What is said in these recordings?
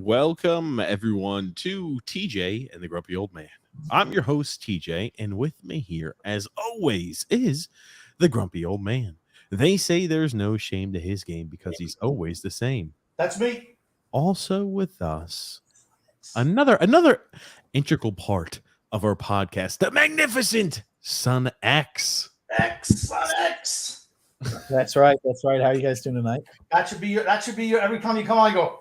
welcome everyone to TJ and the Grumpy Old Man. I'm your host, TJ, and with me here, as always, is the Grumpy Old Man. They say there's no shame to his game because he's always the same. That's me. Also with us, another integral part of our podcast, the magnificent Son X. Son X. That's right. How are you guys doing tonight? That should be your every time you come on, you go,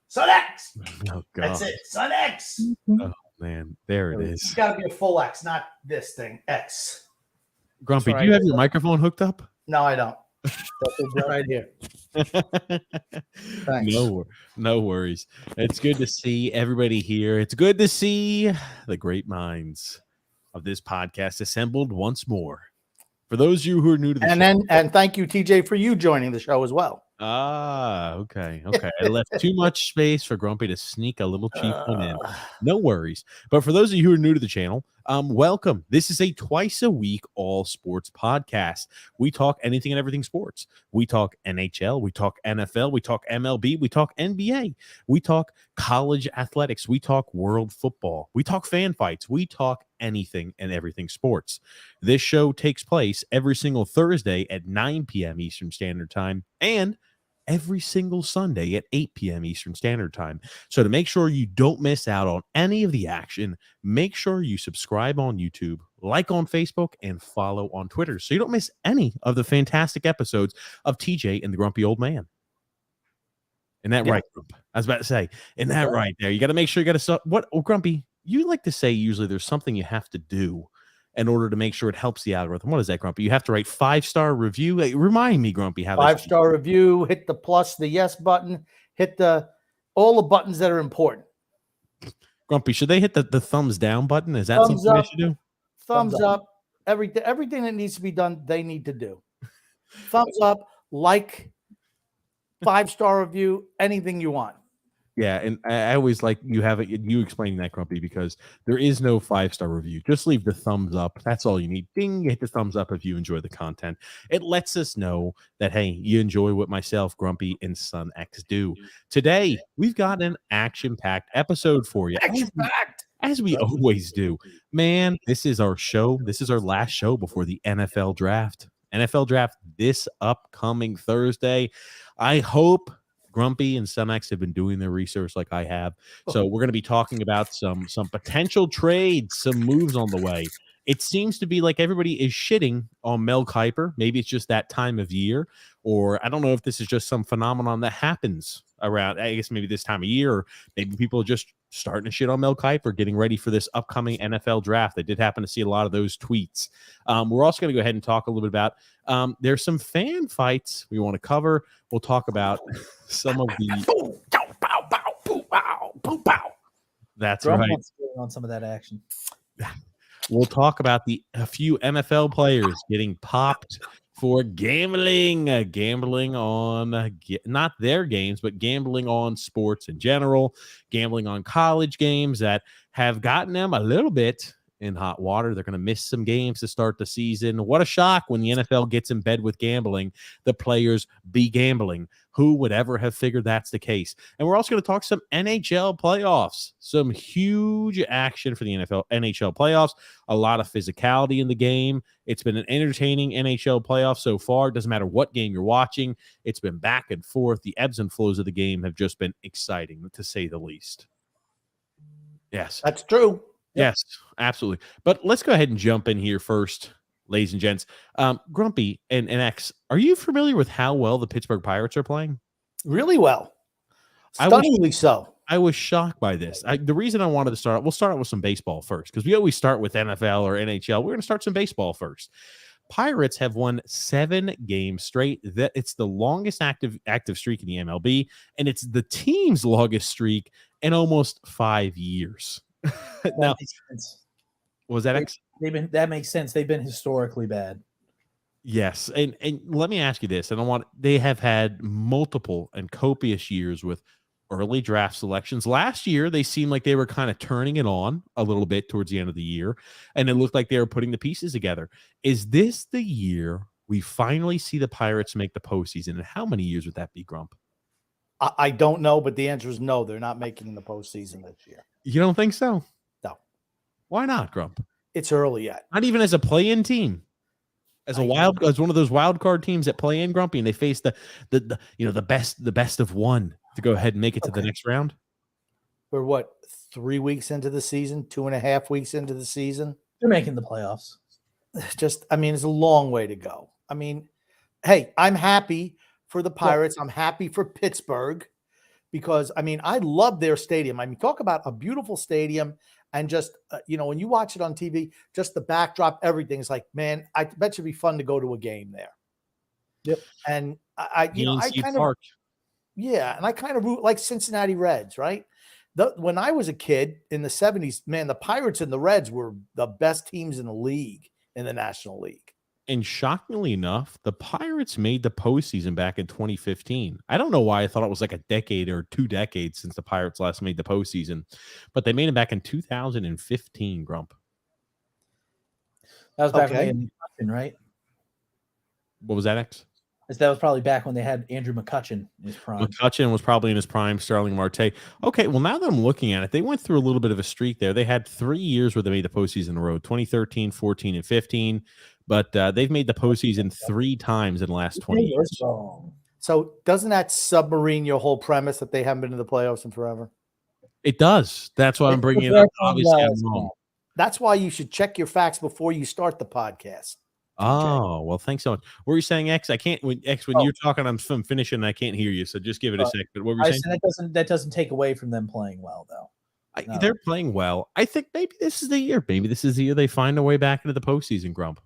Son X. Oh, God. That's it. Son X. Oh, man. There it is. It's got to be a full X, not this thing. X. Grumpy, do you have your microphone hooked up? No, I don't. That's right here. Thanks. No worries. It's good to see everybody here. It's good to see the great minds of this podcast assembled once more. For those of you who are new to the show. And thank you, TJ, for you joining the show as well. Okay. I left too much space for Grumpy to sneak a little cheap one in. No worries. But for those of you who are new to the channel, welcome. This is a twice a week all sports podcast. We talk anything and everything sports. We talk NHL, we talk NFL, we talk MLB, we talk NBA, we talk college athletics, we talk world football, we talk fan fights, we talk anything and everything sports. This show takes place every single Thursday at 9 p.m. Eastern Standard Time and every single Sunday at 8 p.m. Eastern Standard Time. So to make sure you don't miss out on any of the action, make sure you subscribe on YouTube, like on Facebook, and follow on Twitter so you don't miss any of the fantastic episodes of TJ and the Grumpy Old Man. Isn't that right, Grump? I was about to say, isn't that right there? You got to make sure you got to Grumpy, you like to say usually there's something you have to do in order to make sure it helps the algorithm. What is that, Grumpy? You have to write 5-star review. Hey, remind me, Grumpy, how 5-star review, hit the plus, the yes button, hit all the buttons that are important. Grumpy, should they hit the thumbs down button? Is that something they should do? Thumbs up. Everything that needs to be done, they need to do. Thumbs up, like, 5-star review, anything you want. Yeah, and I always like you explaining that, Grumpy, because there is no 5-star review. Just leave the thumbs up. That's all you need. Ding, hit the thumbs up if you enjoy the content. It lets us know that, hey, you enjoy what myself, Grumpy, and Son X do. Today, we've got an action-packed episode for you. Action-packed! As we always do. Man, this is our show. This is our last show before the NFL draft. NFL draft this upcoming Thursday. I hope Grumpy and Son X have been doing their research like I have. So we're going to be talking about some potential trades, some moves on the way. It seems to be like everybody is shitting on Mel Kiper. Maybe it's just that time of year, or I don't know if this is just some phenomenon that happens around, I guess maybe this time of year, or maybe people are just starting to shit on Mel Kiper, getting ready for this upcoming NFL draft. I did happen to see a lot of those tweets. We're also going to go ahead and talk a little bit about, there's some fan fights we want to cover. We'll talk about some of the... That's right. On some of that action. We'll talk about a few NFL players getting popped for gambling on not their games, but gambling on sports in general, gambling on college games that have gotten them a little bit in hot water. They're going to miss some games to start the season. What a shock when the NFL gets in bed with gambling, the players be gambling. Who would ever have figured that's the case? And we're also going to talk some NHL playoffs, some huge action for the NHL playoffs, a lot of physicality in the game. It's been an entertaining NHL playoff so far. It doesn't matter what game you're watching. It's been back and forth. The ebbs and flows of the game have just been exciting, to say the least. Yes. That's true. Yes, absolutely. But let's go ahead and jump in here first, ladies and gents. Grumpy and X, are you familiar with how well the Pittsburgh Pirates are playing? Really well. Stunningly so. I was shocked by this. The reason I wanted to we'll start out with some baseball first, because we always start with NFL or NHL. We're going to start some baseball first. Pirates have won 7 games straight. It's the longest active streak in the MLB, and it's the team's longest streak in almost 5 years. Now, was that that makes sense. They've been historically bad. Yes, and let me ask you this: they have had multiple and copious years with early draft selections. Last year, they seemed like they were kind of turning it on a little bit towards the end of the year, and it looked like they were putting the pieces together. Is this the year we finally see the Pirates make the postseason? And how many years would that be, Grump? I don't know, but the answer is no. They're not making the postseason this year. You don't think so? No. Why not, Grump? It's early yet. Not even as a play-in team. As one of those wild card teams that play in, Grumpy, and they face the best of one to go ahead and make it to the next round. We're what, 3 weeks into the season, 2.5 weeks into the season? They're making the playoffs. It's a long way to go. I mean, hey, I'm happy for the Pirates. I'm happy for Pittsburgh because, I love their stadium. Talk about a beautiful stadium and just, when you watch it on TV, just the backdrop, everything is like, man, I bet it'd be fun to go to a game there. Yep. And I kind of root like Cincinnati Reds, right? When I was a kid in the 70s, man, the Pirates and the Reds were the best teams in the league, in the National League. And shockingly enough, the Pirates made the postseason back in 2015. I don't know why I thought it was like a decade or 2 decades since the Pirates last made the postseason, but they made it back in 2015, Grump. That was back when they had McCutchen, right? What was that, X? That was probably back when they had Andrew McCutchen in his prime. McCutchen was probably in his prime, Sterling Marte. Okay, well, now that I'm looking at it, they went through a little bit of a streak there. They had 3 years where they made the postseason in a row, 2013, 14, and 15. But they've made the postseason 3 times in the last 20 years. So doesn't that submarine your whole premise that they haven't been in the playoffs in forever? It does. That's why I'm bringing it up. Obviously, I'm wrong. That's why you should check your facts before you start the podcast. Oh, well, thanks so much. What were you saying, X? I can't. When you're talking, I'm finishing and I can't hear you. So just give it a sec. But what were you saying? That doesn't take away from them playing well, though. No. They're playing well. I think maybe this is the year. Maybe this is the year they find a way back into the postseason, Grump.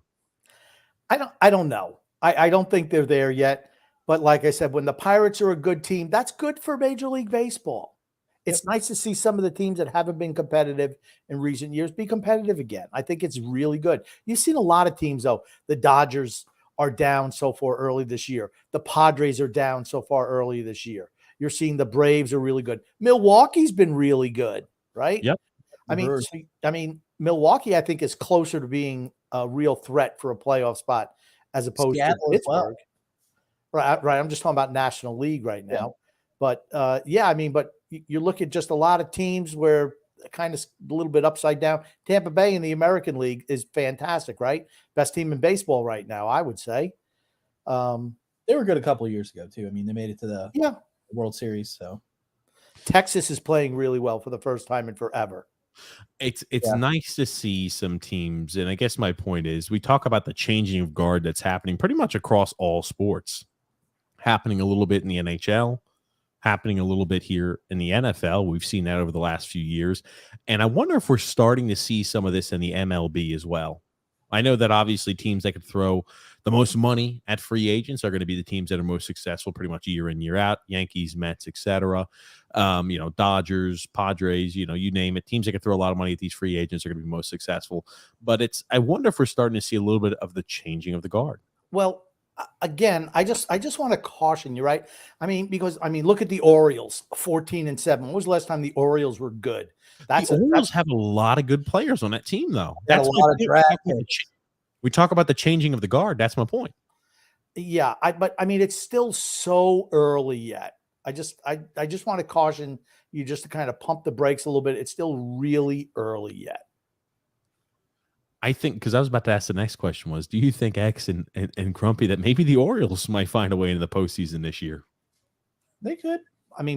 I don't know. I don't think they're there yet. But like I said, when the Pirates are a good team, that's good for Major League Baseball. It's nice to see some of the teams that haven't been competitive in recent years be competitive again. I think it's really good. You've seen a lot of teams, though. The Dodgers are down so far early this year. The Padres are down so far early this year. You're seeing the Braves are really good. Milwaukee's been really good, right? Yep. Milwaukee, I think, is closer to being a real threat for a playoff spot as opposed to Pittsburgh. Well. Right. I'm just talking about National League right now. But but you look at just a lot of teams where kind of a little bit upside down. Tampa Bay in the American League is fantastic, right? Best team in baseball right now, I would say. They were good a couple of years ago too. They made it to the World Series. So Texas is playing really well for the first time in forever. It's nice to see some teams, and I guess my point is we talk about the changing of guard that's happening pretty much across all sports, happening a little bit in the NHL, happening a little bit here in the NFL. We've seen that over the last few years, and I wonder if we're starting to see some of this in the MLB as well. I know that obviously teams that could throw the most money at free agents are going to be the teams that are most successful pretty much year in, year out. Yankees, Mets, etc. Dodgers, Padres, you name it. Teams that can throw a lot of money at these free agents are going to be most successful. But I wonder if we're starting to see a little bit of the changing of the guard. Well, again, I just want to caution you, right? Because look at the Orioles, 14-7. When was the last time the Orioles were good? The Orioles have a lot of good players on that team, though. That's a lot of draft picks. We talk about the changing of the guard. That's my point. Yeah, but it's still so early yet. I just want to caution you just to kind of pump the brakes a little bit. It's still really early yet. I think, because I was about to ask the next question was, do you think X and Grumpy that maybe the Orioles might find a way into the postseason this year? They could.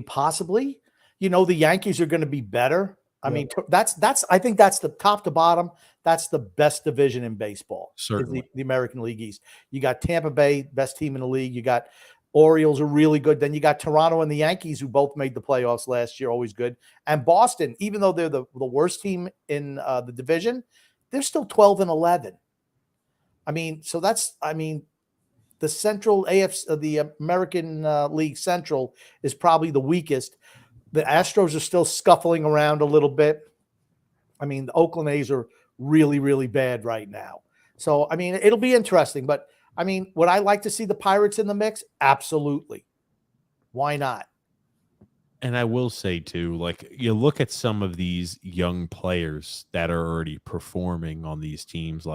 Possibly. The Yankees are going to be better. I think that's the top to bottom. That's the best division in baseball. Certainly. The American League East. You got Tampa Bay, best team in the league. You got Orioles are really good. Then you got Toronto and the Yankees, who both made the playoffs last year, always good. And Boston, even though they're the worst team in the division, they're still 12-11. So that's the Central AFC, the American League Central is probably the weakest. The Astros are still scuffling around a little bit. The Oakland A's are really, really bad right now. So, it'll be interesting. But, would I like to see the Pirates in the mix? Absolutely. Why not? And I will say, too, you look at some of these young players that are already performing on these teams.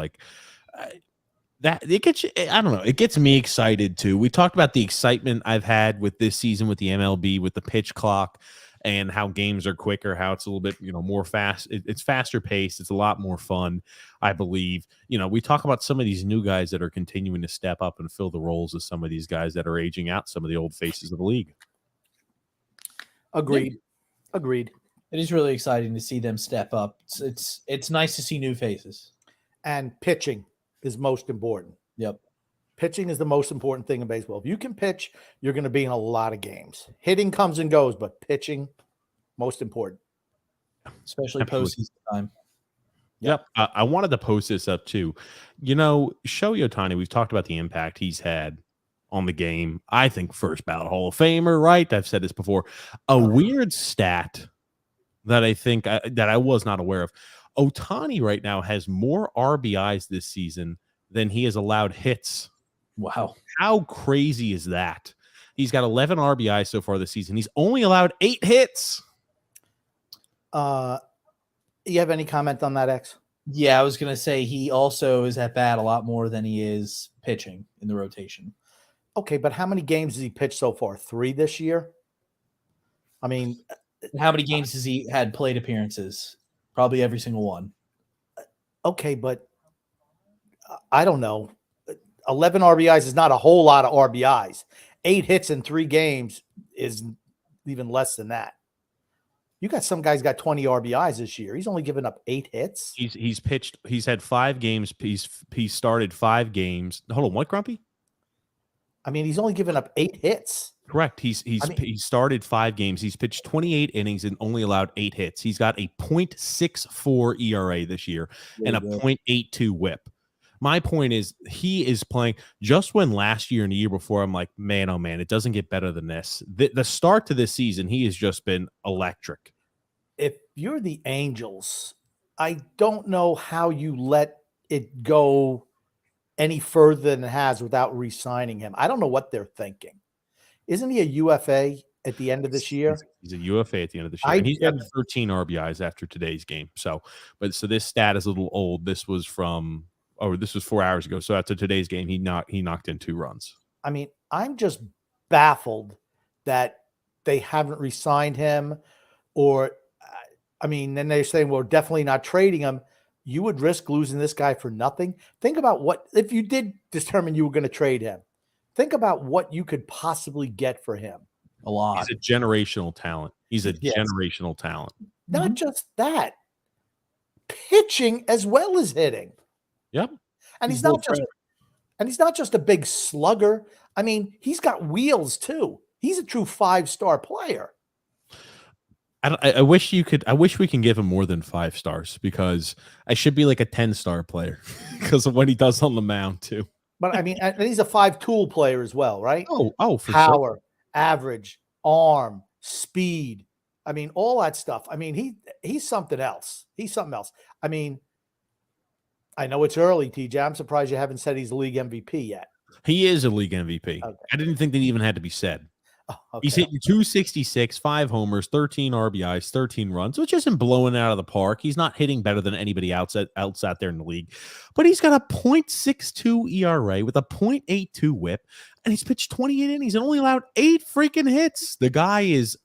That it gets you, I don't know, it gets me excited too. We talked about the excitement I've had with this season with the MLB, with the pitch clock, and how games are quicker, how it's a little bit, more fast. It's faster paced. It's a lot more fun, I believe. We talk about some of these new guys that are continuing to step up and fill the roles of some of these guys that are aging out, some of the old faces of the league. Agreed. It is really exciting to see them step up. It's nice to see new faces. And pitching is most important. Yep. Pitching is the most important thing in baseball. If you can pitch, you're going to be in a lot of games. Hitting comes and goes, but pitching, most important. Especially postseason time. Yep. I wanted to post this up too. Shohei Ohtani, we've talked about the impact he's had on the game. I think first ballot Hall of Famer, right? I've said this before. A weird stat that I think that I was not aware of. Ohtani right now has more RBIs this season than he has allowed hits. Wow. How crazy is that? He's got 11 RBIs so far this season. He's only allowed 8 hits. You have any comment on that, X? Yeah, I was going to say he also is at bat a lot more than he is pitching in the rotation. Okay, but how many games has he pitched so far? 3 this year? I mean, how many games has he had plate appearances? Probably every single one. Okay, but I don't know. 11 RBIs is not a whole lot of RBIs. 8 hits in 3 games is even less than that. You got some guys got 20 RBIs this year. He's only given up 8 hits. He's pitched. He's had 5 games. He's started 5 games. Hold on, what, Grumpy? I mean, he's only given up 8 hits. Correct. He started 5 games. He's pitched 28 innings and only allowed 8 hits. He's got a .64 ERA this year and a .82 WHIP. My point is he is playing just when last year and the year before, I'm like, man, oh man, it doesn't get better than this. The start to this season, he has just been electric. If you're the Angels, I don't know how you let it go any further than it has without re-signing him. I don't know what they're thinking. Isn't he a UFA at the end of this year? He's a UFA at the end of this year. And he's got 13 RBIs after today's game. So this stat is a little old. This was 4 hours ago. So after today's game, he knocked in 2 runs. I mean, I'm just baffled that they haven't re-signed him, or then they're saying, well, we're definitely not trading him. You would risk losing this guy for nothing. Think about what, if you did determine you were going to trade him, think about what you could possibly get for him. A lot. He's a generational talent. Generational talent. Not just that, pitching as well as hitting. Yep. And he's not just a big slugger. I mean, he's got wheels too. He's a true 5-star player. I wish we can give him more than 5 stars, because I should be like a 10-star player because of what he does on the mound too. But I mean, and he's a 5-tool player as well, right? Oh, for power, sure. Average, arm, speed. I mean, all that stuff. I mean, he's something else. He's something else. I mean, I know it's early, TJ. I'm surprised you haven't said he's a league MVP yet. He is a league MVP. Okay. I didn't think that even had to be said. Oh, okay. He's hitting 266, 5 homers, 13 RBIs, 13 runs, which isn't blowing out of the park. He's not hitting better than anybody else out there in the league, but he's got a .62 ERA with a .82 WHIP, and he's pitched 28 innings and only allowed 8 freaking hits. The guy is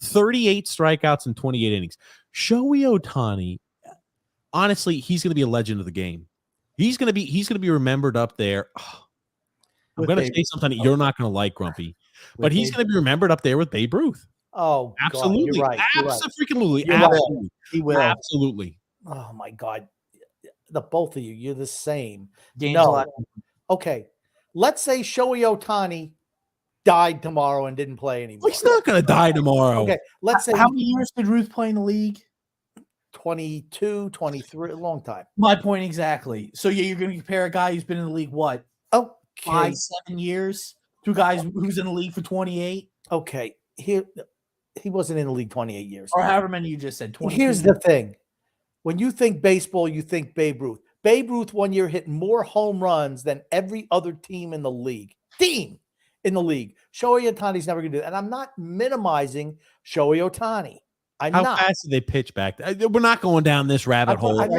38 strikeouts in 28 innings. Shohei Ohtani, honestly, he's going to be a legend of the game. He's going to be remembered up there. I'm going to say something that you're not going to like, Grumpy. But he's going to be remembered up there with Babe Ruth. Oh, absolutely. God, you're right. Absolutely. He will. Absolutely. Oh, my God. The both of you, you're the same. No. Okay. Let's say Shohei Ohtani died tomorrow and didn't play anymore. He's not going to die tomorrow. Okay. Let's say. How many years did Ruth play in the league? 22, 23, a long time. My point exactly. So, yeah, you're going to compare a guy who's been in the league, what? Okay. 5-7 years? 2 guys who's in the league for 28. Okay, he wasn't in the league 28 years. Or however many you just said. 22. Here's the thing. When you think baseball, you think Babe Ruth. Babe Ruth one year hit more home runs than every other team in the league. Shohei Ohtani's never going to do that. And I'm not minimizing Shohei Ohtani. How fast did they pitch back? We're not going down this rabbit hole. Give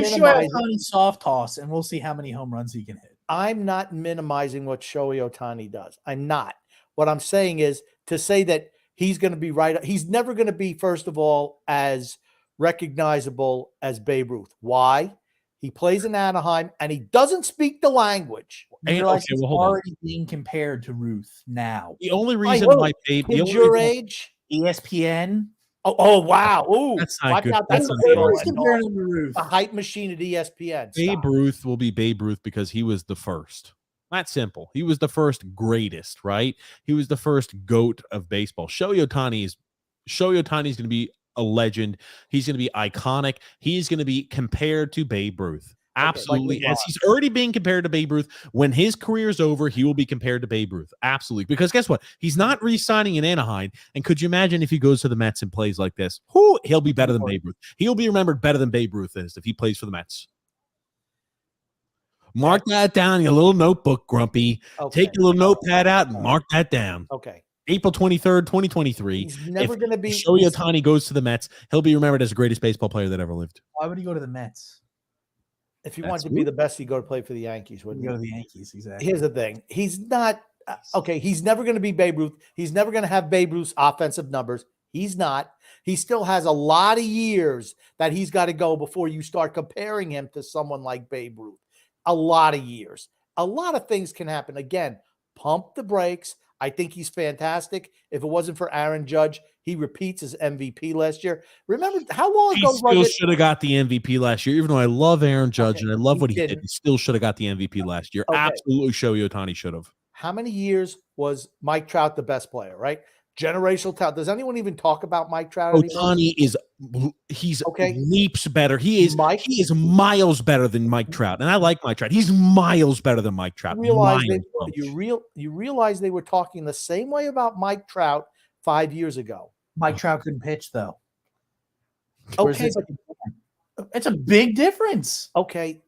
Shohei Ohtani soft toss, and we'll see how many home runs he can hit. I'm not minimizing what Shohei Ohtani does. I'm not. What I'm saying is to say that he's going to be right. He's never going to be, first of all, as recognizable as Babe Ruth. Why? He plays in Anaheim, and he doesn't speak the language. He's already being compared to Ruth now. The only reason why Babe, your age, ESPN. Oh wow! Ooh, that's not good. That's a hype machine at ESPN. Babe Ruth will be Babe Ruth because he was the first. That's simple. He was the first greatest, right? He was the first GOAT of baseball. Shohei Ohtani is going to be a legend. He's going to be iconic. He's going to be compared to Babe Ruth. Absolutely. As he's already being compared to Babe Ruth. When his career is over, he will be compared to Babe Ruth. Absolutely. Because guess what? He's not re-signing in Anaheim. And could you imagine if he goes to the Mets and plays like this? He'll be better than Babe Ruth. He'll be remembered better than Babe Ruth is if he plays for the Mets. Mark that down in your little notebook, Grumpy. Okay. Take your little notepad out and mark that down. Okay. April 23rd, 2023. He's never going to be. Shohei Ohtani goes to the Mets. He'll be remembered as the greatest baseball player that ever lived. Why would he go to the Mets? If he wanted to be the best, he'd go to play for the Yankees. Wouldn't he? Go to the Yankees, exactly. Here's the thing. He's not okay. He's never going to be Babe Ruth. He's never going to have Babe Ruth's offensive numbers. He's not. He still has a lot of years that he's got to go before you start comparing him to someone like Babe Ruth. A lot of years. A lot of things can happen. Again, pump the brakes. I think he's fantastic. If it wasn't for Aaron Judge, he repeats his MVP last year. Remember how long ago he still should have got the MVP last year, even though I love Aaron Judge and I love what he did. He still should have got the MVP last year. Okay. Absolutely, Shohei Ohtani should have. How many years was Mike Trout the best player, right? Generational talent. Does anyone even talk about Mike Trout anymore? Ohtani he's leaps better. He is miles better than Mike Trout. And I like Mike Trout. He's miles better than Mike Trout. You realize they were talking the same way about Mike Trout 5 years ago. Mike Trout couldn't pitch, though. Okay. It's a big difference. Okay.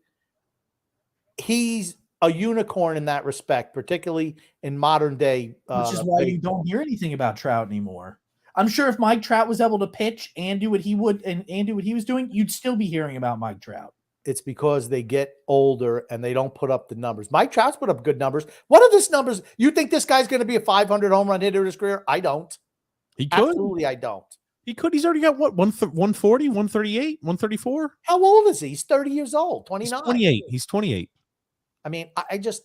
He's a unicorn in that respect, particularly in modern day. Which is why you don't hear anything about Trout anymore. I'm sure if Mike Trout was able to pitch and do what he would and do what he was doing, you'd still be hearing about Mike Trout. It's because they get older and they don't put up the numbers. Mike Trout's put up good numbers. What are these numbers? You think this guy's going to be a 500 home run hitter in his career? I don't. He could. Absolutely, I don't. He could. He's already got what? 140, 138, 134? How old is he? He's 30 years old, 29. He's 28. He's 28. I mean, I just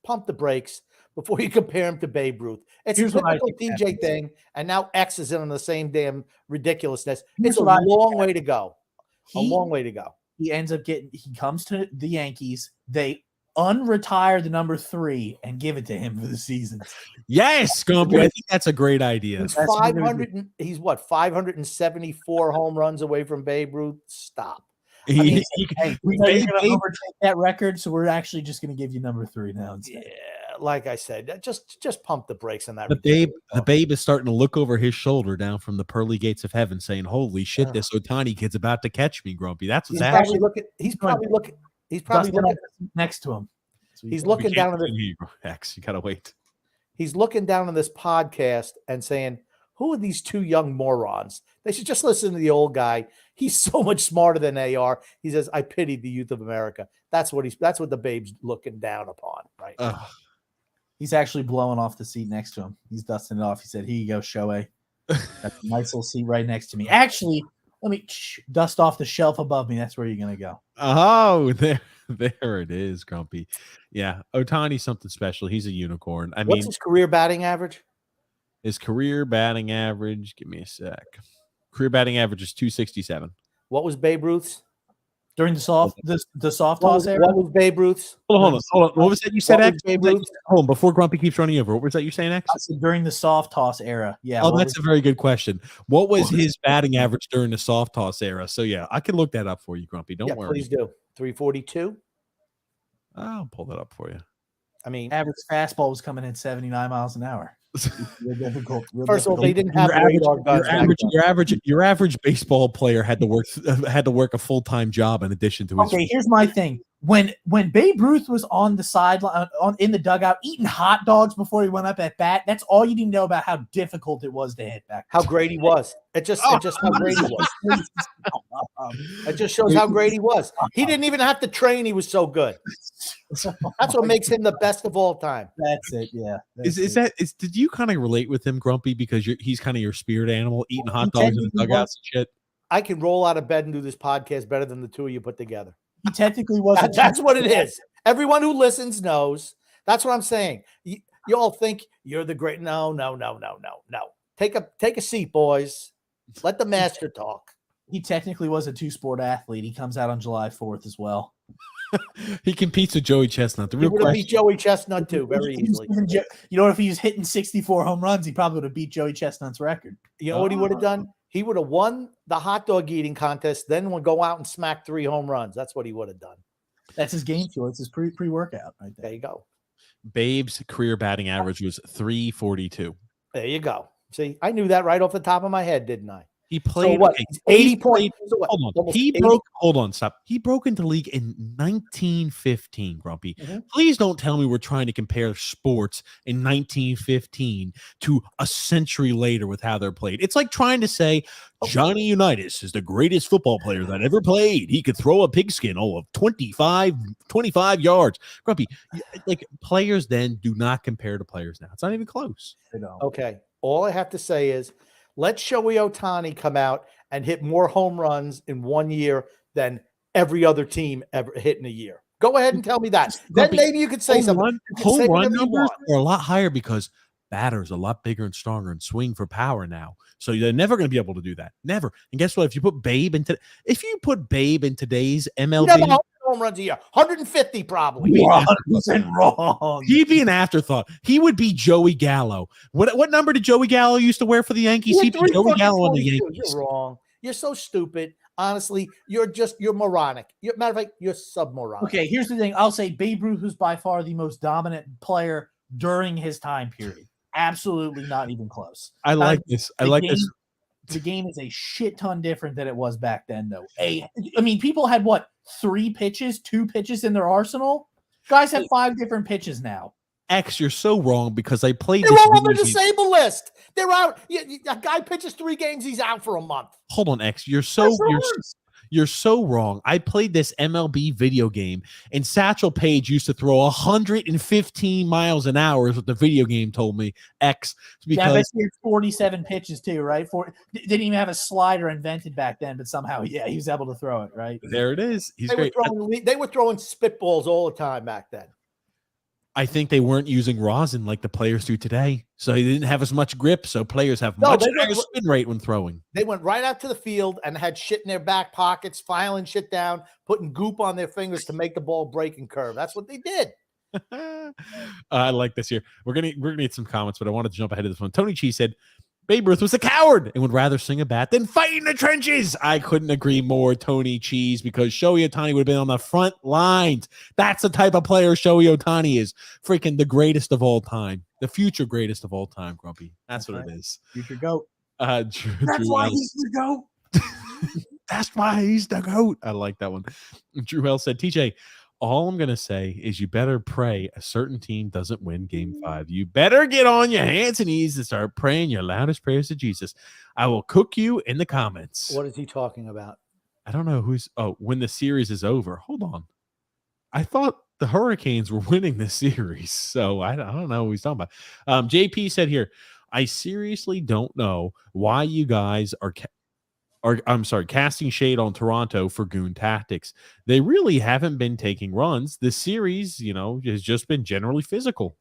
pump the brakes before you compare him to Babe Ruth. It's a typical DJ thing, and now X is in on the same damn ridiculousness. It's a long way to go. A long way to go. He ends up he comes to the Yankees. They unretire the number 3 and give it to him for the season. Yes, Scumpy. I think that's a great idea. He's 500. He's what? 574 home runs away from Babe Ruth. Stop. We're going to overtake that record, so we're actually just going to give you number 3 now instead. Yeah, like I said, just pump the brakes on that. The Babe is starting to look over his shoulder down from the pearly gates of heaven, saying, "Holy shit, this Ohtani kid's about to catch me, Grumpy." That's what's happening. He's probably looking next to him. He's looking down on X. You gotta wait. He's looking down on this podcast and saying, "Who are these two young morons? They should just listen to the old guy. He's so much smarter than they are." He says, "I pity the youth of America." That's what the Babe's looking down upon, right? He's actually blowing off the seat next to him. He's dusting it off. He said, "Here you go, Shohei. That's a nice little seat right next to me. Actually, let me dust off the shelf above me. That's where you're gonna go." Oh, there it is, Grumpy. Yeah, Ohtani's something special. He's a unicorn. What's his career batting average? His career batting average, give me a sec. Career batting average is 267. What was Babe Ruth's? During the soft toss era? What was Babe Ruth's? Hold on. What was that you said, X? Hold on, before Grumpy keeps running over. What was that you saying, X? I said during the soft toss era. Yeah. Oh, that's a very good question. What was his batting average during the soft toss era? So, yeah, I can look that up for you, Grumpy. Don't worry. Please do. 342? I'll pull that up for you. I mean, average fastball was coming in 79 miles an hour. Difficult. First of all, they didn't have your average baseball player had to work a full-time job in addition to his. Okay, here's my thing. when Babe Ruth was on the sideline, in the dugout, eating hot dogs before he went up at bat, that's all you need to know about how difficult it was to hit back. How great he was. It just how great he was. It just shows how great he was. He didn't even have to train. He was so good. That's what makes him the best of all time. That's it. Yeah. Did you kind of relate with him, Grumpy, because he's kind of your spirit animal, eating hot dogs in the dugouts and shit? I can roll out of bed and do this podcast better than the two of you put together. He technically wasn't. That's what it is. Everyone who listens knows. That's what I'm saying. You all think you're the great. No. Take a seat, boys. Let the master talk. He technically was a two-sport athlete. He comes out on July 4th as well. He competes with Joey Chestnut. He would have beat Joey Chestnut too very easily. You know, if he was hitting 64 home runs, he probably would have beat Joey Chestnut's record. You know what he would have done? He would have won the hot dog eating contest, then would go out and smack 3 home runs. That's what he would have done. That's his game choice, his pre-workout right there. There you go. Babe's career batting average was .342. There you go. See, I knew that right off the top of my head, didn't I? He played 80 points. Hold on. Stop. He broke into the league in 1915, Grumpy. Mm-hmm. Please don't tell me we're trying to compare sports in 1915 to a century later with how they're played. It's like trying to say Johnny Unitas is the greatest football player that ever played. He could throw a pigskin of 25 yards. Grumpy, like players then do not compare to players now. It's not even close. Okay. All I have to say is, let Shohei Ohtani come out and hit more home runs in 1 year than every other team ever hit in a year. Go ahead and tell me that. Then maybe you could say something. Home run numbers are a lot higher because batters are a lot bigger and stronger and swing for power now. So they're never going to be able to do that. Never. And guess what? If you put Babe in today's MLB, home runs a year, 150 probably. 100% wrong. He'd be an afterthought. He would be Joey Gallo. What number did Joey Gallo used to wear for the Yankees? He'd be Joey Gallo on the Yankees. You're wrong. You're so stupid. Honestly, you're moronic. Matter of fact, you're submoronic. Okay, here's the thing. I'll say Babe Ruth was by far the most dominant player during his time period. Absolutely not even close. I like this. The game is a shit ton different than it was back then, though. I mean, people had what, 2 pitches in their arsenal? Guys have 5 different pitches now. X, you're so wrong because I played. They're all on the disabled list. They're out. A guy pitches 3 games, he's out for a month. Hold on, X. You're so wrong. I played this MLB video game, and Satchel Paige used to throw 115 miles an hour is what the video game told me, X. Because he had 47 pitches too, right? Didn't even have a slider invented back then, but somehow, he was able to throw it, right? There it is. He's great. They were throwing spitballs all the time back then. I think they weren't using rosin like the players do today. So he didn't have as much grip. So players have much higher spin rate when throwing. They went right out to the field and had shit in their back pockets, filing shit down, putting goop on their fingers to make the ball break and curve. That's what they did. I like this here. We're gonna need some comments, but I wanted to jump ahead of this one. Tony Chi said Babe Ruth was a coward and would rather sing a bat than fight in the trenches. I couldn't agree more, Tony Cheese, because Shohei Ohtani would have been on the front lines. That's the type of player Shohei Ohtani is. Freaking the greatest of all time. The future greatest of all time, Grumpy. That's what it is. Future GOAT. That's why he's the GOAT. That's why he's the GOAT. I like that one. Drew Hell said, TJ, all I'm going to say is you better pray a certain team doesn't win game 5. You better get on your hands and knees and start praying your loudest prayers to Jesus. I will cook you in the comments. What is he talking about? I don't know when the series is over. Hold on. I thought the Hurricanes were winning this series. So I don't know what he's talking about. JP said here, I seriously don't know why you guys are casting shade on Toronto for goon tactics. They really haven't been taking runs. The series, has just been generally physical.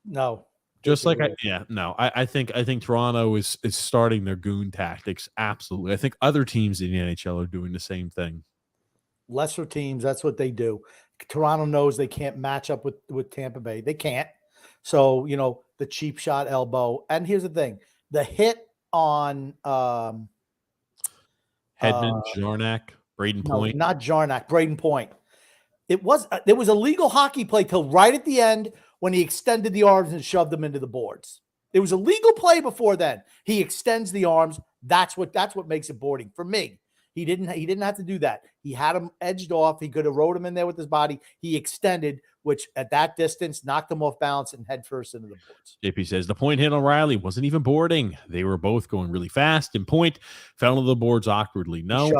No. Just like I think Toronto is starting their goon tactics. Absolutely. I think other teams in the NHL are doing the same thing. Lesser teams, that's what they do. Toronto knows they can't match up with Tampa Bay. They can't. So, the cheap shot elbow. And here's the thing. The hit on Hedman, Jarnac, Braden Point. No, not Jarnac, Braden Point. There was a legal hockey play till right at the end when he extended the arms and shoved them into the boards. There was a legal play before then. He extends the arms. That's what makes it boarding for me. He didn't have to do that. He had him edged off. He could have rode him in there with his body. He extended, which at that distance knocked him off balance and head first into the boards. JP says the point hit on Riley wasn't even boarding. They were both going really fast, and Point fell to the boards awkwardly. No,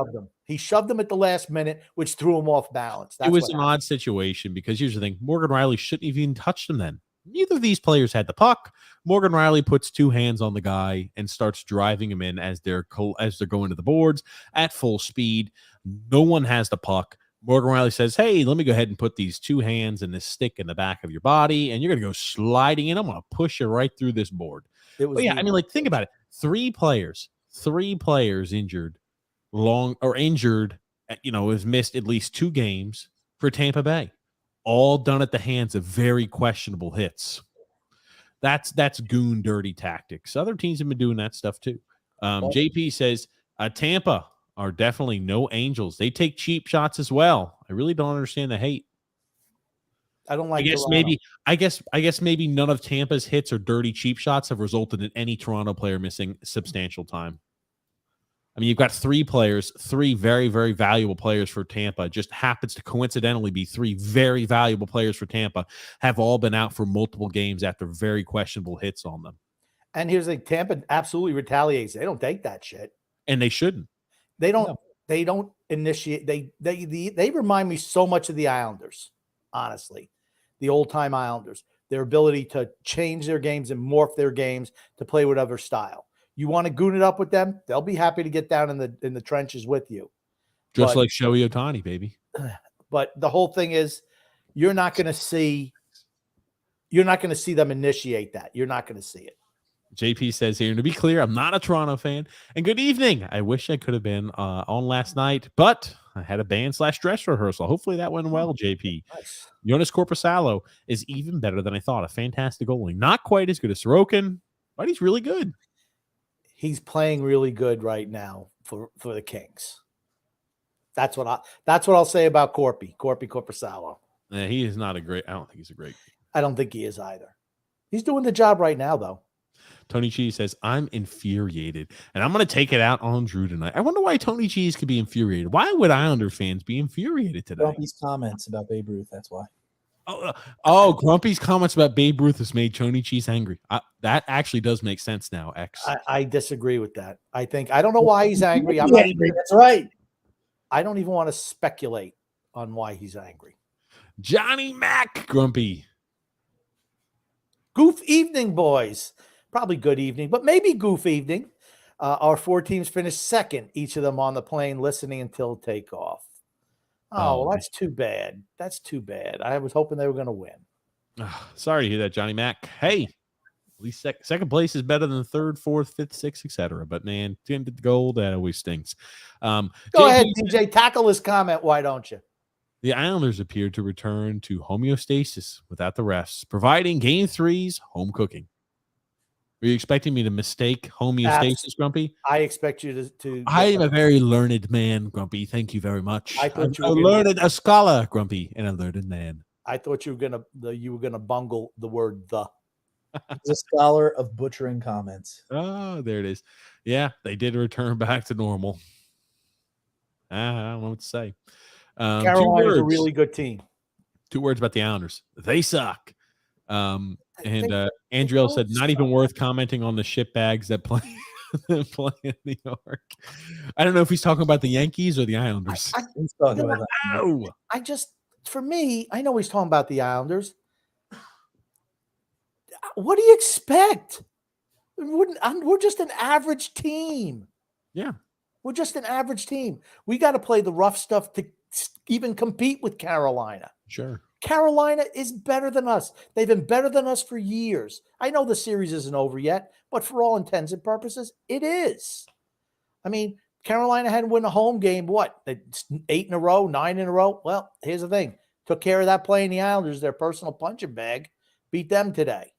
He shoved him at the last minute, which threw him off balance. it was an odd situation because here's the thing: Morgan Riley shouldn't have even touched him then. Neither of these players had the puck. Morgan Riley puts two hands on the guy and starts driving him in as they're going to the boards at full speed. No one has the puck. Morgan Riley says, "Hey, let me go ahead and put these two hands and this stick in the back of your body, and you're going to go sliding in. I'm going to push you right through this board." I mean, like, think about it. Three players injured, has missed at least 2 games for Tampa Bay. All done at the hands of very questionable hits. That's goon dirty tactics. Other teams have been doing that stuff too. JP says Tampa are definitely no angels. They take cheap shots as well. I really don't understand the hate. I don't like. I guess maybe none of Tampa's hits or dirty cheap shots have resulted in any Toronto player missing substantial time. I mean, you've got 3 players, 3 very, very valuable players for Tampa. It just happens to coincidentally be 3 very valuable players for Tampa have all been out for multiple games after very questionable hits on them. And here's Tampa absolutely retaliates. They don't take that shit. And they shouldn't. They don't. No. They don't initiate. They remind me so much of the Islanders, honestly, the old time Islanders. Their ability to change their games and morph their games to play whatever style. You want to goon it up with them, they'll be happy to get down in the trenches with you. Just like Shohei Ohtani, baby. But the whole thing is you're not going to see them initiate that. You're not going to see it. JP says here, to be clear, I'm not a Toronto fan. And good evening. I wish I could have been on last night, but I had a band/dress rehearsal. Hopefully that went well, JP. Nice. Jonas Corposalo is even better than I thought. A fantastic goalie. Not quite as good as Sorokin, but he's really good. He's playing really good right now for the Kings. That's what I'll say about Corposalo. He is not a great. I don't think he's a great. I don't think he is either. He's doing the job right now, though. Tony Cheese says, I'm infuriated, and I'm going to take it out on Drew tonight. I wonder why Tony Cheese could be infuriated. Why would Islander fans be infuriated today? Grumpy's comments about Babe Ruth, that's why. Grumpy's comments about Babe Ruth has made Tony Cheese angry. That actually does make sense now, X. I disagree with that. I don't know why he's angry. I'm not angry. That's right. I don't even want to speculate on why he's angry. Johnny Mac, Grumpy. Goof evening, boys. Probably good evening, but maybe goof evening. Our 4 teams finished second, each of them on the plane, listening until takeoff. Oh, well, that's too bad. That's too bad. I was hoping they were going to win. Sorry to hear that, Johnny Mac. Hey, at least second place is better than 3rd, 4th, 5th, 6th, etc. But man, to get the gold, that always stinks. Go ahead, DJ. Tackle his comment. Why don't you? The Islanders appeared to return to homeostasis without the refs, providing Game 3's home cooking. Are you expecting me to mistake homeostasis, Grumpy? I expect you to. I am a very learned man, Grumpy. Thank you very much. I thought a scholar, Grumpy, and a learned man. I thought you were gonna bungle the word "the." He's a scholar of butchering comments. Oh, there it is. Yeah, they did return back to normal. I don't know what to say. Carolina is a really good team. 2 words about the Islanders. They suck. And Andriel said, not even worth commenting on the shit bags that play in New York. I don't know if he's talking about the Yankees or the Islanders. For me, I know he's talking about the Islanders. What do you expect? We're just an average team. Yeah. We're just an average team. We got to play the rough stuff to even compete with Carolina. Sure. Carolina is better than us. They've been better than us for years. I know the series isn't over yet, but for all intents and purposes, it is. I mean, Carolina hadn't won a home game, 8 in a row, 9 in a row? Well, here's the thing. Took care of that playing the Islanders, their personal punching bag, beat them today.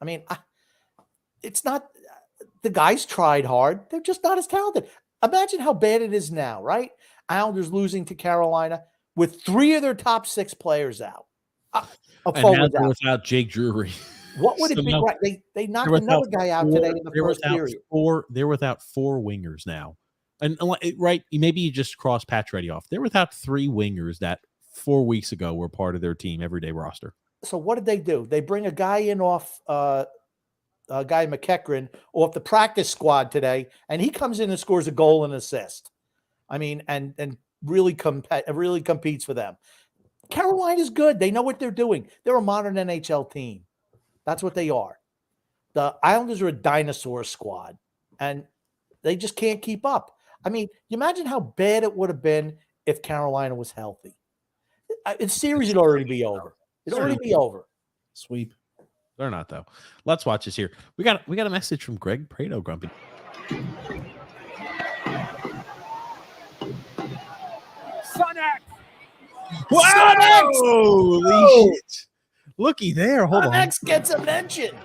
I mean, it's not – the guys tried hard. They're just not as talented. Imagine how bad it is now, right? Islanders losing to Carolina – with 3 of their top 6 players out. Without Jake Drury. What would it be? Right? They knocked another guy out today in the first period. They're without 4 wingers now. And right, maybe you just cross Patch Ready off. They're without 3 wingers that 4 weeks ago were part of their team everyday roster. So what did they do? They bring a guy in off guy McEachran off the practice squad today, and he comes in and scores a goal and assist. I mean, and really competes for them. Carolina's good. They know what they're doing. They're a modern NHL team. That's what they are. The Islanders are a dinosaur squad, and they just can't keep up. I mean, you imagine how bad it would have been if Carolina was healthy. The series would already be over. It'd already be over. Sweep. They're not, though. Let's watch this here. We got a message from Greg Prado, Grumpy. Sunex! Wow! Holy shit. Looky there. Hold on. X gets a mention.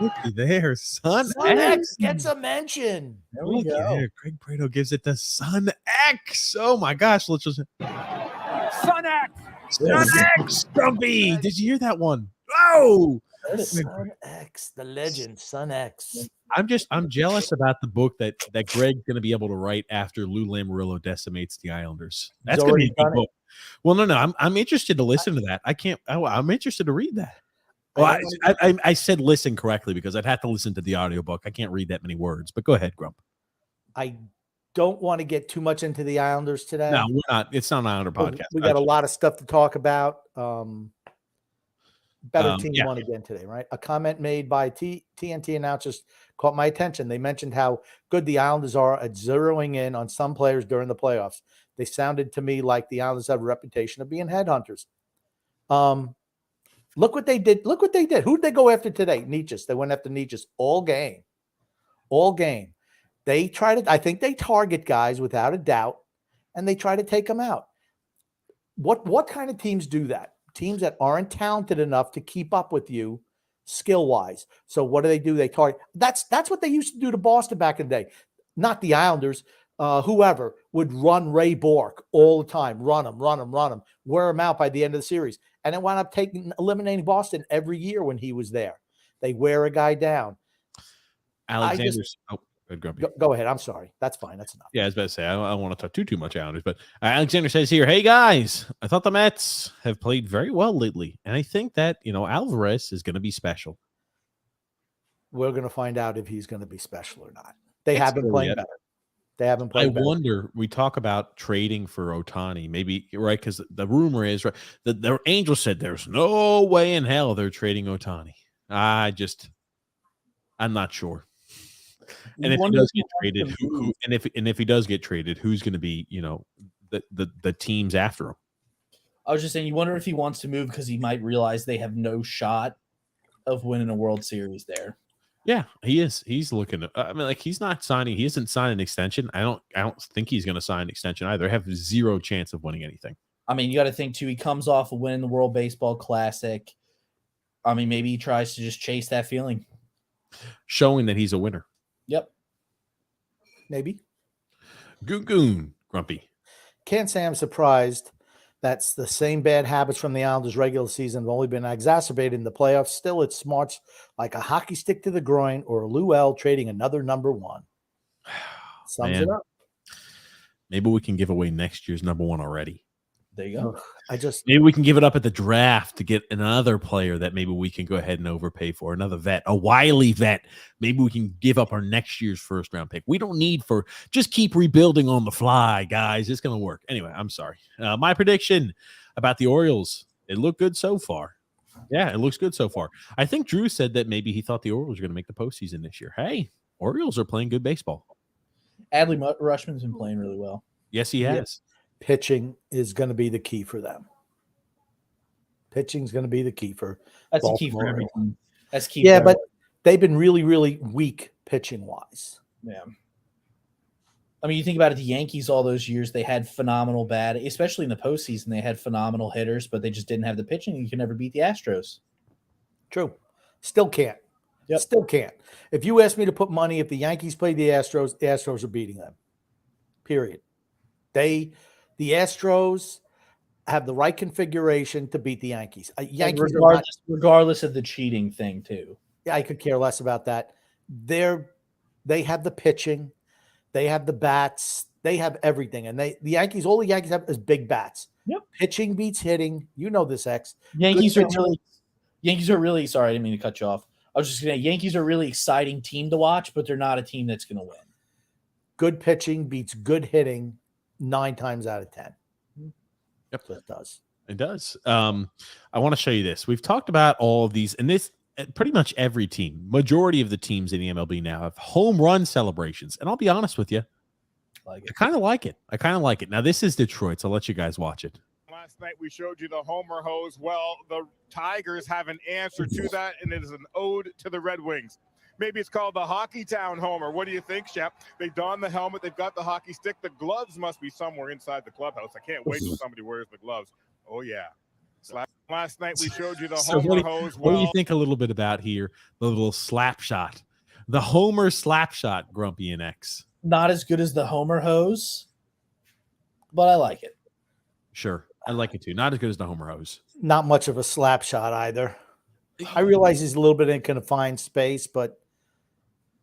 Looky there. Son X gets a mention. There we Looky go. there. Greg Prado gives it to Son X. Oh my gosh. Let's just Sunex! Son X. Grumpy. Did you hear that one? Oh! Son X, the legend, Son X. I'm jealous about the book that Greg's going to be able to write after Lou Lamoriello decimates the Islanders. That's going to be a good book. Well, no, I'm interested to listen to that. I'm interested to read that. Well, I said listen correctly because I'd have to listen to the audiobook. I can't read that many words, but go ahead, Grump. I don't want to get too much into the Islanders today. No, we're not. It's not an Islander podcast. We got a lot of stuff to talk about. Better team yeah. won again today, right? A comment made by TNT announcers caught my attention. They mentioned how good the Islanders are at zeroing in on some players during the playoffs. They sounded to me like the Islanders have a reputation of being headhunters. Look what they did. Look what they did. Who did they go after today? Nietzsche's. They went after Nietzsche's all game. All game. They try to, I think they target guys without a doubt, and they try to take them out. What kind of teams do that? Teams that aren't talented enough to keep up with you skill-wise. So what do? They target. That's what they used to do to Boston back in the day. Not the Islanders. Whoever would run Ray Bork all the time. Run him. Wear him out by the end of the series. And it wound up eliminating Boston every year when he was there. They wear a guy down. Alexander's. Go ahead. I'm sorry. That's fine. That's enough. Yeah, I was about to say, I don't want to talk too much Islanders, but Alexander says here, hey, guys, I thought the Mets have played very well lately, and I think that, Alvarez is going to be special. We're going to find out if he's going to be special or not. They have been playing better. They haven't played better. Wonder, we talk about trading for Ohtani, maybe, right, because the rumor is, right, the Angels said there's no way in hell they're trading Ohtani. I'm not sure. And if he does get traded, if he does get traded, who's going to be, the teams after him? I was just saying, you wonder if he wants to move because he might realize they have no shot of winning a World Series there. Yeah, he is. He's looking. He's not signing. He hasn't signed an extension. I don't think he's going to sign an extension either. Have zero chance of winning anything. I mean, you got to think too. He comes off of winning the World Baseball Classic. I mean, maybe he tries to just chase that feeling, showing that he's a winner. Yep. Maybe. Goon, Grumpy. Can't say I'm surprised. That's the same bad habits from the Islanders regular season have only been exacerbated in the playoffs. Still, it smarts like a hockey stick to the groin or a Lou L trading another number one. Sums it up. Maybe we can give away next year's number one already. There you go. Maybe we can give it up at the draft to get another player that maybe we can go ahead and overpay for, another vet, a wily vet. Maybe we can give up our next year's first round pick. We don't need just keep rebuilding on the fly, guys. It's going to work. Anyway, I'm sorry. My prediction about the Orioles, it looked good so far. Yeah, it looks good so far. I think Drew said that maybe he thought the Orioles were going to make the postseason this year. Hey, Orioles are playing good baseball. Adley Rushman's been playing really well. Yes, he has. Yes. Pitching is going to be the key for them. Pitching is going to be the key for That's Baltimore. the key for everything. That's key. Yeah, but they've been really, really weak pitching wise. Yeah. I mean, you think about it, the Yankees all those years, they had phenomenal bat, especially in the postseason, they had phenomenal hitters, but they just didn't have the pitching. You can never beat the Astros. True. Still can't. Yep. Still can't. If you ask me to put money, if the Yankees played the Astros are beating them. Period. The Astros have the right configuration to beat the Yankees. Yankees regardless of the cheating thing, too. I could care less about that. They have the pitching. They have the bats. They have everything. And all the Yankees have is big bats. Yep. Pitching beats hitting. You know this, X. Yankees are really sorry, I didn't mean to cut you off. I was just gonna say Yankees are a really exciting team to watch, but they're not a team that's gonna win. Good pitching beats good hitting 9 times out of 10. Yep. So it does. It does. I want to show you this. We've talked about all of these, and this pretty much every team, majority of the teams in the MLB now have home run celebrations. And I'll be honest with you, I kind of like it. Now, this is Detroit, so I'll let you guys watch it. Last night we showed you the homer hose. Well, the Tigers have an answer to that, and it is an ode to the Red Wings. Maybe it's called the Hockey Town Homer. What do you think, Shep? They don the helmet. They've got the hockey stick. The gloves must be somewhere inside the clubhouse. I can't wait till somebody wears the gloves. Oh, yeah. Last night we showed you the homer hose. What do you think a little bit about here? The little slap shot. The homer slap shot, Grumpy and X. Not as good as the homer hose, but I like it. Sure. I like it too. Not as good as the homer hose. Not much of a slap shot either. I realize he's a little bit in confined space, but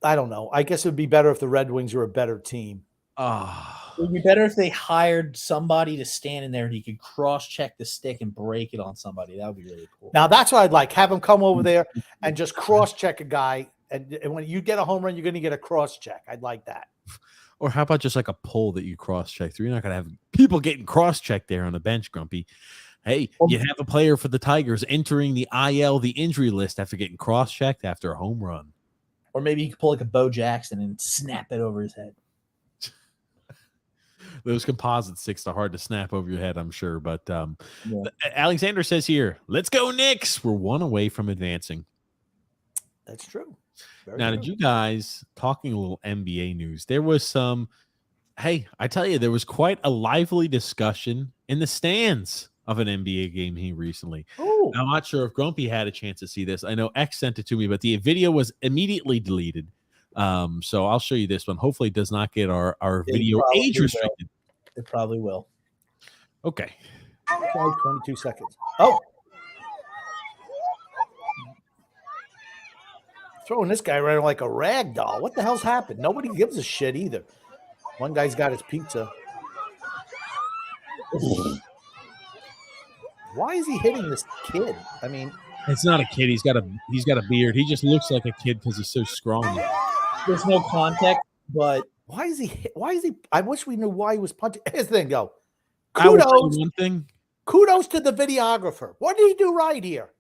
I don't know. I guess it would be better if the Red Wings were a better team. It would be better if they hired somebody to stand in there and he could cross-check the stick and break it on somebody. That would be really cool. Now, that's what I'd like. Have him come over there and just cross-check a guy. And when you get a home run, you're going to get a cross-check. I'd like that. Or how about just like a pole that you cross-check through? You're not going to have people getting cross-checked there on the bench, Grumpy. Hey, you have a player for the Tigers entering the IL, the injury list, after getting cross-checked after a home run. Or maybe you could pull like a Bo Jackson and snap it over his head. Those composite sticks are hard to snap over your head, I'm sure. But Alexander says here, let's go, Knicks. We're one away from advancing. That's true. Did you guys, talking a little NBA news, there was some, hey, I tell you, there was quite a lively discussion in the stands of an NBA game here recently. Oh. I'm not sure if Grumpy had a chance to see this. I know X sent it to me, but the video was immediately deleted. So I'll show you this one. Hopefully it does not get our video age restricted. It probably will. Okay. 22 seconds. Oh. Throwing this guy around like a rag doll. What the hell's happened? Nobody gives a shit either. One guy's got his pizza. Why is he hitting this kid? I mean, it's not a kid. He's got a beard. He just looks like a kid because he's so scrawny. There's no context, but why is he? I wish we knew why he was punching. Here's the thing, go. Kudos to the videographer. What did he do right here?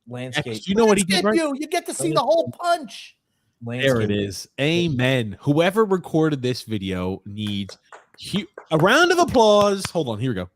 Landscape. You know what he did right? You get to see the whole punch. There it is. Amen. Whoever recorded this video needs a round of applause. Hold on. Here we go.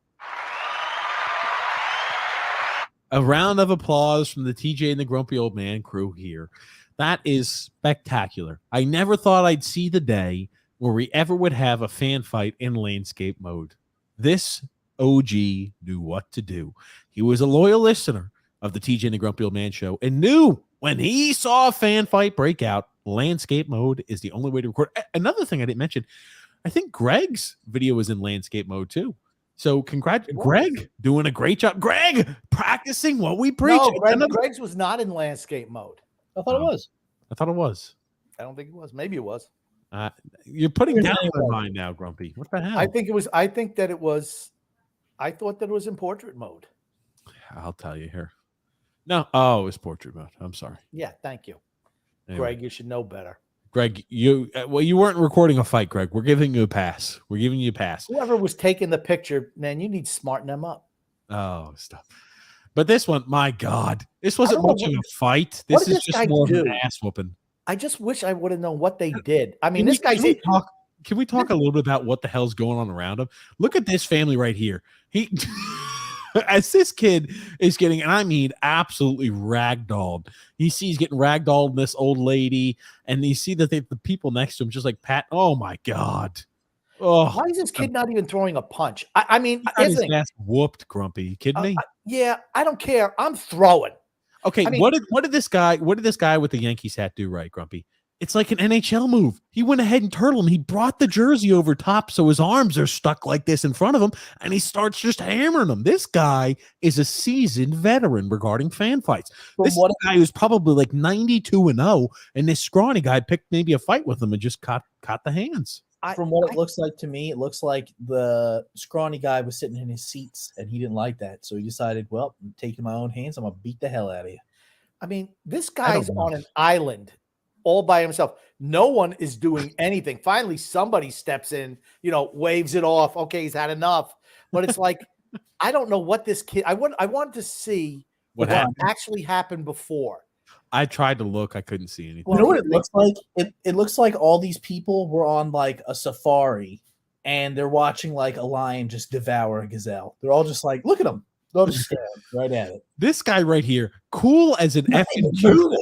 A round of applause from the TJ and the Grumpy Old Man crew here. That is spectacular. I never thought I'd see the day where we ever would have a fan fight in landscape mode. This OG knew what to do. He was a loyal listener of the TJ and the Grumpy Old Man show and knew when he saw a fan fight break out, landscape mode is the only way to record. Another thing I didn't mention, I think Greg's video was in landscape mode too. So Greg doing a great job. Greg practicing what we preach. No, Greg's was not in landscape mode. I thought it was. I thought it was. I don't think it was. Maybe it was. You're putting down my mind now, Grumpy. What the hell? I think it was. I think that it was. I thought that it was in portrait mode. I'll tell you here. No. Oh, it was portrait mode. I'm sorry. Yeah. Thank you. Anyway. Greg, you should know better. Greg, you weren't recording a fight, Greg. We're giving you a pass. Whoever was taking the picture, man, you need to smarten them up. Oh, stop. But this one, my God, this wasn't much of a fight. This is just more of an ass whooping. I just wish I would have known what they did. I mean, Can we talk a little bit about what the hell's going on around him? Look at this family right here. As this kid is getting, and I mean absolutely ragdolled. He's getting ragdolled, this old lady, and you see that the people next to him just like Pat. Oh my God! Oh, why is this kid not even throwing a punch? I mean, his ass whooped, Grumpy. You kidding me? Yeah, I don't care. I'm throwing. Okay, what did this guy with the Yankees hat do right, Grumpy? It's like an NHL move. He went ahead and turtled him. He brought the jersey over top so his arms are stuck like this in front of him, and he starts just hammering them. This guy is a seasoned veteran regarding fan fights. This is a guy who's probably like 92-0, and this scrawny guy picked maybe a fight with him and just caught the hands. From what it looks like to me, it looks like the scrawny guy was sitting in his seats and he didn't like that. So he decided, well, I'm taking my own hands. I'm going to beat the hell out of you. I mean, this guy's on an island all by himself. No one is doing anything. Finally, somebody steps in, waves it off. Okay, he's had enough. But it's like, I don't know what this kid, I wanted to see what actually happened before. I tried to look. I couldn't see anything. You know what it looks like? It looks like all these people were on like a safari and they're watching like a lion just devour a gazelle. They're all just like, look at him. They'll just stare right at it. This guy right here, cool as an effing Jew.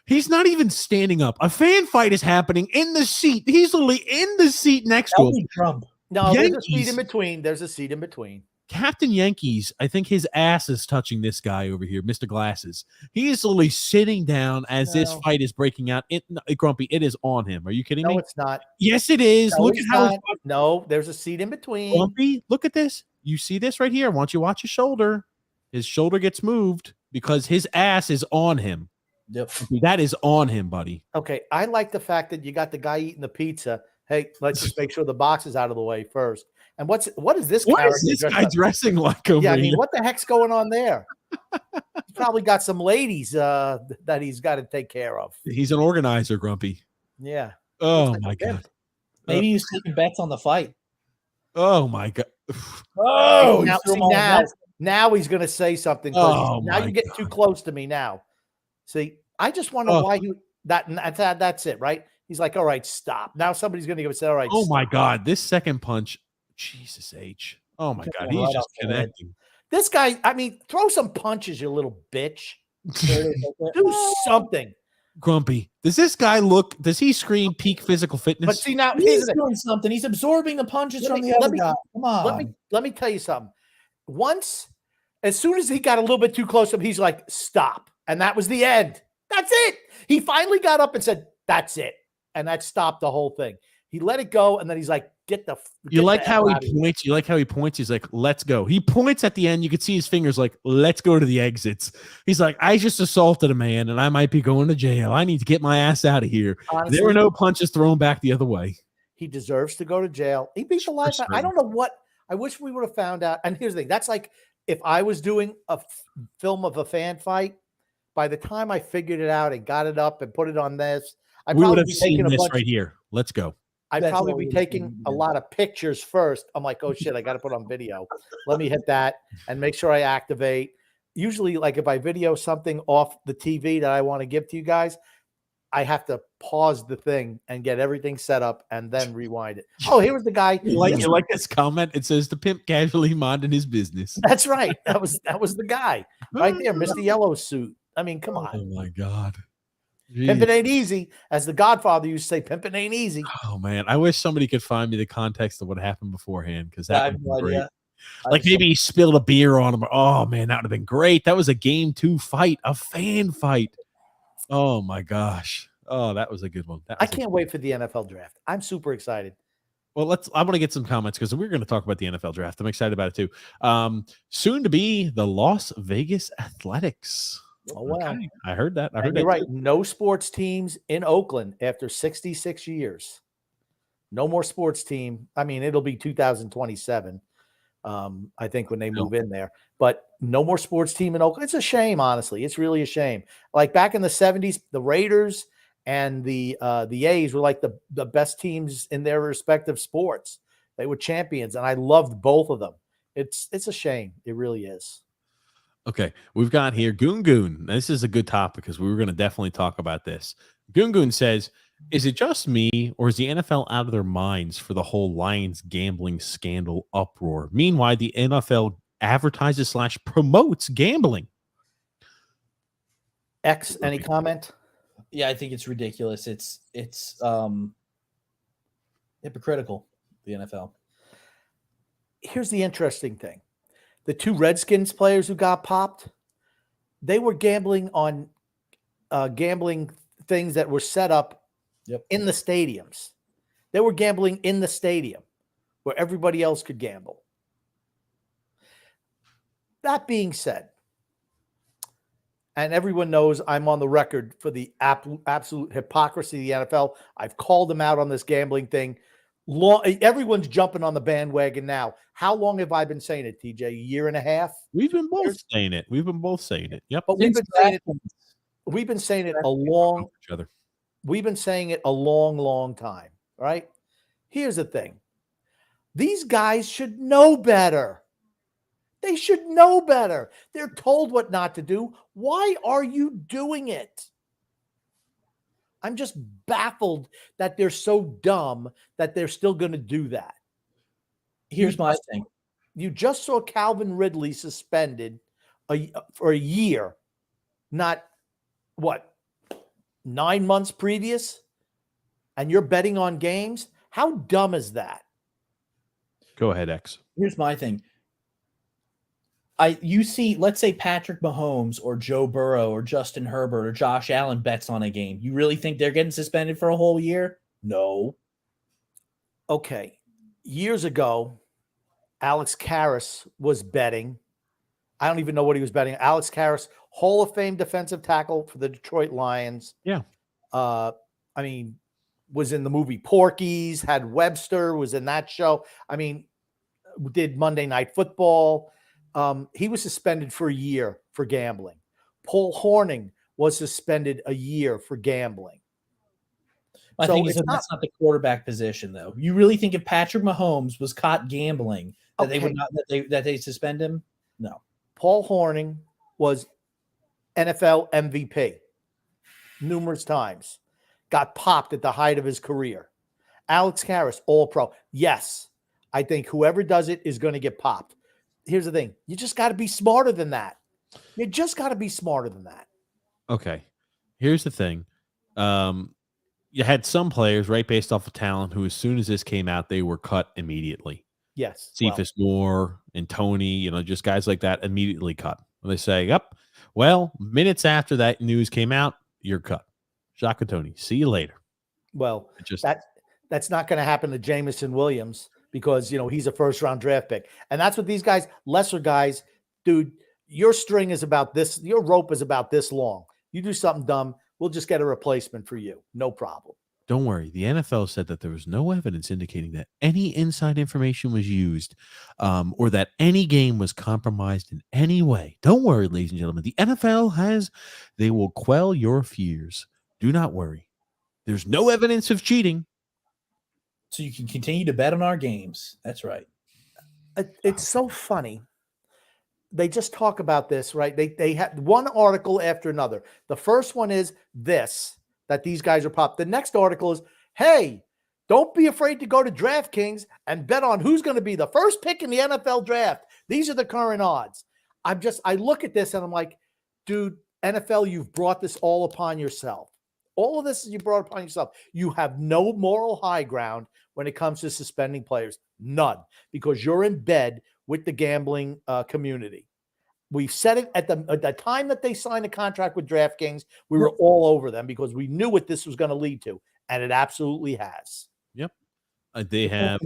He's not even standing up. A fan fight is happening in the seat. He's literally in the seat next to him. Trump. No, there's a seat in between. There's a seat in between. Captain Yankees, I think his ass is touching this guy over here, Mr. Glasses. He is literally sitting down as this fight is breaking out. Grumpy, it is on him. Are you kidding me? No, it's not. Yes, it is. No, look at how. No, there's a seat in between. Grumpy, look at this. You see this right here? I want you to watch his shoulder. His shoulder gets moved because his ass is on him. Yep. That is on him, buddy. Okay, I like the fact that you got the guy eating the pizza. Hey, let's just make sure the box is out of the way first. And what is this? What is this guy dressing like over here? I mean, what the heck's going on there? He's probably got some ladies that he's got to take care of. He's an organizer, Grumpy. Yeah. Oh my God. Maybe he's taking bets on the fight. Oh my God. Oh, now he's going to say something. Now you're getting too close to me now. See, I just wonder why that's it, right? He's like, all right, stop. Now somebody's going to give us all right. Oh stop. my God. This second punch. Jesus H. Oh my God. He's just connecting. This guy, I mean, throw some punches, you little bitch. Do something. Grumpy. Does this guy does he scream peak physical fitness? But see, now he's doing something. He's absorbing the punches from the other guy. Come on. Let me tell you something. As soon as he got a little bit too close to him, he's like, stop. And that was the end. That's it. He finally got up and said, that's it. And that stopped the whole thing. He let it go, and then he's like, You like how he points? He's like, let's go. He points at the end. You could see his fingers like, let's go to the exits. He's like, I just assaulted a man, and I might be going to jail. I need to get my ass out of here. Honestly, there were no punches thrown back the other way. He deserves to go to jail. He beat the life out. I don't know what. I wish we would have found out. And here's the thing. That's like if I was doing a film of a fan fight, by the time I figured it out and got it up and put it on this, we would have seen this right here. Let's go. I'd probably be taking a lot of pictures first. I'm like, oh shit, I got to put on video. Let me hit that and make sure I activate. Usually, like if I video something off the TV that I want to give to you guys, I have to pause the thing and get everything set up and then rewind it. Oh, here was the guy. You like this comment? It says the pimp casually minding his business. That's right. That was the guy right there, Mr. Yellow Suit. I mean, come on. Oh my God. Jeez. Pimping ain't easy. As the Godfather used to say, pimping ain't easy. Oh man. I wish somebody could find me the context of what happened beforehand, because that would be great. Like maybe he spilled a beer on him. Oh man, that would have been great. That was a game 2 fight, a fan fight. Oh my gosh. Oh, that was a good one. I can't wait for the NFL draft. I'm super excited. Well, I want to get some comments because we're going to talk about the NFL draft. I'm excited about it too. Soon to be the Las Vegas Athletics. Oh, wow. Okay. I heard that. You're right. No sports teams in Oakland after 66 years. No more sports team. I mean, it'll be 2027, I think, when they move in there. But no more sports team in Oakland. It's a shame, honestly. It's really a shame. Like back in the 70s, the Raiders and the A's were like the best teams in their respective sports. They were champions, and I loved both of them. It's a shame. It really is. Okay, we've got here Goon Goon. This is a good topic because we were going to definitely talk about this. Goon Goon says, is it just me or is the NFL out of their minds for the whole Lions gambling scandal uproar? Meanwhile, the NFL advertises / promotes gambling. X, any comment? Yeah, I think it's ridiculous. It's hypocritical, the NFL. Here's the interesting thing. The 2 Redskins players who got popped, they were gambling on gambling things that were set up in the stadiums. They were gambling in the stadium where everybody else could gamble. That being said, and everyone knows I'm on the record for the absolute hypocrisy of the NFL. I've called them out on this gambling thing Everyone's jumping on the bandwagon now. How long have I been saying it, TJ? A year and a half? We've been both saying it. We've been both saying it. Yep. But we've been saying it a long long time, right? Here's the thing. These guys should know better. They should know better. They're told what not to do. Why are you doing it? I'm just baffled that they're so dumb that they're still going to do that. Here's my thing. You just saw Calvin Ridley suspended for a year, not what, 9 months previous, and you're betting on games? How dumb is that? Go ahead, X. Here's my thing. You see, let's say Patrick Mahomes or Joe Burrow or Justin Herbert or Josh Allen bets on a game. You really think they're getting suspended for a whole year? No. Okay. Years ago, Alex Karras was betting. I don't even know what he was betting. Alex Karras, Hall of Fame defensive tackle for the Detroit Lions. Yeah. Was in the movie Porky's, had Webster, was in that show. Did Monday Night Football. He was suspended for a year for gambling. Paul Hornung was suspended a year for gambling. My thing is that's not the quarterback position, though. You really think if Patrick Mahomes was caught gambling that they would not that they suspend him? No. Paul Hornung was NFL MVP numerous times. Got popped at the height of his career. Alex Karras, All-Pro. Yes, I think whoever does it is going to get popped. Here's the thing. You just got to be smarter than that. You just got to be smarter than that. Okay. Here's the thing. You had some players, right, based off of talent, who as soon as this came out, they were cut immediately. Yes. Cephas Moore and Tony, just guys like that immediately cut. When they say, yep, well, minutes after that news came out, you're cut. Shaka Tony, see you later. Well, that's not going to happen to Jamison Williams because, he's a first-round draft pick. And that's what these guys, lesser guys, dude, your string is about this, your rope is about this long. You do something dumb, we'll just get a replacement for you. No problem. Don't worry. The NFL said that there was no evidence indicating that any inside information was used or that any game was compromised in any way. Don't worry, ladies and gentlemen. The NFL they will quell your fears. Do not worry. There's no evidence of cheating. So you can continue to bet on our games. That's right. It's so funny. They just talk about this, right? They have one article after another. The first one is this, that these guys are popped. The next article is, hey, don't be afraid to go to DraftKings and bet on who's going to be the first pick in the NFL draft. These are the current odds. I look at this and I'm like, dude, NFL, you've brought this all upon yourself. All of this you brought upon yourself. You have no moral high ground when it comes to suspending players. None. Because you're in bed with the gambling community. We've said it at the time that they signed a contract with DraftKings, we were all over them because we knew what this was going to lead to. And it absolutely has. Yep. They have.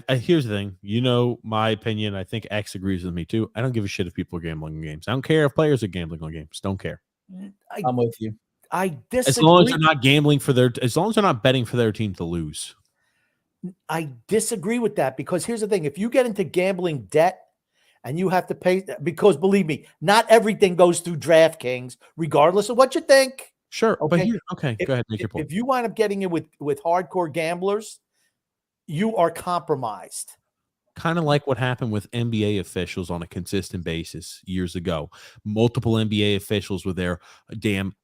Here's the thing. My opinion. I think X agrees with me too. I don't give a shit if people are gambling on games. I don't care if players are gambling on games. Don't care. I'm with you. I disagree. As long as they're not gambling as long as they're not betting for their team to lose. I disagree with that because here's the thing. If you get into gambling debt and you have to pay, because believe me, not everything goes through DraftKings, regardless of what you think. Sure. Okay. But go ahead. Make your point. If you wind up getting it with hardcore gamblers, you are compromised. Kind of like what happened with NBA officials on a consistent basis years ago. Multiple NBA officials were there,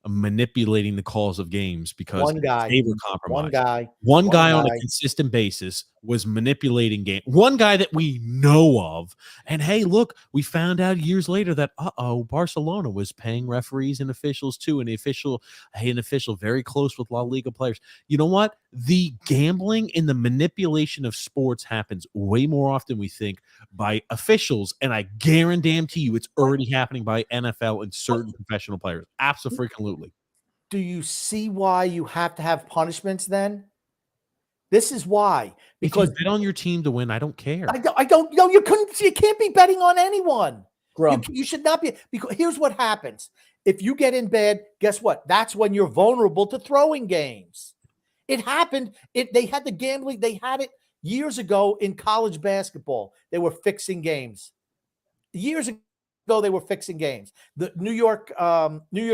manipulating the calls of games because they were compromised. One guy on a consistent basis was manipulating game. One guy that we know of. And hey, look, we found out years later that Barcelona was paying referees and officials too. And an official very close with La Liga players. You know what? The gambling and the manipulation of sports happens way more often than we think by officials, and I guarantee you it's already happening by NFL and certain professional players. Absolutely. Do you see why you have to have punishments then? This is why. Because if you bet on your team to win, I don't care. I don't know. You can't be betting on anyone. You should not be, because here's what happens. If you get in bed, guess what? That's when you're vulnerable to throwing games. It happened. They had the gambling. They had it years ago in college basketball. They were fixing games. Years ago, they were fixing games. The New York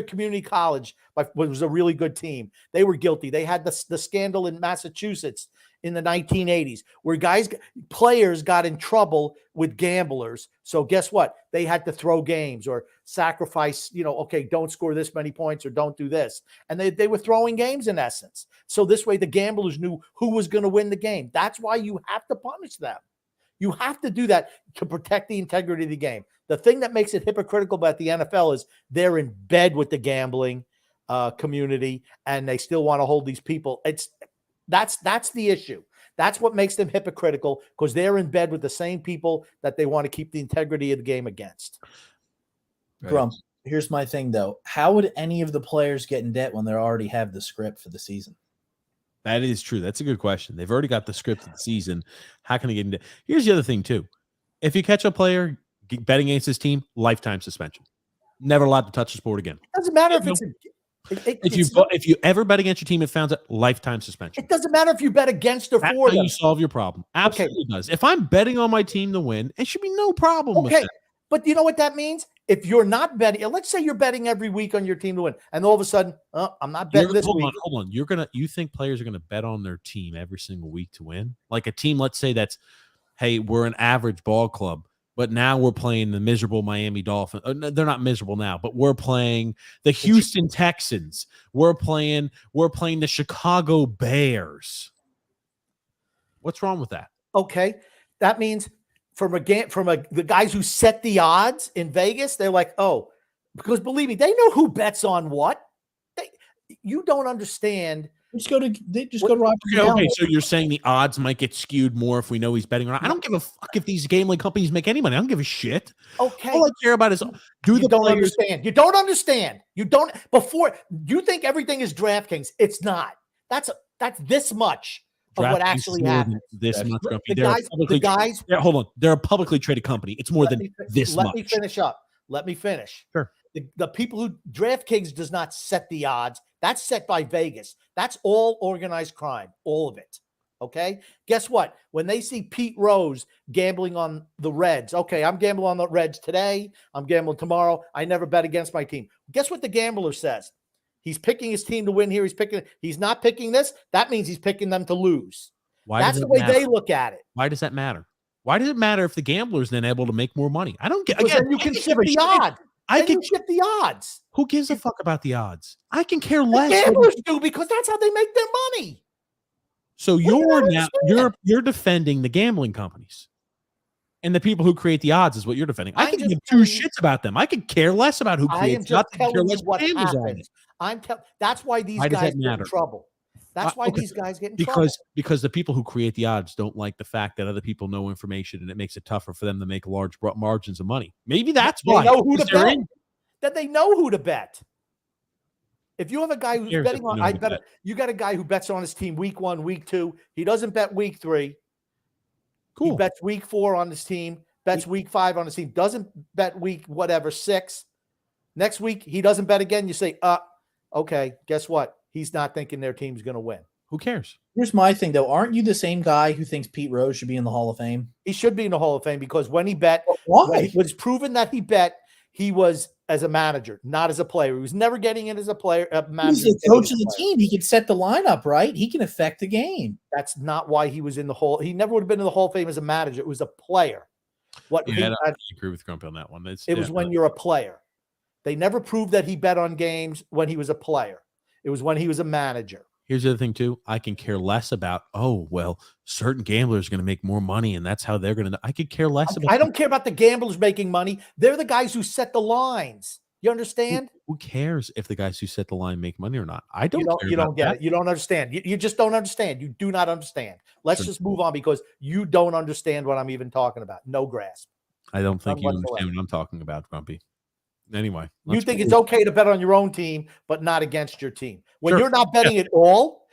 Community College was a really good team. They were guilty. They had the scandal in Massachusetts in the 1980s where players got in trouble with gamblers. So guess what? They had to throw games or sacrifice, okay, don't score this many points or don't do this. And they were throwing games in essence. So this way the gamblers knew who was going to win the game. That's why you have to punish them. You have to do that to protect the integrity of the game. The thing that makes it hypocritical about the NFL is they're in bed with the gambling community and they still want to hold these people. That's the issue. That's what makes them hypocritical, because they're in bed with the same people that they want to keep the integrity of the game against. Right. Grump, here's my thing, though. How would any of the players get in debt when they already have the script for the season? That is true. That's a good question. They've already got the script of the season. How can they get in debt? Here's the other thing, too. If you catch a player betting against his team, lifetime suspension. Never allowed to touch the sport again. It doesn't matter if you ever bet against your team and found a lifetime suspension. It doesn't matter if you bet against or That's for how them. you solve your problem. Absolutely does. If I'm betting on my team to win, it should be no problem with Okay, that. but you know what that means? If you're not betting, let's say you're betting every week on your team to win, and all of a sudden, I'm not betting this week. Hold on. You think players are gonna bet on their team every single week to win? Like a team, let's say hey, we're an average ball club, but now we're playing the miserable Miami Dolphins. They're not miserable now, but we're playing the Houston Texans. We're playing the Chicago Bears. What's wrong with that? Okay, that means the guys who set the odds in Vegas, they're like, oh, because believe me, they know who bets on what. You don't understand. Just go to Roger. Okay, so you're saying the odds might get skewed more if we know he's betting on. I don't give a fuck if these gambling companies make any money. I don't give a shit. Okay. All I care about is You don't understand. You don't understand. You think everything is DraftKings. It's not. That's this much of what actually happens. This much. The guys. Yeah, hold on. They're a publicly traded company. It's more than this much. Let me finish up. Let me finish. Sure. The people who DraftKings does not set the odds. That's set by Vegas. That's all organized crime, all of it. Okay. Guess what? When they see Pete Rose gambling on the Reds, okay, I'm gambling on the Reds today. I'm gambling tomorrow. I never bet against my team. Guess what the gambler says? He's picking his team to win here. He's not picking this. That means he's picking them to lose. That's the way they look at it. Why does that matter? Why does it matter if the gambler is then able to make more money? I don't get. Again, you can shift the odds. I can shift the odds. Who gives a fuck about the odds? I can care less. The gamblers do, because that's how they make their money. So you're defending the gambling companies, and the people who create the odds is what you're defending. I can give two shits about them. I could care less about who creates the odds. I am just telling you what happens. That's why these guys get in trouble. That's why these guys get in trouble. Because the people who create the odds don't like the fact that other people know information, and it makes it tougher for them to make large margins of money. Maybe that's why. They know who to bet. That they know who to bet. If you have a guy who's betting on, you got a guy who bets on his team week 1, week 2. He doesn't bet week 3. Cool. He bets week 4 on his team. Bets week 5 on his team. Doesn't bet week 6. Next week he doesn't bet again. You say, okay, guess what? He's not thinking their team's going to win. Who cares? Here's my thing, though. Aren't you the same guy who thinks Pete Rose should be in the Hall of Fame? He should be in the Hall of Fame because when he bet, why? It was proven that he bet, he was as a manager, not as a player. He was never getting in as a player. He's the coach of the team. He can set the lineup, right? He can affect the game. That's not why he was in the Hall. He never would have been in the Hall of Fame as a manager. It was a player. I agree with Grumpy on that one. It was when you're a player. They never proved that he bet on games when he was a player. It was when he was a manager. Here's the other thing, too. I can care less about, certain gamblers are going to make more money, and that's how they're going to – I could care less about – I don't care about the gamblers making money. They're the guys who set the lines. You understand? Who cares if the guys who set the line make money or not? I don't care. You don't get it. You don't understand. You just don't understand. You do not understand. Let's just move on because you don't understand what I'm even talking about. No grasp. I don't think you understand what I'm talking about, Grumpy. Anyway, you think it's okay to bet on your own team, but not against your team. When you're not betting at all,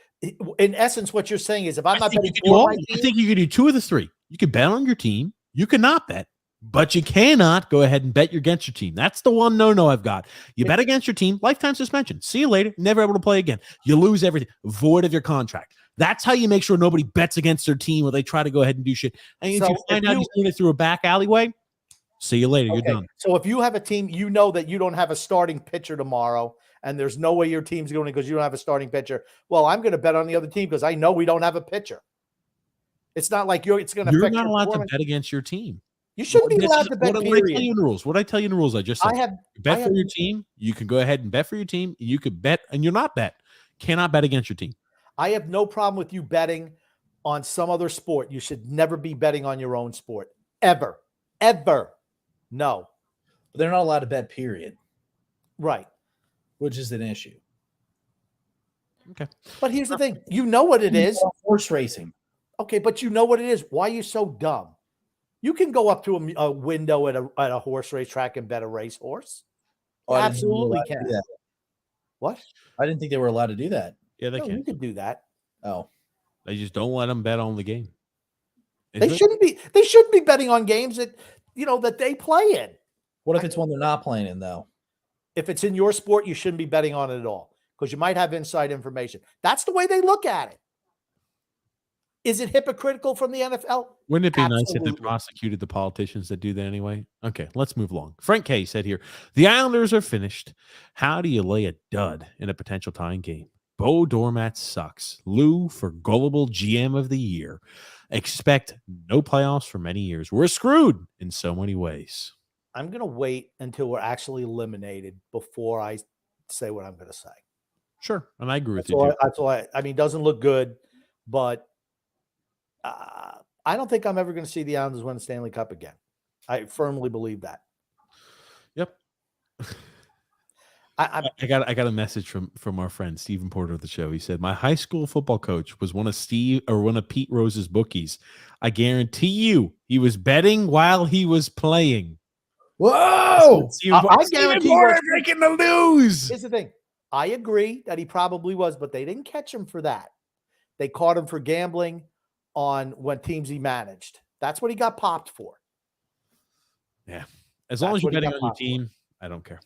in essence, what you're saying is if I'm not betting for my team. I think you could do 2 of the 3. You could bet on your team. You could not bet, but you cannot go ahead and bet against your team. That's the one no I've got. You bet against your team, lifetime suspension. See you later. Never able to play again. You lose everything. Void of your contract. That's how you make sure nobody bets against their team or they try to go ahead and do shit. And if you find out he's doing it through a back alleyway, see you later. Okay. You're done. So if you have a team, you know that you don't have a starting pitcher tomorrow, and there's no way your team's going because you don't have a starting pitcher. Well, I'm going to bet on the other team because I know we don't have a pitcher. It's not like it's going to affect You're not allowed to bet against your team. You shouldn't be allowed to bet. What I tell you in the rules? What I tell you in the rules? I just said. Bet for your team. You can go ahead and bet for your team. You could bet, and you're not bet. Cannot bet against your team. I have no problem with you betting on some other sport. You should never be betting on your own sport. Ever. No. But they're not allowed to bet, period. Right. Which is an issue. Okay. But here's the thing. You know what it is. Horse racing. Okay, but you know what it is. Why are you so dumb? You can go up to a window at a horse racetrack and bet a racehorse. Oh, absolutely can. What? I didn't think they were allowed to do that. Yeah, they can. You could do that. Oh. They just don't let them bet on the game. They shouldn't be betting on games that they play in. What if it's one they're not playing in, though? If it's in your sport, you shouldn't be betting on it at all because you might have inside information. That's the way they look at it. Is it hypocritical from the NFL? Wouldn't it be nice if they prosecuted the politicians that do that anyway? Okay, let's move along. Frank K said here, the Islanders are finished. How do you lay a dud in a potential tying game? Bo Doormat sucks. Lou for gullible GM of the year. Expect no playoffs for many years. We're screwed in so many ways. I'm going to wait until we're actually eliminated before I say what I'm going to say. Sure, and I agree with you. That's all I mean, it doesn't look good, but I don't think I'm ever going to see the Islanders win the Stanley Cup again. I firmly believe that. Yep. I got a message from our friend Stephen Porter of the show. He said, my high school football coach was one of Pete Rose's bookies. I guarantee you he was betting while he was playing. Whoa! I guarantee Porter breaking the news. Here's the thing. I agree that he probably was, but they didn't catch him for that. They caught him for gambling on when teams he managed. That's what he got popped for. Yeah. As long as you're betting on your team, I don't care.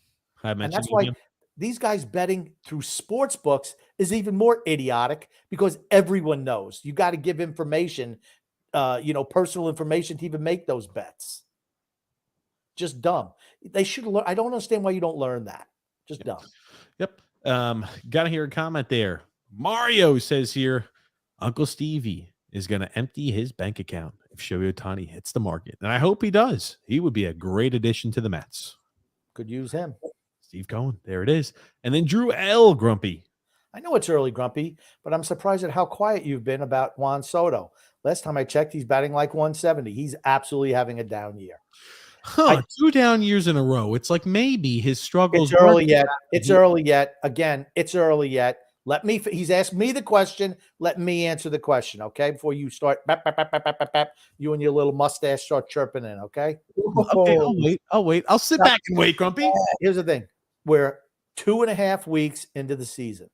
And that's why these guys betting through sports books is even more idiotic because everyone knows you got to give information, personal information to even make those bets. Just dumb. They should learn. I don't understand why you don't learn that. Just dumb. Yep. Got to hear a comment there. Mario says here, Uncle Stevie is going to empty his bank account if Shohei Ohtani hits the market. And I hope he does. He would be a great addition to the Mets. Could use him. Steve Cohen. There it is. And then Drew L. Grumpy. I know it's early, Grumpy, but I'm surprised at how quiet you've been about Juan Soto. Last time I checked, he's batting like 170. He's absolutely having a down year. 2 down years in a row. It's like maybe his struggles. It's early yet. It's early yet. Again, it's early yet. He's asked me the question. Let me answer the question, okay? Before you start, you and your little mustache start chirping in, okay? Okay, I'll wait. I'll sit back and wait, Grumpy. Here's the thing. We're 2.5 weeks into the season.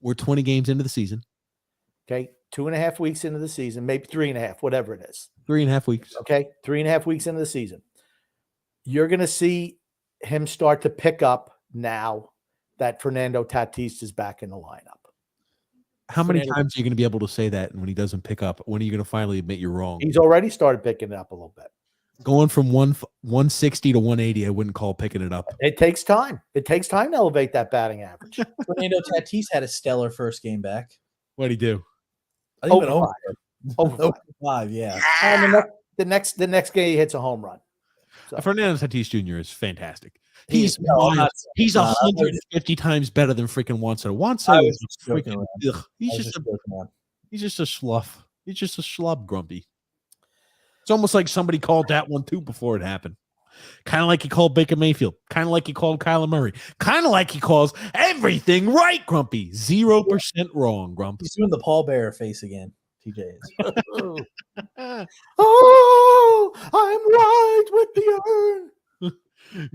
We're 20 games into the season. Okay? 2.5 weeks into the season, maybe 3.5, whatever it is. 3.5 weeks. Okay? 3.5 weeks into the season. You're going to see him start to pick up now that Fernando Tatis is back in the lineup. How many times are you going to be able to say that when he doesn't pick up? When are you going to finally admit you're wrong? He's already started picking it up a little bit. Going from 160 to 180, I wouldn't call picking it up. It takes time. It takes time to elevate that batting average. Fernando Tatis had a stellar first game back. What'd he do? I think over 5, yeah. And the next game he hits a home run. So. Fernando Tatis Jr. is fantastic. He's 150 times better than freaking Juan Soto. Juan Soto is freaking. He's just a slough. He's just a schlub, Grumpy. It's almost like somebody called that one too before it happened. Kind of like he called Baker Mayfield. Kind of like he called Kyler Murray. Kind of like he calls everything right, Grumpy. 0% wrong, Grumpy. He's doing the Paul Bearer face again. TJ is. Oh, I'm right with the urn.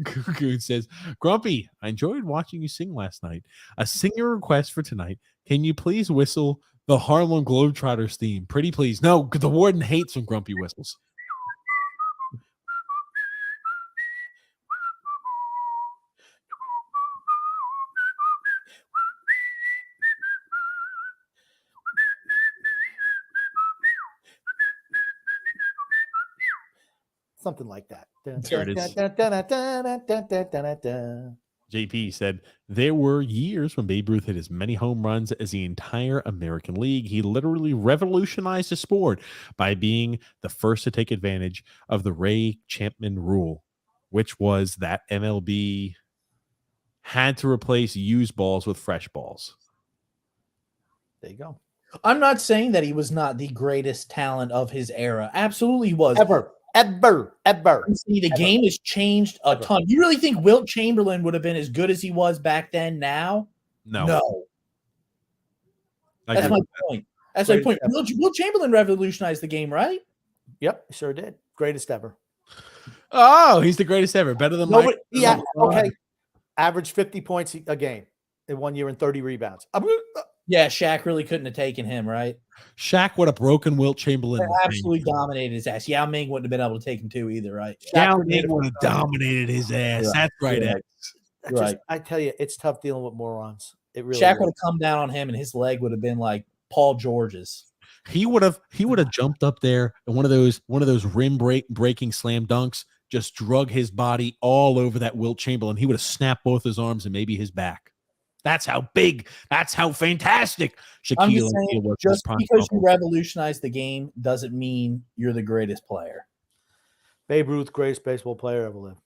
Cocoon says, Grumpy, I enjoyed watching you sing last night. A singer request for tonight. Can you please whistle the Harlem Globetrotters theme? Pretty please. No, the warden hates when Grumpy whistles. something like that. There it is. JP said, there were years when Babe Ruth hit as many home runs as the entire American League. He literally revolutionized the sport by being the first to take advantage of the Ray Chapman rule, which was that MLB had to replace used balls with fresh balls. There you go. I'm not saying that he was not the greatest talent of his era. Absolutely he was. Ever. See, the game has changed a ton. You really think Wilt Chamberlain would have been as good as he was back then now? No. That's my point. That's my point. Wilt Chamberlain revolutionized the game, right? Yep, sure did. Greatest ever. Oh, he's the greatest ever. Better than Mike. Yeah, okay. Averaged 50 points a game in 1 year and 30 rebounds. Yeah, Shaq really couldn't have taken him, right? Shaq would have broken Wilt Chamberlain. Absolutely dominated his ass. Yao Ming wouldn't have been able to take him too either, right? Yao Ming would have dominated his ass. Right. That's right. Yeah. Right. I tell you, it's tough dealing with morons. It really Shaq would have come down on him, and his leg would have been like Paul George's. He would have jumped up there and one of those rim breaking slam dunks, just drug his body all over that Wilt Chamberlain. He would have snapped both his arms and maybe his back. That's how big. That's how fantastic Shaquille O'Neal was. Just because you revolutionized the game doesn't mean you're the greatest player. Babe Ruth, greatest baseball player ever lived.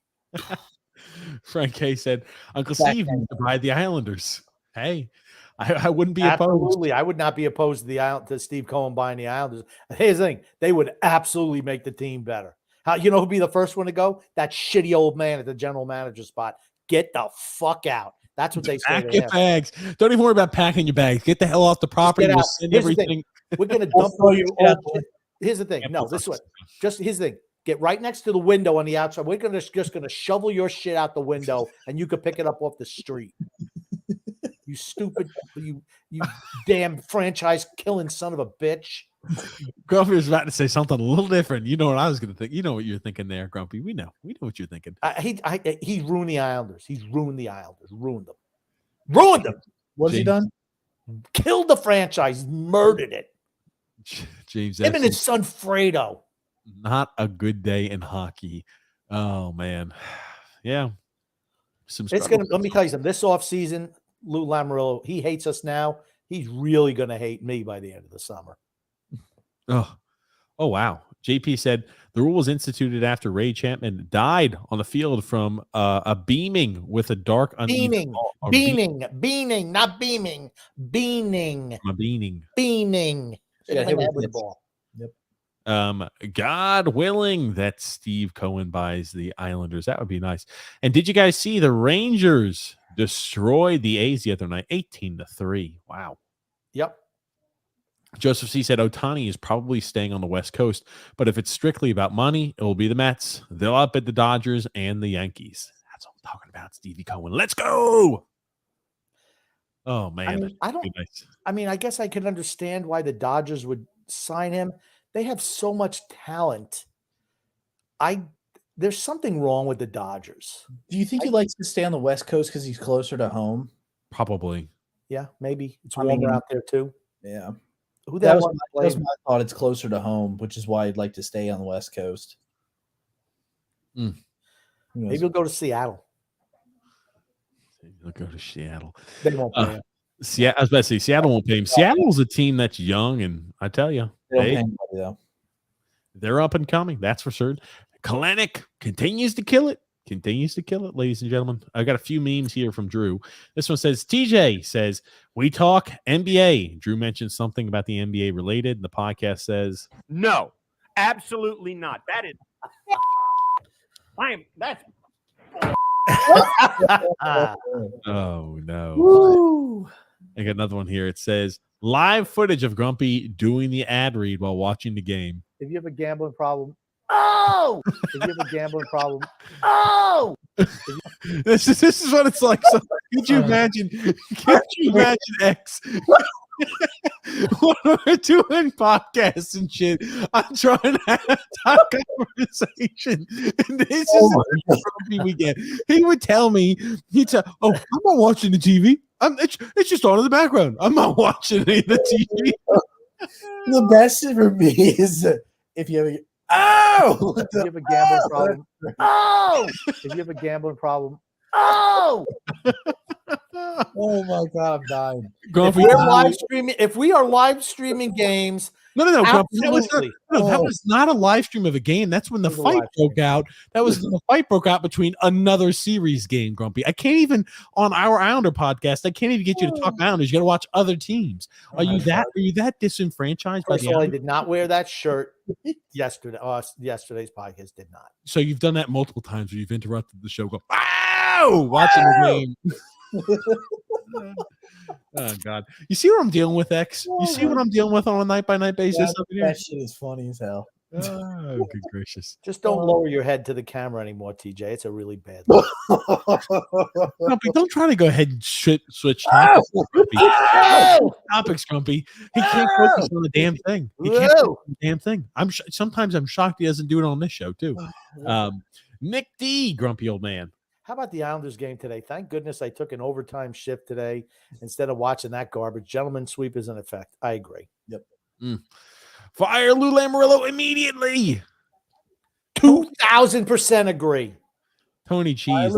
Frank K said, Uncle Steve used to ride the Islanders. Hey, I wouldn't be opposed. Absolutely. I would not be opposed to Steve Cohen buying the Islanders. Here's the thing. They would absolutely make the team better. You know who'd be the first one to go? That shitty old man at the general manager spot. Get the fuck out. That's what they say. Pack your bags. Don't even worry about packing your bags. Get the hell off the property. We'll send everything. We're going to dump all your old shit. Here's the thing. No, this is what. Just here's the thing. Get right next to the window on the outside. We're just going to shovel your shit out the window, and you can pick it up off the street. You stupid, you damn franchise killing son of a bitch. Grumpy was about to say something a little different. You know what I was going to think. You know what you're thinking there, Grumpy. We know what you're thinking. He ruined the Islanders. He's ruined the Islanders. Ruined them. What's he done? Killed the franchise. Murdered it. James, him and his son Fredo. Not a good day in hockey. Oh man, yeah. Let me tell you something. This offseason, Lou Lamoriello, he hates us now. He's really going to hate me by the end of the summer. Oh wow. JP said the rule was instituted after Ray Chapman died on the field from a beaming with a dark beaming, not beaming, beaming. A beaming. Yeah, hit with the ball. Yep. God willing that Steve Cohen buys the Islanders. That would be nice. And did you guys see the Rangers destroyed the A's the other night, 18-3? Wow. Yep. Joseph C. said Ohtani is probably staying on the West Coast, but if it's strictly about money, it will be the Mets. They'll outbid the Dodgers and the Yankees. That's what I'm talking about, Stevie Cohen. Let's go. Oh, man. I guess I can understand why the Dodgers would sign him. They have so much talent. There's something wrong with the Dodgers. Do you think he likes to stay on the West Coast because he's closer to home? Probably. Yeah, maybe. It's warmer out there, too. Yeah. That was my thought. It's closer to home, which is why I'd like to stay on the West Coast. Mm. Maybe he'll go to Seattle. He'll go to Seattle. They won't pay him. I was about to say Seattle won't pay him. Seattle's a team that's young, and I tell you, they're up and coming. That's for certain. Kalenic continues to kill it. Ladies and gentlemen. I got a few memes here from Drew. This one says, TJ says, we talk NBA. Drew mentioned something about the NBA related. The podcast says, no, absolutely not. That is, that's. Oh, no. Woo. I got another one here. It says, live footage of Grumpy doing the ad read while watching the game. If you have a gambling problem, if you have a gambling problem, this is what it's like. So could you imagine X when we're doing podcasts and shit, I'm trying to have a conversation, and this is the trophy we get. He would tell me, I'm not watching the TV. It's just on in the background. I'm not watching any of the TV. The best for me is if you have Oh, If you have a gambling problem, if you have a gambling problem, oh my God, I'm dying. If we are live streaming games, No, Grumpy. absolutely. That was not a live stream of a game. That's when the fight broke out. That was the fight broke out between another series game, Grumpy. I can't even on our Islander podcast. I can't even get you to talk Islanders. You got to watch other teams. Are you that disenfranchised? First of all, I did not wear that shirt yesterday. Yesterday's podcast did not. So you've done that multiple times where you've interrupted the show. Go, ow! Watching the game. Oh God! You see what I'm dealing with, X? You see what I'm dealing with on a night-by-night basis? That shit is funny as hell. Oh, good gracious! Just don't lower your head to the camera anymore, TJ. It's a really bad. No, but don't try to go ahead and switch topics. Topics, Grumpy. He can't focus on the damn thing. He can't focus on the damn thing. Sometimes I'm shocked he doesn't do it on this show too. Nick D, grumpy old man. How about the Islanders game today? Thank goodness I took an overtime shift today instead of watching that garbage. Gentleman sweep is in effect. I agree. Yep. Fire Lou Lamoriello immediately. 2,000% agree. Tony Cheese.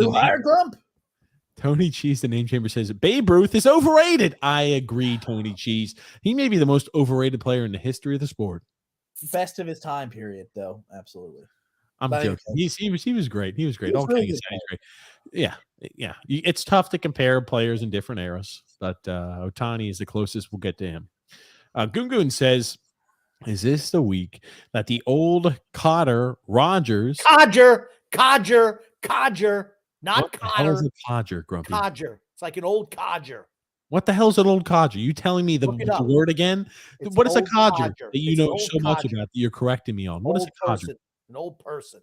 Tony Cheese, the name chamber says Babe Ruth is overrated. I agree, Tony Cheese. He may be the most overrated player in the history of the sport. Best of his time period, though. Absolutely. I'm joking. He was great. He was great. Really he's great. Yeah. It's tough to compare players in different eras, but Ohtani is the closest we'll get to him. Gungun says, "Is this the week that the old Codger Rogers, Codger, not what the hell is Cotter, a Codger, Grumpy? Codger. It's like an old codger. What the hell is an old codger? You telling me the word again? What is a codger that you know so much about that you're correcting me on? What is a codger? An old person.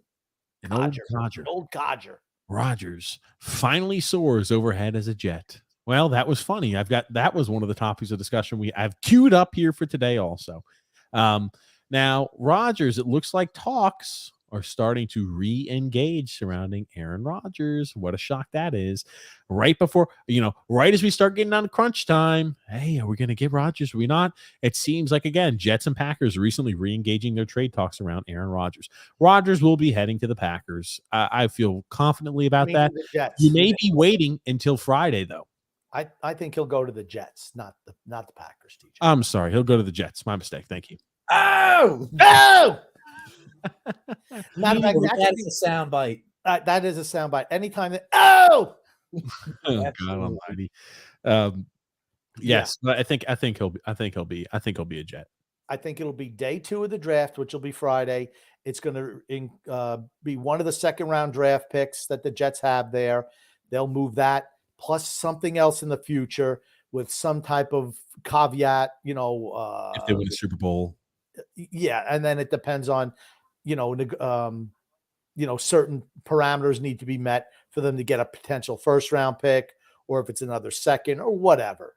An old codger. An old codger. Rogers finally soars overhead as a jet. Well, that was funny. That was one of the topics of discussion I've queued up here for today also. Now, Rogers, it looks like talks are starting to re-engage surrounding Aaron Rodgers. What a shock that is. Right before, right as we start getting on crunch time, hey, are we going to get Rodgers? Are we not? It seems like, again, Jets and Packers recently re-engaging their trade talks around Aaron Rodgers. Rodgers will be heading to the Packers. I feel confidently about that. You may be waiting until Friday, though. I think he'll go to the Jets, not the Packers, TJ. I'm sorry. He'll go to the Jets. My mistake. Thank you. Oh! That is a soundbite. That is a soundbite. Anytime that oh God Almighty. Yes, but I think he'll be a Jet. I think it'll be day 2 of the draft, which will be Friday. It's going to be one of the second round draft picks that the Jets have there. They'll move that plus something else in the future with some type of caveat. If they win a Super Bowl. Yeah, and then it depends on, certain parameters need to be met for them to get a potential first round pick, or if it's another second or whatever.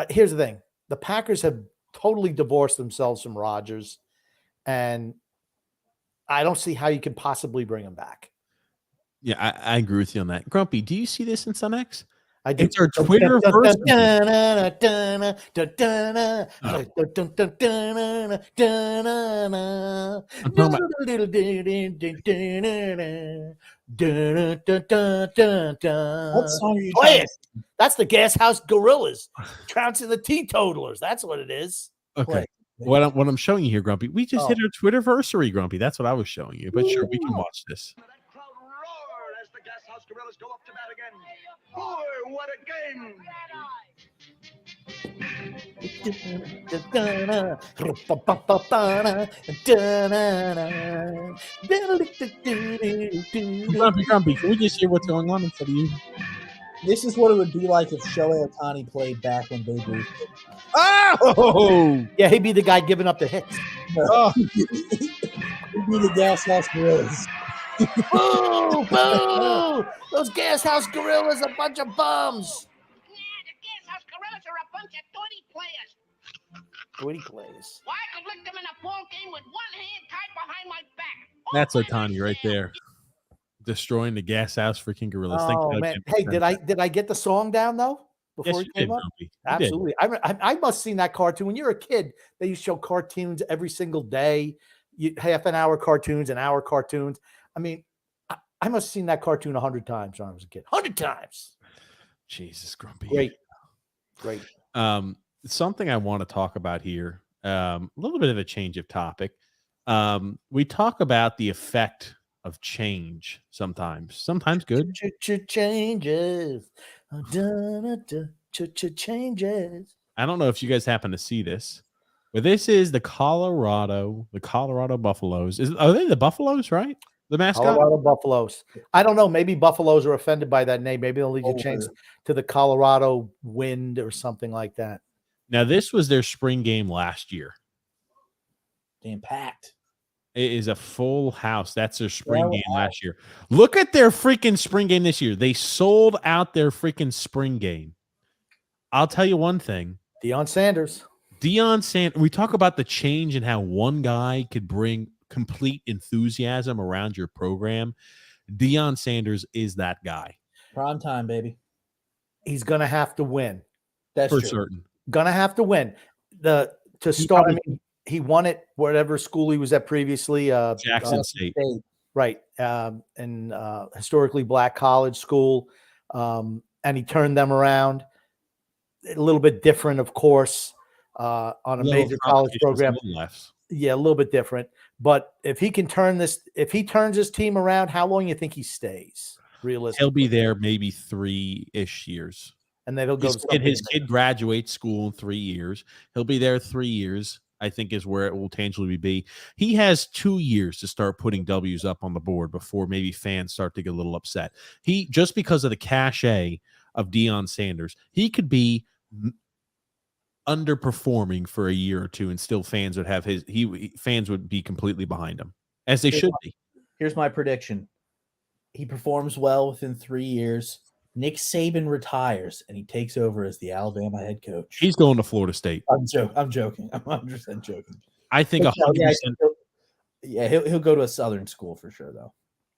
Here's the thing. The Packers have totally divorced themselves from Rodgers, and I don't see how you can possibly bring him back. Yeah, I agree with you on that. Grumpy, do you see this in Sun X? I do. It's our Twitter first. What song are you playing? That's the Gas House Gorillas trouncing the teetotalers. That's what it is. Okay. What I'm showing you here, Grumpy, we just hit our Twitterversary, Grumpy. That's what I was showing you. But sure, we can watch this. House Gorillas go up to bat again. Boy, what a game! Grumpy, can we just hear what's going on instead of you? This is what it would be like if Shohei Ohtani played back when Babe Ruth did. Oh! Yeah, he'd be the guy giving up the hits. Oh. He'd be the Gas House Gorillas. Boo! Boo! Those Gas House Gorillas, a bunch of bums. Yeah, the Gas House Gorillas are a bunch of 20 players. 20 players. Well, I could lick them in a ball game with one hand tied behind my back. That's Ohtani right there. Destroying the Gas House freaking Gorillas. Oh, man. Hey, did I get the song down, though? Before yes, you came up? Absolutely. I must have seen that cartoon. When you were a kid, they used to show cartoons every single day. half an hour cartoons, an hour cartoons. I mean, I must have seen that cartoon 100 times when I was a kid. 100 times. Jesus, Grumpy. Great. Something I want to talk about here, a little bit of a change of topic. We talk about the effect of change sometimes good. Changes. Changes. I don't know if you guys happen to see this, but this is the Colorado Buffaloes. Are they the Buffaloes, right? The mascot? Colorado Buffaloes. I don't know. Maybe Buffaloes are offended by that name. Maybe they'll need to change to the Colorado Wind or something like that. Now, this was their spring game last year. Damn packed. It is a full house. That's their spring game last year. Look at their freaking spring game this year. They sold out their freaking spring game. I'll tell you one thing. Deion Sanders. We talk about the change and how one guy could bring complete enthusiasm around your program. Deion Sanders is that guy. Prime time, baby. He's going to have to win. That's for true. certain. Going to have to win. He won it whatever school he was at previously. Jackson State. Right. And historically black college school. And he turned them around. A little bit different, of course, on a major college program. Yeah, a little bit different. But if he can if he turns his team around, how long do you think he stays? Realistically, he'll be there maybe 3-ish years. And then he'll go. His kid graduates school in 3 years. He'll be there 3 years, I think, is where it will tangibly be. He has 2 years to start putting W's up on the board before maybe fans start to get a little upset. Just because of the cachet of Deion Sanders, he could be underperforming for a year or two, and still fans would have fans would be completely behind him, as they should be. Here's my prediction: he performs well within 3 years. Nick Saban retires, and he takes over as the Alabama head coach. He's going to Florida State. I'm joking. I'm 100% joking. I think 100%. Yeah, he'll go to a Southern school for sure, though.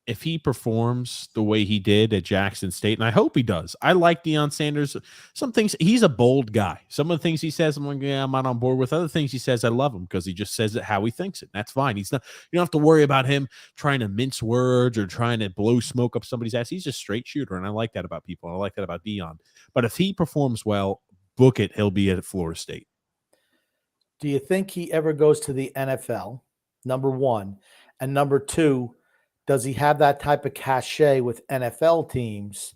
If he performs the way he did at Jackson State, and I hope he does. I like Deion Sanders. Some things, he's a bold guy. Some of the things he says, I'm like, yeah, I'm not on board with. Other things he says, I love him because he just says it how he thinks it. That's fine. He's not. You don't have to worry about him trying to mince words or trying to blow smoke up somebody's ass. He's just a straight shooter, and I like that about people. I like that about Deion. But if he performs well, book it. He'll be at Florida State. Do you think he ever goes to the NFL? Number one, and number two, does he have that type of cachet with NFL teams?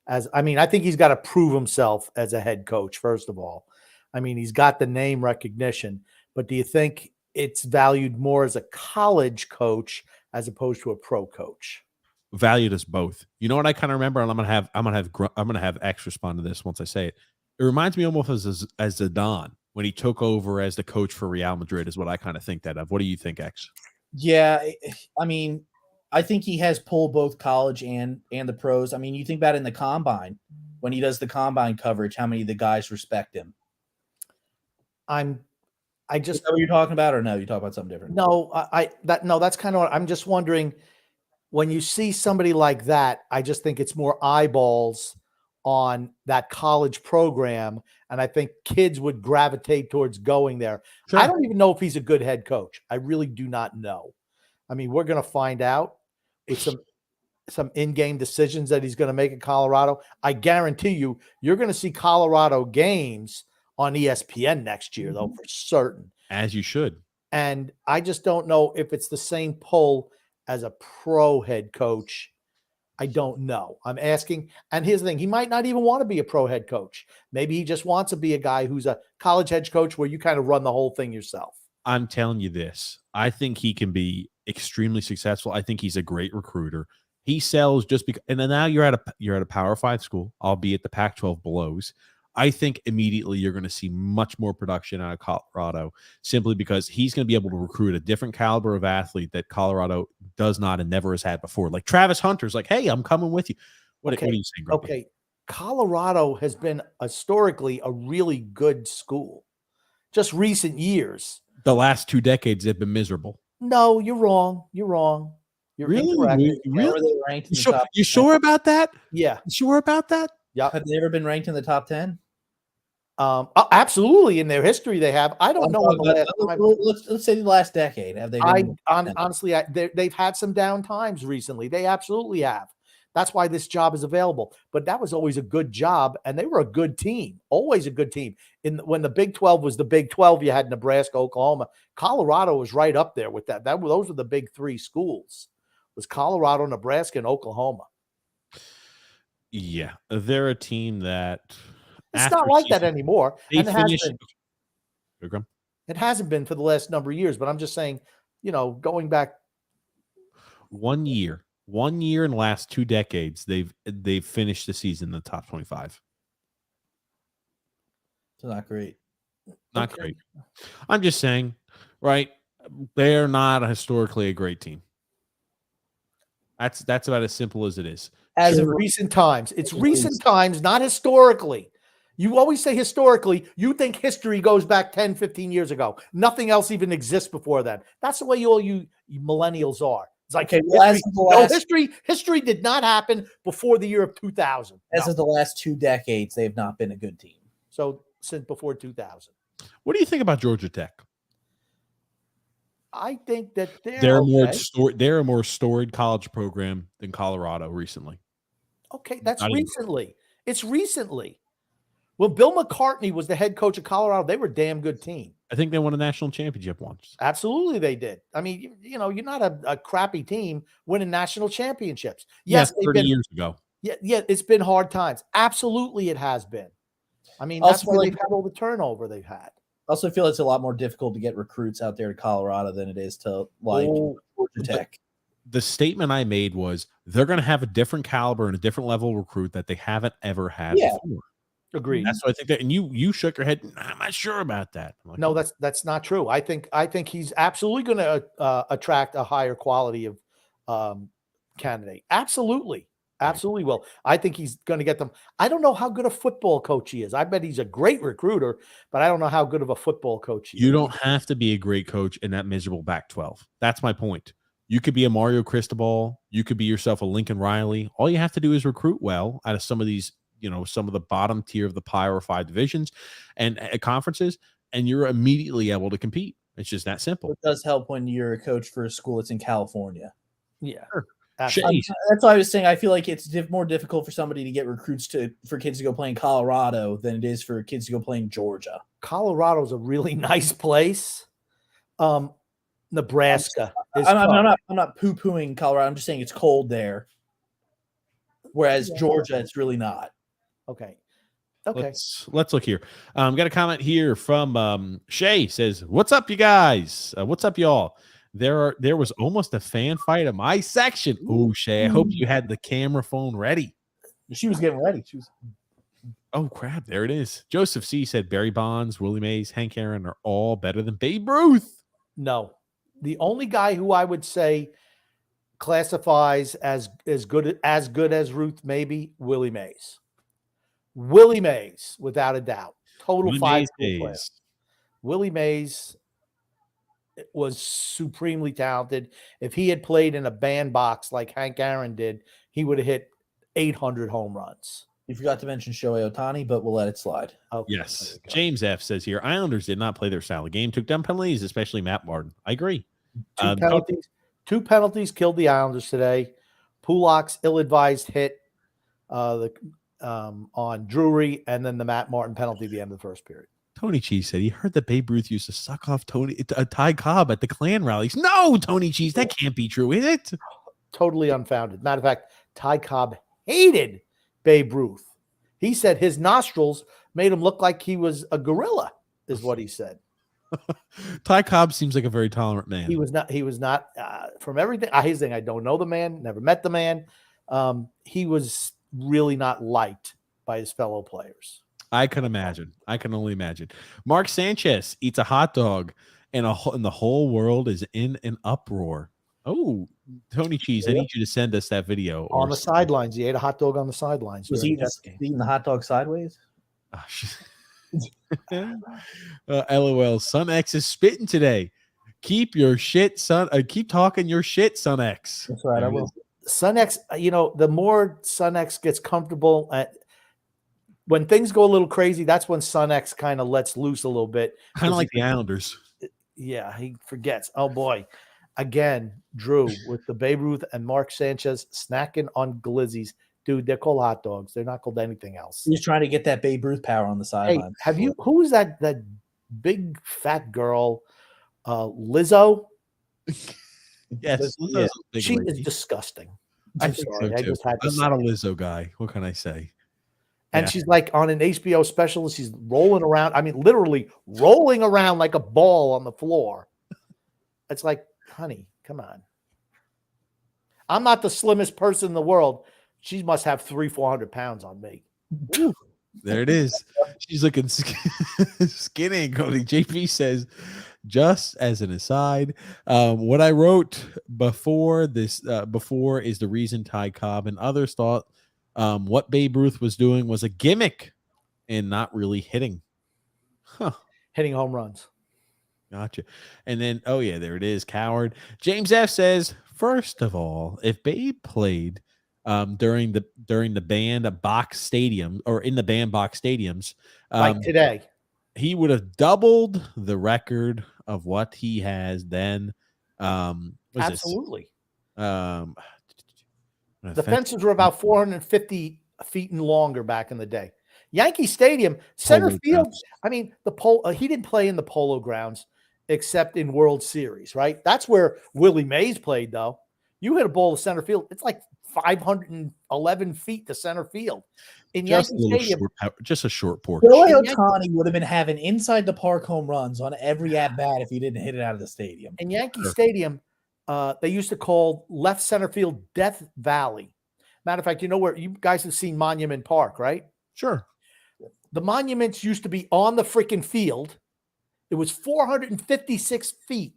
I think he's got to prove himself as a head coach, first of all. I mean, he's got the name recognition, but do you think it's valued more as a college coach as opposed to a pro coach? Valued as both. You know what I kind of remember, and I'm gonna have X respond to this once I say it. It reminds me almost as Zidane when he took over as the coach for Real Madrid, is what I kind of think that of. What do you think, X? Yeah, I mean, I think he has pulled both college and the pros. I mean, you think about it in the combine, when he does the combine coverage, how many of the guys respect him? I just, is that what you're talking about, or no? You talk about something different? No, that's kind of what I'm just wondering. When you see somebody like that, I just think it's more eyeballs on that college program, and I think kids would gravitate towards going there. Sure. I don't even know if he's a good head coach. I really do not know. I mean, we're going to find out with some in-game decisions that he's going to make in Colorado. I guarantee you're going to see Colorado games on ESPN next year, though, for certain. As you should. And I just don't know if it's the same pull as a pro head coach. I don't know. I'm asking. And here's the thing. He might not even want to be a pro head coach. Maybe he just wants to be a guy who's a college head coach where you kind of run the whole thing yourself. I'm telling you this. I think he can be extremely successful. I think he's a great recruiter. He sells just because, and then now you're at a Power 5 school, albeit the Pac-12 blows. I think immediately you're going to see much more production out of Colorado simply because he's going to be able to recruit a different caliber of athlete that Colorado does not and never has had before. Like Travis Hunter's like, hey, I'm coming with you. What are you saying, Grumpy? Okay. Colorado has been historically a really good school. Just recent years. The last 2 decades have been miserable. No, you're wrong. You're really? Incorrect. Really? You sure about that? Yeah. You sure about that? Yeah. Have they ever been ranked in the top 10? Absolutely, in their history they have. I don't know when the last time. Let's say the last decade. Have they been? Honestly, they've had some down times recently. They absolutely have. That's why this job is available. But that was always a good job, and they were a good team, always a good team. When the Big 12 was the Big 12, you had Nebraska, Oklahoma. Colorado was right up there with that. Those were the big three schools. It was Colorado, Nebraska, and Oklahoma. Yeah, they're a team that it's not like that anymore. And it hasn't been for the last number of years. But I'm just saying, going back 1 year. 1 year in the last 2 decades, they've finished the season in the top 25. It's not great. Not great. I'm just saying, right? They're not historically a great team. That's about as simple as it is. As of recent times. It's recent times, not historically. You always say historically, you think history goes back 10, 15 years ago. Nothing else even exists before then. That's the way you millennials are. It's like, history did not happen before the year of 2000. As of the last 2 decades, they've not been a good team. So since before 2000. What do you think about Georgia Tech? I think that they're a more storied college program than Colorado recently. Okay, that's recently. It's recently. When Bill McCartney was the head coach of Colorado, they were a damn good team. I think they won a national championship once. Absolutely, they did. I mean, you're not a crappy team winning national championships. Yes, 30 years ago. Yeah, it's been hard times. Absolutely, it has been. I mean, that's why they've had all the turnover they've had. I also feel it's a lot more difficult to get recruits out there to Colorado than it is to Georgia Tech. The statement I made was they're going to have a different caliber and a different level of recruit that they haven't ever had before. Agreed. That's what I think. And you shook your head. I'm not sure about that. Like, no, that's not true. I think he's absolutely going to attract a higher quality of candidate. Absolutely will. I think he's going to get them. I don't know how good a football coach he is. I bet he's a great recruiter, but I don't know how good of a football coach he is. You don't have to be a great coach in that miserable Pac-12. That's my point. You could be a Mario Cristobal. You could be yourself a Lincoln Riley. All you have to do is recruit well out of some of these, some of the bottom tier of the Power 5 divisions and conferences, and you're immediately able to compete. It's just that simple. It does help when you're a coach for a school that's in California. Yeah. Sure. That's why I was saying I feel like it's more difficult for somebody to get recruits for kids to go play in Colorado than it is for kids to go play in Georgia. Colorado's a really nice place. Nebraska. I'm not poo-pooing Colorado. I'm just saying it's cold there. Whereas Georgia, it's really not. Okay. Let's look here. Got a comment here from Shay. Says, "What's up, you guys? What's up, y'all? There was almost a fan fight in my section. Oh, Shay, I hope you had the camera phone ready." She was getting ready. Oh crap! There it is. Joseph C said Barry Bonds, Willie Mays, Hank Aaron are all better than Babe Ruth. No, the only guy who I would say classifies as good as Ruth, maybe Willie Mays. Willie Mays, without a doubt, total Willie 5-school player. Willie Mays was supremely talented. If he had played in a bandbox like Hank Aaron did, he would have hit 800 home runs. You forgot to mention Shohei Ohtani, but we'll let it slide. Okay, yes. James F says here, Islanders did not play their style of game, took down penalties, especially Matt Martin. I agree. Two penalties killed the Islanders today. Pulak's ill-advised hit on Drury, and then the Matt Martin penalty at the end of the first period. Tony Cheese said he heard that Babe Ruth used to suck off Ty Cobb at the Klan rallies. No, Tony Cheese, that can't be true, is it? Totally unfounded. Matter of fact, Ty Cobb hated Babe Ruth. He said his nostrils made him look like he was a gorilla, is what he said. Ty Cobb seems like a very tolerant man. He was not from everything. He's saying, I don't know the man, never met the man. He was really not liked by his fellow players. I can imagine. I can only imagine. Mark Sanchez eats a hot dog, and the whole world is in an uproar. Oh, Tony Cheese, I need you to send us that video. On the sidelines. He ate a hot dog on the sidelines. Was he eating the hot dog sideways? LOL. Son X is spitting today. Keep your shit, son. Keep talking your shit, Son X. That's right. I will. Son X, the more Son X gets comfortable when things go a little crazy, that's when Son X kind of lets loose a little bit. Kind of like the Islanders. Yeah, he forgets. Oh boy. Again, Drew with the Babe Ruth and Mark Sanchez snacking on glizzies. Dude, they're called hot dogs. They're not called anything else. He's trying to get that Babe Ruth power on the Hey, sideline. who is that big fat girl? Lizzo? Yes. Yeah. She is disgusting. I'm sorry. I'm not a Lizzo guy. What can I say? And she's like on an HBO special. She's rolling around. I mean, literally rolling around like a ball on the floor. It's like, honey, come on. I'm not the slimmest person in the world. She must have 300-400 pounds on me. There it is. She's looking skinny. JP says, just as an aside, what I wrote before this, before is the reason Ty Cobb and others thought what Babe Ruth was doing was a gimmick and not really hitting. Hitting home runs. Gotcha. And then, oh yeah, there it is. Coward. James F says, first of all, if Babe played during the bandbox stadium or in the bandbox stadiums, like today, he would have doubled the record of what he has then. Absolutely. The fences were about 450 feet and longer back in the day. Yankee Stadium, center field. Grounds. I mean, he didn't play in the Polo Grounds except in World Series, right? That's where Willie Mays played, though. You hit a ball to center field, it's like 511 feet to center field. In Yankee Stadium, just a short porch. Shohei Ohtani would have been having inside the park home runs on every at bat if he didn't hit it out of the stadium. In Yankee Stadium, they used to call left center field Death Valley. Matter of fact, you know where you guys have seen Monument Park, right? Sure. The monuments used to be on the freaking field. It was 456 feet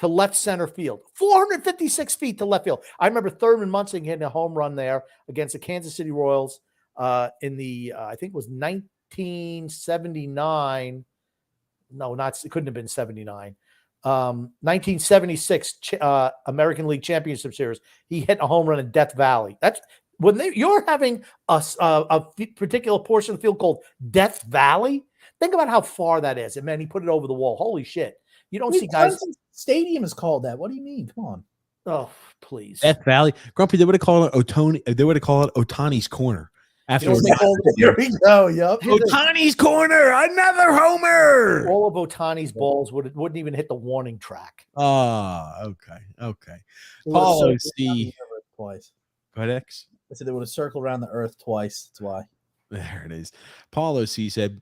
to left center field. 456 feet to left field. I remember Thurman Munson hitting a home run there against the Kansas City Royals in the, I think it was 1979. No, it couldn't have been 79. 1976 American League Championship Series. He hit a home run in Death Valley. That's when you're having a particular portion of the field called Death Valley. Think about how far that is. And man, he put it over the wall. Holy shit. You don't see guys. Stadium is called that. What do you mean? Come on. Oh, please. Death Valley. Grumpy, they would have called it Ohtani. They would have called it Ohtani's Corner. After here we go. Yep. Ohtani's Corner. Another homer. All of Ohtani's balls wouldn't even hit the warning track. Okay. Paulo C. Twice. Go ahead, X. I said they would have circled around the earth twice. That's why. There it is. Paulo C said,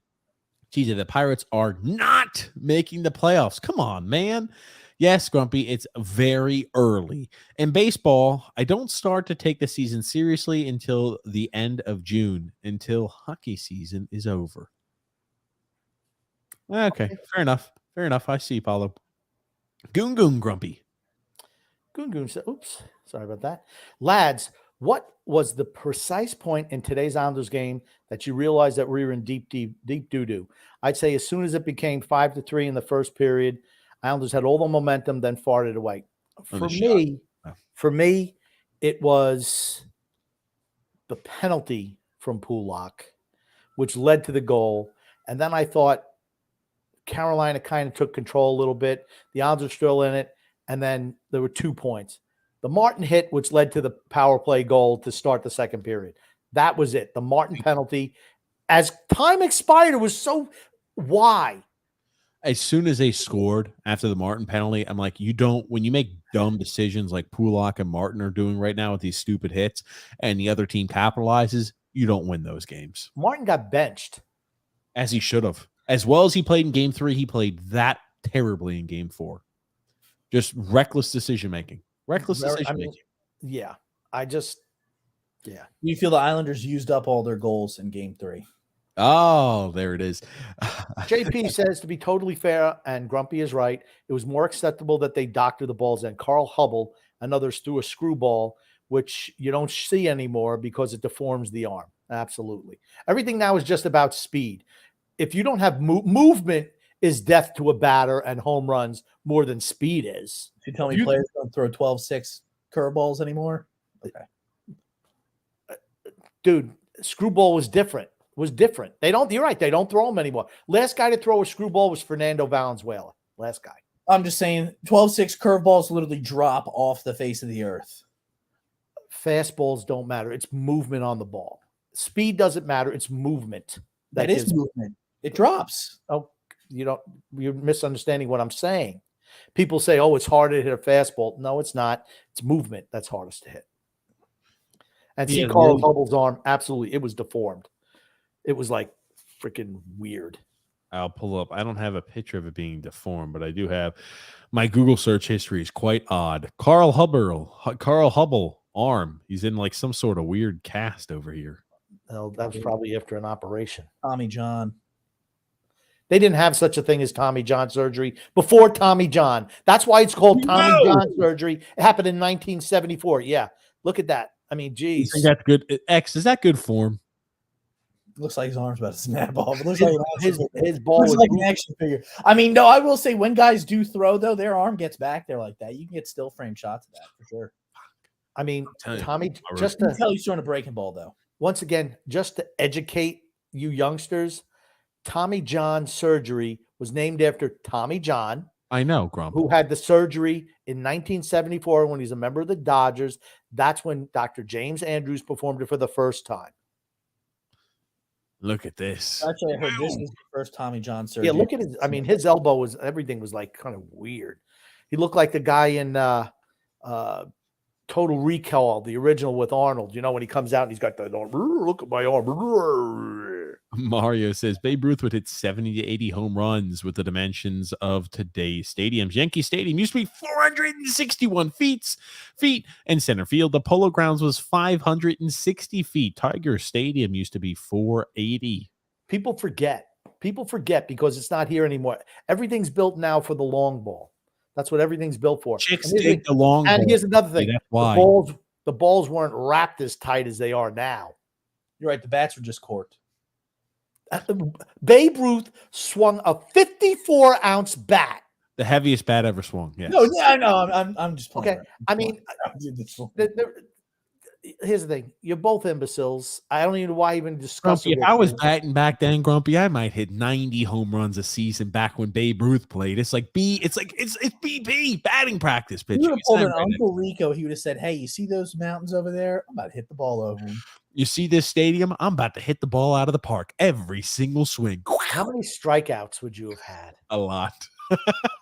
geez, the Pirates are not making the playoffs. Come on, man. Yes, Grumpy, it's very early. In baseball, I don't start to take the season seriously until the end of June, until hockey season is over. Okay, fair enough. I see, Paulo. Goon Grumpy. Goon said, oops, sorry about that. Lads, what was the precise point in today's Islanders game that you realized that we were in deep doo-doo? I'd say as soon as it became 5-3 in the first period, Islanders had all the momentum, then farted away. For me, it was the penalty from Pulock, which led to the goal. And then I thought Carolina kind of took control a little bit. The Islanders were still in it. And then there were 2 points. The Martin hit, which led to the power play goal to start the second period. That was it. The Martin penalty. As time expired, it was so why? As soon as they scored after the Martin penalty, I'm like, when you make dumb decisions like Pulock and Martin are doing right now with these stupid hits and the other team capitalizes, you don't win those games. Martin got benched. As he should have. As well as he played in game 3, he played that terribly in game 4. Just reckless decision-making. Yeah. You feel the Islanders used up all their goals in game 3? Oh, there it is. JP says, to be totally fair, and Grumpy is right, it was more acceptable that they doctor the balls in. Carl Hubble and others threw a screwball, which you don't see anymore because it deforms the arm. Absolutely. Everything now is just about speed. If you don't have movement, is death to a batter and home runs more than speed is. You tell me players don't throw 12-6 curveballs anymore? Okay. Dude, screwball was different. was different. You're right. They don't throw them anymore. Last guy to throw a screwball was Fernando Valenzuela. Last guy. I'm just saying 12-6 curveballs literally drop off the face of the earth. Fastballs don't matter. It's movement on the ball. Speed doesn't matter. It's movement. That is movement. It drops. Oh, you're misunderstanding what I'm saying. People say, oh, it's hard to hit a fastball. No, it's not. It's movement that's hardest to hit. And see Carl Hubbell's arm, absolutely, it was deformed. It was like freaking weird. I'll pull up. I don't have a picture of it being deformed, but I do have my Google search history is quite odd. Carl Hubbell arm. He's in like some sort of weird cast over here. Oh, that was probably after an operation. Tommy John. They didn't have such a thing as Tommy John surgery before Tommy John. That's why it's called Tommy John surgery. It happened in 1974. Yeah. Look at that. I mean, geez. I think that's good. X, is that good form? Looks like his arm's about to snap off. It looks his ball looks was like an action figure. I mean, no, I will say when guys do throw, though, their arm gets back there like that. You can get still frame shots of that for sure. I mean, Tommy, just to tell you throwing a breaking ball, though. Once again, just to educate you youngsters, Tommy John surgery was named after Tommy John. I know, Grump. Who had the surgery in 1974 when he's a member of the Dodgers. That's when Dr. James Andrews performed it for the first time. Look at this. Actually, I heard this is the first Tommy John surgery. Yeah, look at his. I mean, his elbow was everything was like kind of weird. He looked like the guy in Total Recall, the original with Arnold. You know, when he comes out and he's got the look at my arm. Mario says Babe Ruth would hit 70 to 80 home runs with the dimensions of today's stadiums. Yankee Stadium used to be 461 feet, and center field. The Polo Grounds was 560 feet. Tiger Stadium used to be 480. People forget because it's not here anymore. Everything's built now for the long ball. That's what everything's built for. Chicks take the long ball. And here's another thing. That's why. The balls weren't wrapped as tight as they are now. You're right. The bats were just corked. Babe Ruth swung a 54-ounce bat. The heaviest bat ever swung. Yes. No, yeah, I know. I'm just playing. Okay. I mean, here's the thing. You're both imbeciles. I don't even know why even discuss Grumpy, it. if I was batting back then, Grumpy, I might hit 90 home runs a season back when Babe Ruth played. It's like it's BP batting practice pitching. You would have pulled an Uncle Rico. He would have said, "Hey, you see those mountains over there? I'm about to hit the ball over them. You see this stadium? I'm about to hit the ball out of the park every single swing." How many strikeouts would you have had? A lot.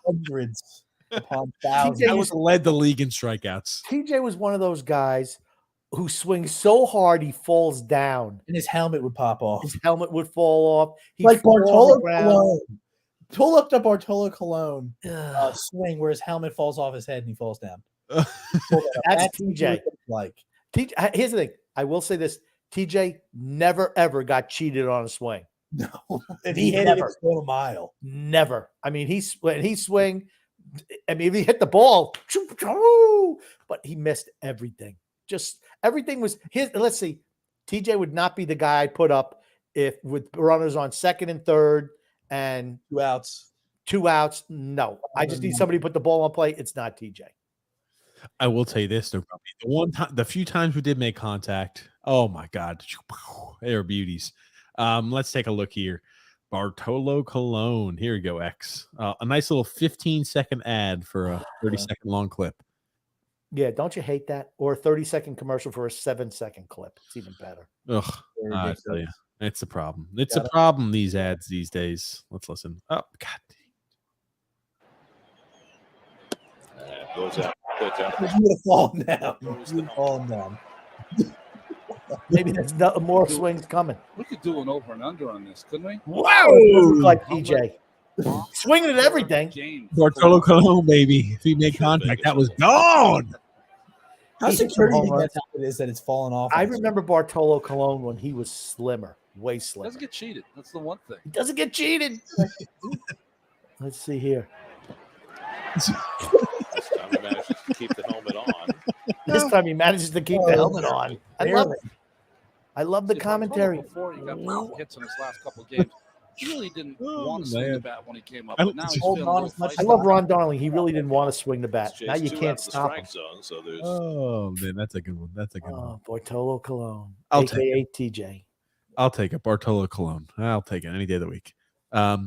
Hundreds upon thousands. I was led the league in strikeouts. TJ was one of those guys who swings so hard he falls down. And his helmet would pop off. His helmet would fall off. Like Bartolo Colon. Pull up the Bartolo Colon swing where his helmet falls off his head and he falls down. That's TJ. TJ. Here's the thing. I will say this. TJ never, ever got cheated on a swing. No. And he hit it a mile. Never. I mean, when he swing, I mean, if he hit the ball, but he missed everything. Just everything was his. Let's see. TJ would not be the guy I put up if with runners on second and third and 2 outs. 2 outs. No, I just need somebody to put the ball on play. It's not TJ. I will tell you this, though. The few times we did make contact, oh my God, they were beauties. Let's take a look here. Bartolo Colon. Here we go, X. A nice little 15-second ad for a 30-second long clip. Yeah, don't you hate that? Or a 30-second commercial for a 7-second clip. It's even better. Ugh, I tell you, it's a problem. It's a problem, these ads these days. Let's listen. Oh, God. Goes out. You would have fallen down. You would have fallen down. Maybe there's more swings coming. We could do an over and under on this, couldn't we? Wow, it like TJ. Swinging at everything. James. Bartolo Colon, baby. If he made contact, that was gone. How secure do you think that's how it is that it's fallen off? I remember Bartolo Colon when he was slimmer, way slimmer. Doesn't get cheated. That's the one thing. He doesn't get cheated. Let's see here. This time he manages to keep the helmet on. This time he manages to keep the helmet on. I love it. I love the commentary. Before he got hits in his last couple of games. He really didn't want to swing the bat when he came up. But now he's feeling I love Ron Darling. He really didn't want to swing the bat. Now you can't stop him. Zone, so oh, man, that's a good one. That's a good one. Bartolo Colon, I'll a.k.a. TJ. I'll take it. Bartolo Colon. I'll take it any day of the week. I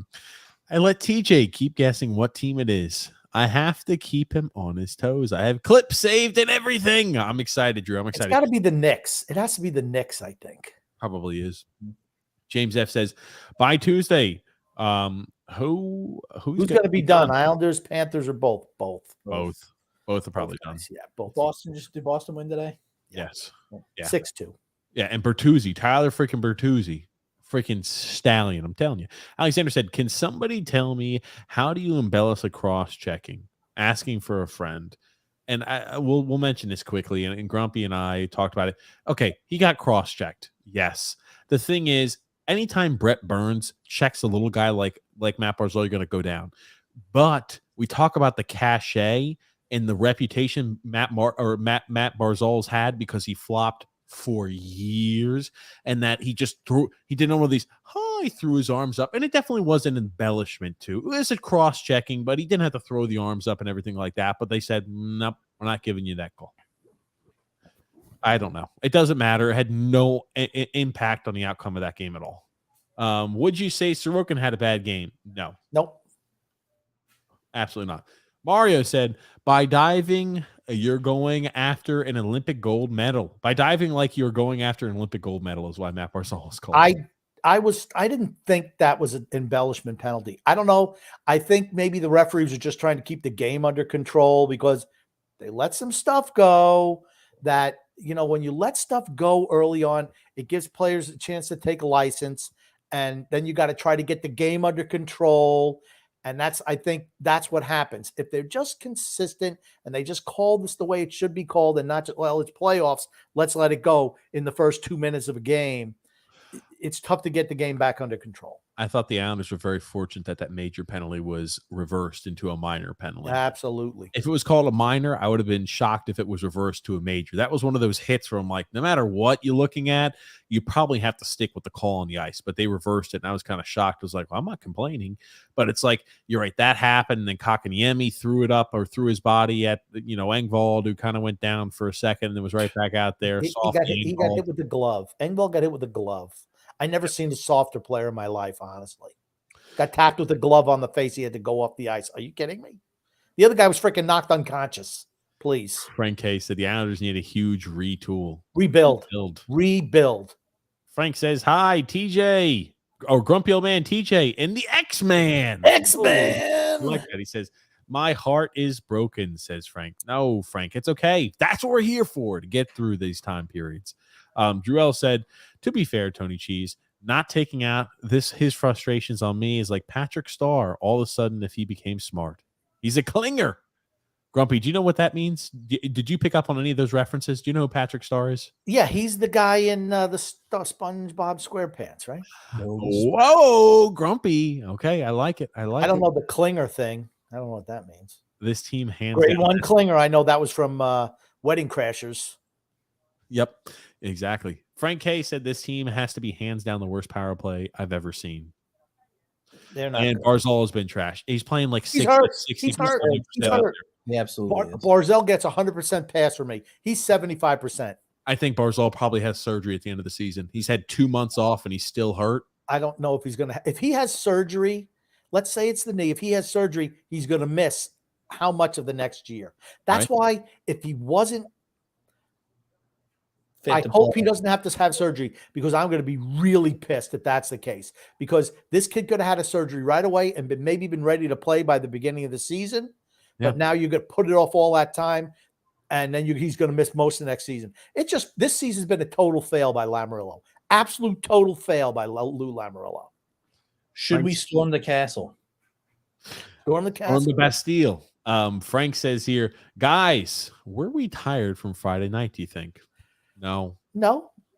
let TJ keep guessing what team it is. I have to keep him on his toes. I have clips saved and everything. I'm excited, Drew. I'm excited. It's got to be the Knicks. It has to be the Knicks, I think. Probably is. James F says, by Tuesday. Who's going to be done? Islanders, Panthers, or both? Both are probably done. Yeah, both. Did Boston win today? Yes. Yeah. 6-2. Yeah, and Bertuzzi, Tyler freaking Bertuzzi, freaking stallion. I'm telling you. Alexander said, can somebody tell me how do you embellish a cross-checking? Asking for a friend. And we'll mention this quickly, and Grumpy and I talked about it. Okay, he got cross-checked. Yes. The thing is, anytime Brett Burns checks a little guy like Matt Barzal, you're going to go down. But we talk about the cachet and the reputation Matt Barzal's had because he flopped for years, and that he did one of these. He threw his arms up, and it definitely was an embellishment too. It was a cross-checking, but he didn't have to throw the arms up and everything like that. But they said, nope, we're not giving you that call. I don't know. It doesn't matter. It had no impact on the outcome of that game at all. Would you say Sorokin had a bad game? No. Nope. Absolutely not. Mario said, by diving, you're going after an Olympic gold medal. By diving like you're going after an Olympic gold medal is why Matt Barzal is called. I didn't think that was an embellishment penalty. I don't know. I think maybe the referees are just trying to keep the game under control because they let some stuff go that, when you let stuff go early on, it gives players a chance to take a license, and then you got to try to get the game under control. And I think that's what happens. If they're just consistent and they just call this the way it should be called and not just, well, it's playoffs, let's let it go in the first 2 minutes of a game, it's tough to get the game back under control. I thought the Islanders were very fortunate that major penalty was reversed into a minor penalty. Absolutely. If it was called a minor, I would have been shocked if it was reversed to a major. That was one of those hits where I'm like, no matter what you're looking at, you probably have to stick with the call on the ice. But they reversed it, and I was kind of shocked. I was like, well, I'm not complaining. But it's like, you're right, that happened, and then Kotkaniemi threw it up or threw his body at, Engvall, who kind of went down for a second and then was right back out there. He got hit with the glove. Engvall got hit with the glove. I never seen a softer player in my life, honestly. Got tapped with a glove on the face. He had to go off the ice. Are you kidding me? The other guy was freaking knocked unconscious. Please. Frank K said the Islanders need a huge retool. Rebuild. Frank says, hi, TJ. Or grumpy old man TJ and the X-Man. X-Man. I like that. He says, my heart is broken, says Frank. No, Frank, it's okay. That's what we're here for, to get through these time periods. Drew L said, to be fair, Tony Cheese, not taking out his frustrations on me is like Patrick Starr all of a sudden if he became smart. He's a clinger. Grumpy, do you know what that means? Did you pick up on any of those references? Do you know who Patrick Starr is? Yeah, he's the guy in the SpongeBob SquarePants, right? Whoa, Grumpy. Okay, I like it. I don't know the clinger thing. I don't know what that means. This team hands Grade 1 clinger. I know that was from Wedding Crashers. Yep, exactly. Frank K said this team has to be hands down the worst power play I've ever seen. They're not. And good. Barzal has been trashed. He's playing like 60. He's hurt. Yeah, absolutely. Barzal gets 100% pass from me. He's 75%. I think Barzal probably has surgery at the end of the season. He's had 2 months off and he's still hurt. I don't know if he's going to. If he has surgery, let's say it's the knee. If he has surgery, he's going to miss how much of the next year. That's why if he wasn't, I hope he doesn't have to have surgery, because I'm going to be really pissed if that's the case, because this kid could have had a surgery right away and maybe been ready to play by the beginning of the season. But now you're going to put it off all that time, and then he's going to miss most of the next season. This season's been a total fail by Lamoriello. Absolute total fail by Lou Lamoriello. Should we storm the castle? Storm the castle. On the Bastille. Frank says here, guys, were we tired from Friday night, do you think? No.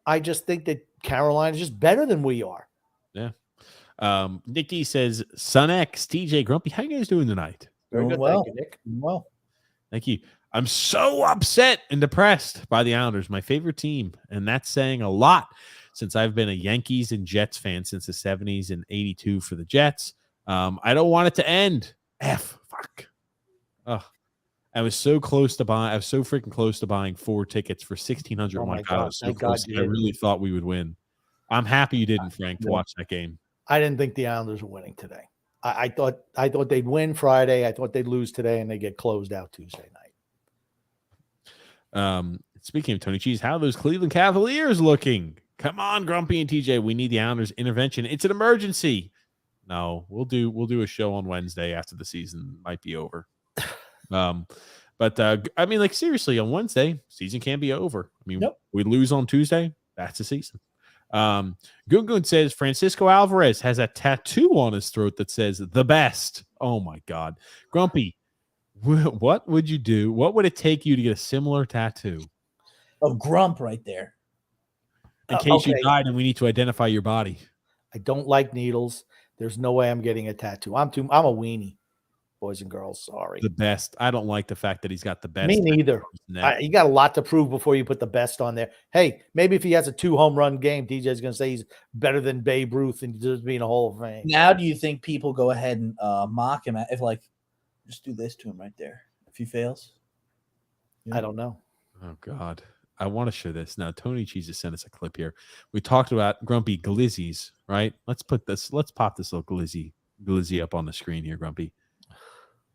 I just think that Carolina is just better than we are. Yeah. Nikki says, Son X, TJ, Grumpy, how you guys doing tonight? Very good. Well. Thank you, Nick. Well, Thank you. I'm so upset and depressed by the Islanders, my favorite team. And that's saying a lot since I've been a Yankees and Jets fan since the 70s and 82 for the Jets. I don't want it to end. Fuck. Ugh. I was so freaking close to buying 4 tickets for $1,600. Oh my God, God. I was so close. I really thought we would win. I'm happy you didn't, Frank, to watch that game. I didn't think the Islanders were winning today. I thought they'd win Friday. I thought they'd lose today, and they get closed out Tuesday night. Speaking of Tony Cheese, how are those Cleveland Cavaliers looking? Come on, Grumpy and TJ. We need the Islanders intervention. It's an emergency. No, we'll do a show on Wednesday after the season might be over. But I mean, like, seriously, on Wednesday, season can be over. I mean, we lose on Tuesday, that's the season. Gungun says Francisco Alvarez has a tattoo on his throat that says the best. Oh my God. Grumpy, what would you do? What would it take you to get a similar tattoo? Of Grump right there. In case you died and we need to identify your body. I don't like needles. There's no way I'm getting a tattoo. I'm a weenie, boys and girls. Sorry. The best. I don't like the fact that he's got the best. Me neither. You got a lot to prove before you put the best on there. Hey, maybe if he has a 2-home run game, DJ's going to say he's better than Babe Ruth and just being a Hall of Fame. Now, do you think people go ahead and mock him if, like, just do this to him right there if he fails? Yeah. I don't know. Oh, God. I want to show this. Now, Tony Cheese has sent us a clip here. We talked about Grumpy glizzies, right? Let's pop this little glizzy up on the screen here, Grumpy.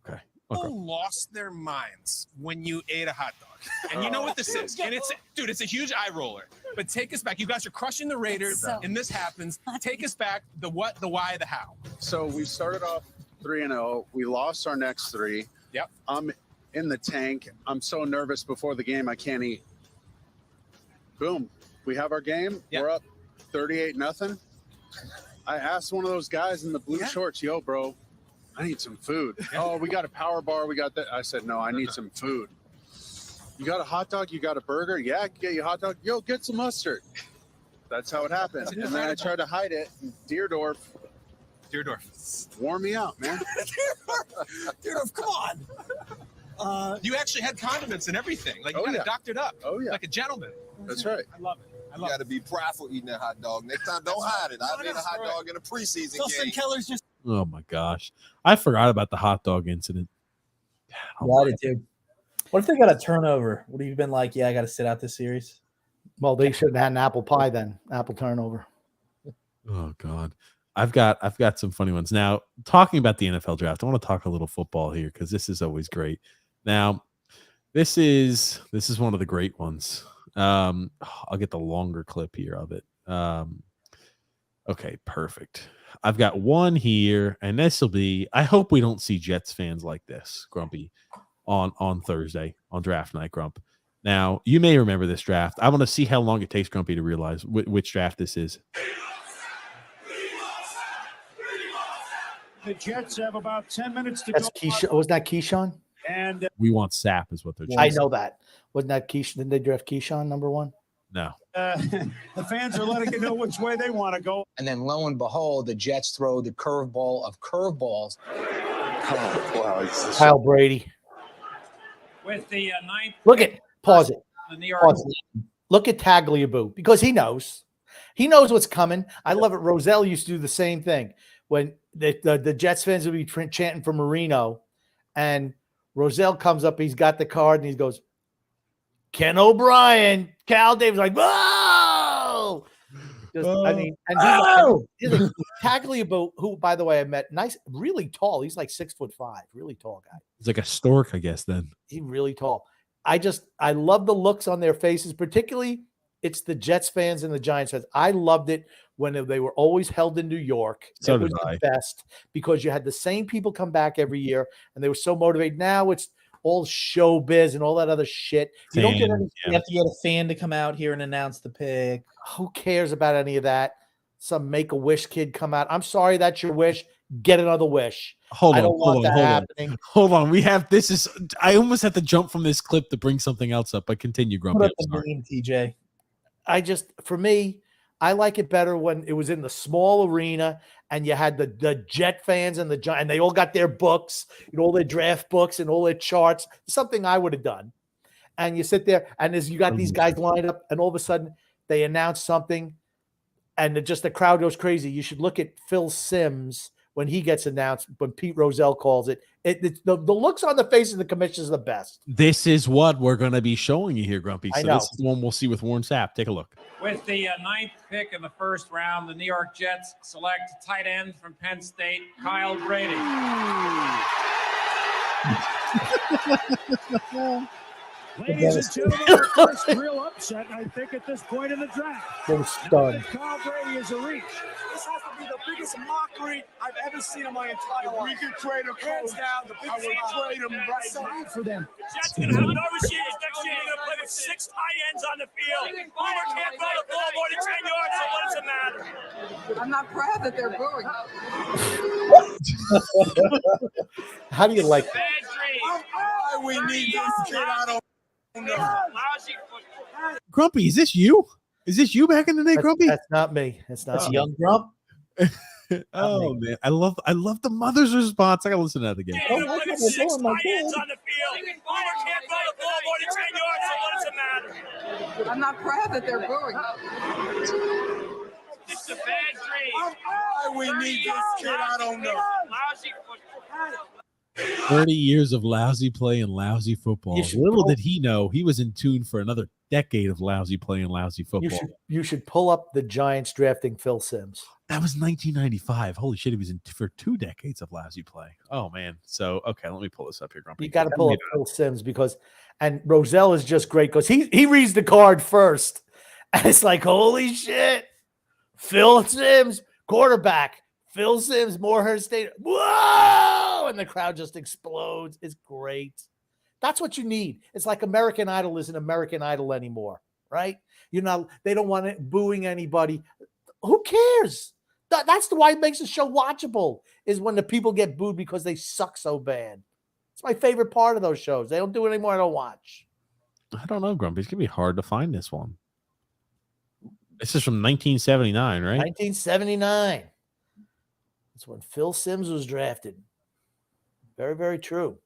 Okay. People lost their minds when you ate a hot dog. And you know what this is. And it's a huge eye roller. But take us back. You guys are crushing the Raiders, and this happens. Take us back. The what, the why, the how. So we started off 3-0. We lost our next 3. Yep. I'm in the tank. I'm so nervous before the game I can't eat. Boom. We have our game. Yep. We're up 38-0. I asked one of those guys in the blue shorts, yo, bro, I need some food. Oh, we got a power bar. We got that. I said, no, I need some food. You got a hot dog? You got a burger? Yeah, I can get you a hot dog. Yo, get some mustard. That's how it happened. And then I tried to hide it. Deerdorf wore me out, man. Deerdorf, come on. You actually had condiments and everything. Like, you got it doctored up. Oh, yeah. Like a gentleman. That's right. I love it. You got to be prideful eating that hot dog. Next time, don't hide it. I made a hot dog in a preseason game. Keller's just. Oh, my gosh. I forgot about the hot dog incident. Yeah, I did too. What if they got a turnover? Would have you been like, yeah, I got to sit out this series? Well, they should have had an apple pie then. Apple turnover. Oh, God. I've got some funny ones. Now, talking about the NFL draft, I want to talk a little football here because this is always great. Now, this is one of the great ones. I'll get the longer clip here of it. Okay, perfect. I've got one here, and this will be. I hope we don't see Jets fans like this, Grumpy, on Thursday on draft night, Grump. Now, you may remember this draft. I want to see how long it takes Grumpy to realize which draft this is. The Jets have about 10 minutes to That's go. Keyshawn. Was that Keyshawn? And we want Sap is what they're. I know that. Wasn't that Keyshawn? Didn't they draft Keyshawn number 1? No. the fans are letting you know which way they want to go. And then lo and behold, the Jets throw the curveball of curveballs. Oh, wow. Kyle Brady. With the ninth. Look at pause it. The New York. Look at Tagliabue because he knows. He knows what's coming. I love it. Roselle used to do the same thing when the Jets fans would be chanting for Marino, and Roselle comes up. He's got the card, and he goes, "Ken O'Brien." Cal Davis like, "Whoa!" I mean, and he's like, Tagliabue, who, by the way, I met, nice, really tall. He's like 6'5", really tall guy. He's like a stork, I guess. Then he's really tall. I love the looks on their faces, particularly it's the Jets fans and the Giants fans. I loved it when they were always held in New York. So it was the best because you had the same people come back every year and they were so motivated. Now it's all showbiz and all that other shit. You don't get any. You have to get a fan to come out here and announce the pick. Who cares about any of that? Some Make-A-Wish kid come out. I'm sorry, that's your wish. Get another wish. Hold on. We have this is. I almost have to jump from this clip to bring something else up. But continue, Grumpy. TJ. For me, I like it better when it was in the small arena and you had the Jet fans and the Giants, and they all got their books, all their draft books and all their charts. Something I would have done. And you sit there, and as you got these guys lined up, and all of a sudden they announce something, and the crowd goes crazy. You should look at Phil Simms when he gets announced, when Pete Rozelle calls it. The looks on the face of the commissioner is the best. This is what we're going to be showing you here, Grumpy. So I know. This is the one we'll see with Warren Sapp. Take a look. With the 9th pick in the first round, the New York Jets select tight end from Penn State, Kyle Brady. Ladies and gentlemen, our first real upset, I think, at this point in the draft. I'm stunned. Kyle Brady is a reach. This has to be the biggest mockery I've ever seen in my entire life. We can trade him. Hands down, the biggest trade him right so now. for them. Jets going to have no receivers next year. They're going to play with 6 tight ends on the field. Boomer can't throw the ball more than 10 yards, so what does it matter? I'm not proud that they're booing. How do you like that? Bad dream. Why we need this kid? I don't know. Lousy football. Grumpy, is this you? Is this you back in the day, Grumpy? That's not me. That's not That's me. young Grump. Oh man, I love the mother's response. I gotta listen to that again. They're going to play with 6 tight ends on the field. Boomer can't throw the ball more than 10 yards, so what does it matter? I'm not proud that they're booing. It's a bad dream. Why we need this kid? I don't know. Lousy football. 30 years of lousy play and lousy football. Little did he know he was in tune for another decade of lousy play and lousy football. You should pull up the Giants drafting Phil Simms. That was 1995. Holy shit, he was in for 2 decades of lousy play. Oh man. So okay, let me pull this up here, Grumpy. You got to pull up Phil Simms and Rozelle is just great because he reads the card first, and it's like, holy shit, Phil Simms, quarterback. Phil Simms, Moorhead State. Whoa! And the crowd just explodes. It's great. That's what you need. It's like American Idol isn't American Idol anymore, right? They don't want it booing anybody. Who cares? That's why it makes the show watchable, is when the people get booed because they suck so bad. It's my favorite part of those shows. They don't do it anymore. I don't watch. I don't know, Grumpy. It's gonna be hard to find this one. This is from 1979, right? 1979. That's when Phil Simms was drafted. Very, very true.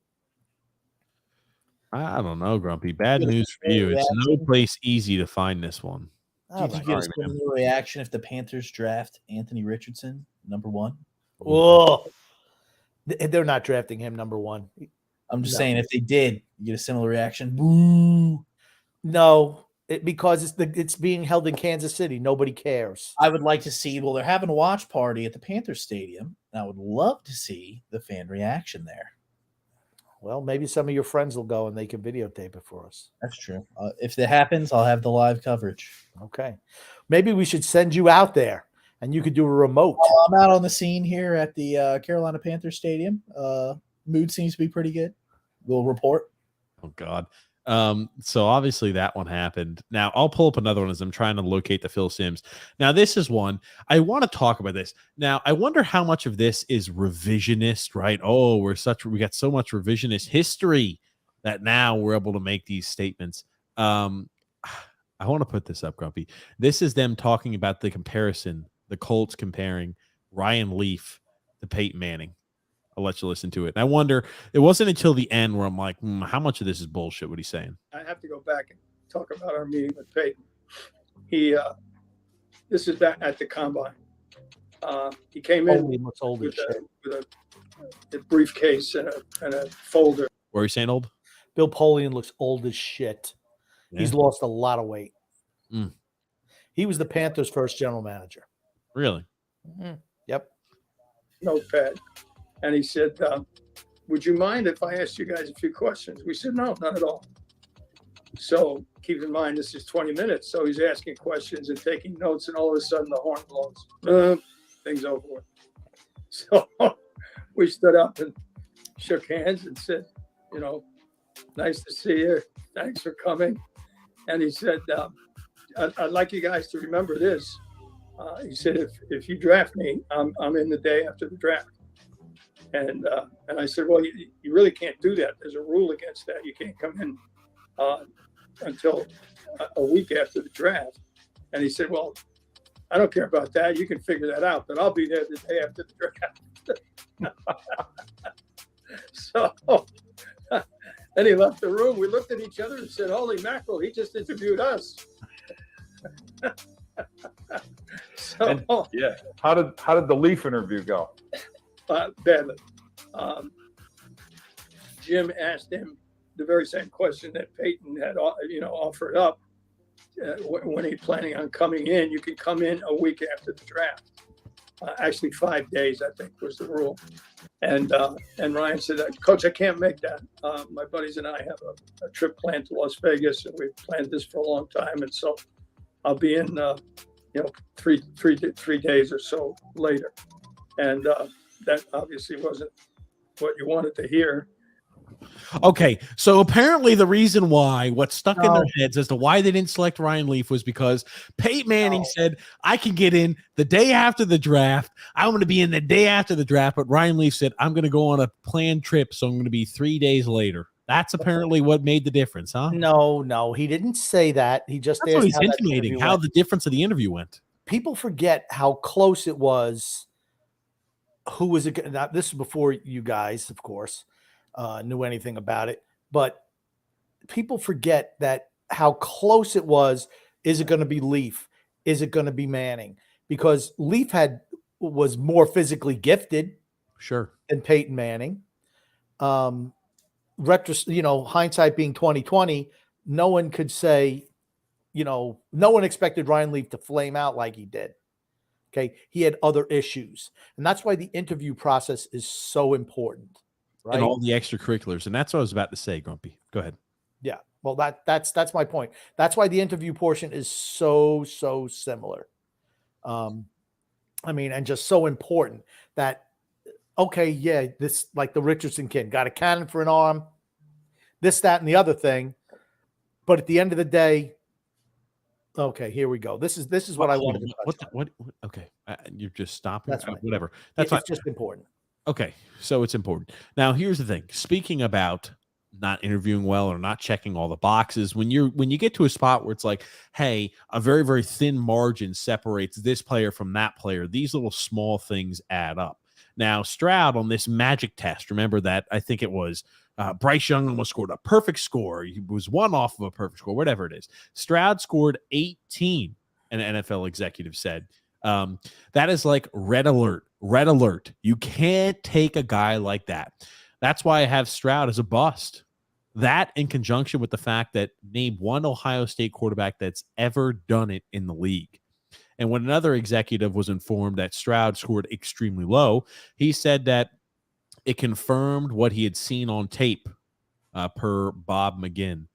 I don't know, Grumpy. Bad news for you. It's no place easy to find this one. Do you think you get a similar reaction if the Panthers draft Anthony Richardson, number 1? Whoa. They're not drafting him number 1. I'm just saying, if they did, you get a similar reaction. Boo. No, because it's being held in Kansas City. Nobody cares. I would like to see, they're having a watch party at the Panthers Stadium, and I would love to see the fan reaction there. Well, maybe some of your friends will go and they can videotape it for us. That's true. If that happens, I'll have the live coverage. Okay. Maybe we should send you out there and you could do a remote. I'm out on the scene here at the Carolina Panthers Stadium. Mood seems to be pretty good. We'll report. Oh, God. So obviously that one happened. Now I'll pull up another one as I'm trying to locate the Phil Simms. Now this is one I want to talk about this. Now I wonder how much of this is revisionist, right? Oh, we got so much revisionist history that now we're able to make these statements. I want to put this up, Grumpy. This is them talking about the comparison, the Colts comparing Ryan Leaf to Peyton Manning. I'll let you listen to it. And I wonder, it wasn't until the end where I'm like, how much of this is bullshit? What he's saying? I have to go back and talk about our meeting with Peyton. This is back at the combine. He came in with a briefcase and a folder. What are you saying, old? Bill Polian looks old as shit. Yeah. He's lost a lot of weight. Mm. He was the Panthers' first general manager. Really? Mm-hmm. Yep. Notepad. And he said, would you mind if I asked you guys a few questions? We said, no, not at all. So keep in mind, this is 20 minutes. So he's asking questions and taking notes, and all of a sudden the horn blows. Things over with. So we stood up and shook hands and said, nice to see you. Thanks for coming. And he said, I'd like you guys to remember this. He said, if you draft me, I'm in the day after the draft. And I said, well, you really can't do that. There's a rule against that. You can't come in until a week after the draft. And he said, well, I don't care about that. You can figure that out, but I'll be there the day after the draft. So then he left the room. We looked at each other and said, holy mackerel, he just interviewed us. How did the Leaf interview go? badly. Jim asked him the very same question that Peyton had, offered up when he's planning on coming in. You can come in a week after the draft. Actually, 5 days, I think, was the rule. And Ryan said, Coach, I can't make that. My buddies and I have a trip planned to Las Vegas, and we've planned this for a long time. And so I'll be in, 3 days or so later. And that obviously wasn't what you wanted to hear. Okay, so apparently the reason why, what stuck in their heads as to why they didn't select Ryan Leaf was because Peyton Manning said, I can get in the day after the draft. I'm going to be in the day after the draft. But Ryan Leaf said, I'm going to go on a planned trip, so I'm going to be 3 days later. That's apparently what made the difference, huh? No, he didn't say that. He just That's what he's intimating, how the difference of the interview went. People forget how close it was. Who was it? Now, this is before you guys, of course, knew anything about it, but people forget that how close it was. Is it going to be Leaf? Is it going to be Manning? Because Leaf was more physically gifted, sure, than Peyton Manning. Hindsight being 2020, no one could say, no one expected Ryan Leaf to flame out like he did. Okay, he had other issues, and that's why the interview process is so important. Right? And all the extracurriculars. And that's what I was about to say, Grumpy. Go ahead. Yeah. Well, that's my point. That's why the interview portion is so similar. And just so important that, okay, yeah, this, like the Richardson kid, got a cannon for an arm, this, that, and the other thing. But at the end of the day, okay, here we go. This is what I wanted to touch on. What? Okay. You're just stopping. That's fine. Whatever. That's it's just important. Okay, so it's important. Now, here's the thing. Speaking about not interviewing well or not checking all the boxes, when you get to a spot where it's like, hey, a very, very thin margin separates this player from that player, these little small things add up. Now, Stroud on this magic test, remember that I think it was Bryce Young almost scored a perfect score. He was one off of a perfect score, whatever it is. Stroud scored 18, an NFL executive said. That is like red alert. You can't take a guy like that. That's why I have Stroud as a bust. That in conjunction with the fact that name one Ohio State quarterback that's ever done it in the league. And when another executive was informed that Stroud scored extremely low, he said that it confirmed what he had seen on tape, per Bob McGinn.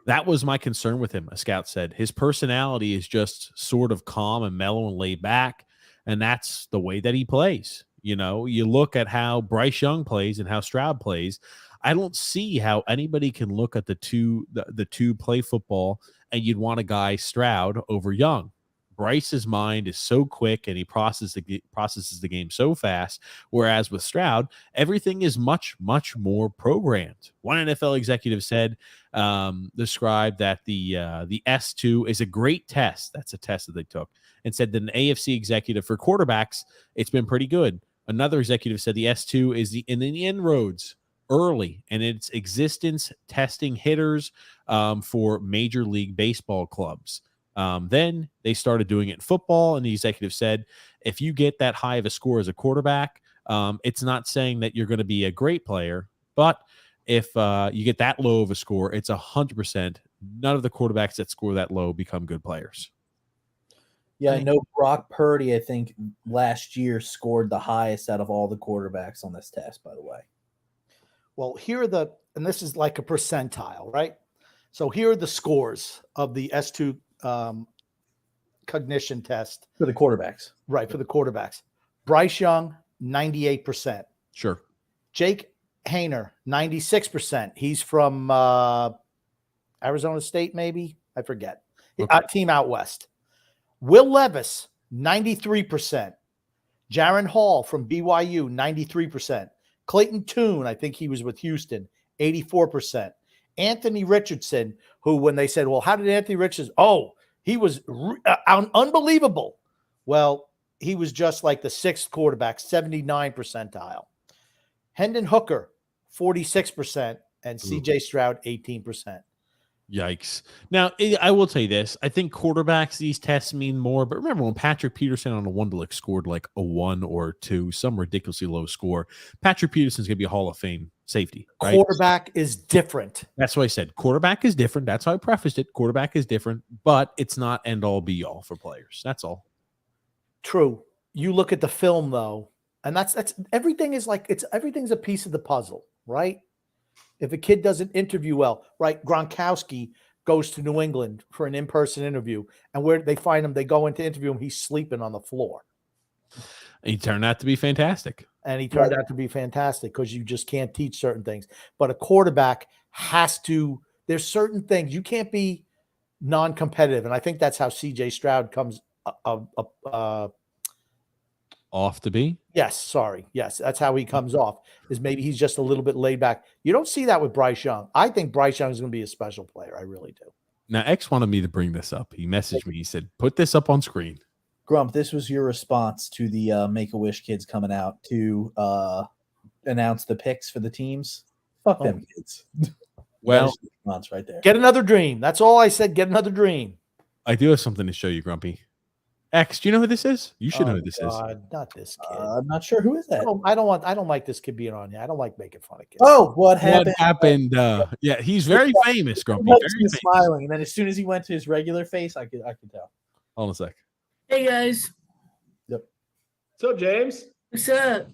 That was my concern with him, a scout said. His personality is just sort of calm and mellow and laid back, and that's the way that he plays. You look at how Bryce Young plays and how Stroud plays. I don't see how anybody can look at the two play football and you'd want a guy Stroud over Young. Bryce's mind is so quick and he processes the game so fast, whereas with Stroud, everything is much, much more programmed. One NFL executive said, described that the S2 is a great test. That's a test that they took, and said that an AFC executive for quarterbacks, it's been pretty good. Another executive said the S2 is in the inroads early in its existence, testing hitters for Major League Baseball clubs. Then they started doing it in football, and the executive said, if you get that high of a score as a quarterback, it's not saying that you're going to be a great player, but if you get that low of a score, it's 100%. None of the quarterbacks that score that low become good players. Yeah, I know Brock Purdy, I think, last year scored the highest out of all the quarterbacks on this test, by the way. Well, and this is like a percentile, right? So here are the scores of the S2 cognition test. For the quarterbacks. Right, for the quarterbacks. Bryce Young, 98%. Sure. Jake Haener, 96%. He's from Arizona State, maybe? I forget. Okay. Team out west. Will Levis, 93%. Jaron Hall from BYU, 93%. Clayton Tune, I think he was with Houston, 84%. Anthony Richardson, who when they said, well, how did Anthony Richardson? Oh, he was unbelievable. Well, he was just like the sixth quarterback, 79 percentile. Hendon Hooker, 46%, and CJ Stroud, 18%. Yikes. Now, I will tell you this. I think quarterbacks, these tests mean more. But remember when Patrick Peterson on a one-to-lick scored like a 1 or 2, some ridiculously low score, Patrick Peterson's going to be a Hall of Fame safety. Right? Quarterback is different. That's what I said. Quarterback is different. That's how I prefaced it. Quarterback is different, but it's not end-all, be-all for players. That's all. True. You look at the film, though, and that's everything is like everything's a piece of the puzzle, right? If a kid doesn't interview well, right? Gronkowski goes to New England for an in-person interview, and where they find him, they go in to interview him, he's sleeping on the floor. He turned out to be fantastic. And he turned out to be fantastic because you just can't teach certain things. But a quarterback has to, there's certain things, you can't be non-competitive. And I think that's how CJ Stroud comes off to be? Yes, sorry. Yes, that's how he comes off, is maybe he's just a little bit laid back. You don't see that with Bryce Young. I think Bryce Young is going to be a special player. I really do. Now, X wanted me to bring this up. He messaged me. He said, put this up on screen. Grump, this was your response to the Make-A-Wish kids coming out to announce the picks for the teams. Fuck them kids. Well, response right there. Get another dream. That's all I said. Get another dream. I do have something to show you, Grumpy. X, do you know who this is? You should know who this is. Not this kid. I'm not sure who is that. I don't like this kid being on here. I don't like making fun of kids. Oh, what happened? What happened? Yeah, he's very famous, Grumpy. He Very was famous. smiling, and then as soon as he went to his regular face, I could tell. Hold on a sec. Hey guys. Yep. What's up, James? What's up?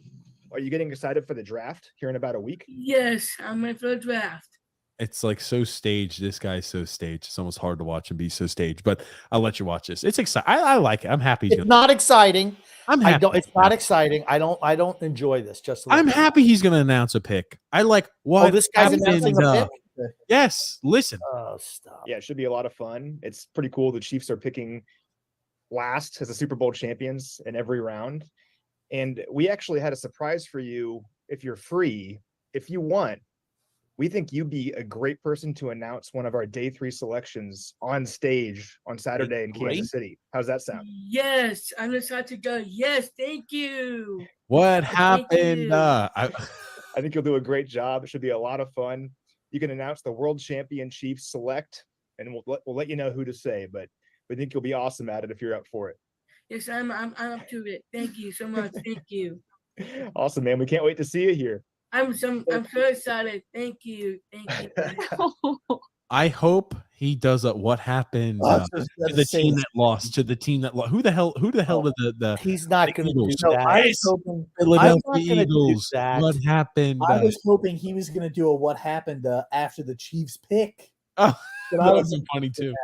Are you getting excited for the draft here in about a week? Yes, I'm ready for the draft. It's like so staged. This guy's so staged. It's almost hard to watch and be so staged. But I'll let you watch this. It's exciting. I like it. I'm happy. It's not exciting. I'm happy. It's not exciting. I don't enjoy this. Just I'm happy he's going to announce a pick. I like what. Oh, this guy's announcing a pick. Yes. Listen. Oh, stop. Yeah, it should be a lot of fun. It's pretty cool. The Chiefs are picking last as the Super Bowl champions in every round. And we actually had a surprise for you if you're free. If you want, we think you'd be a great person to announce one of our day 3 selections on stage on Saturday in Kansas City. How's that sound? Yes, I'm excited to go. Yes, thank you. What happened? I think you'll do a great job. It should be a lot of fun. You can announce the world champion Chiefs select, and we'll let you know who to say. But we think you'll be awesome at it if you're up for it. Yes, I'm up to it. Thank you so much. Thank you. Awesome, man. We can't wait to see you here. I'm so excited. Thank you. Thank you. I hope he does a what happened to the team that lost, to the team that lost. Who the hell did the He's not going to do Eagles? that. I was hoping Philadelphia Eagles. What happened? I was hoping he was going to do a what happened after the Chiefs pick. Oh, But that I would be funny too.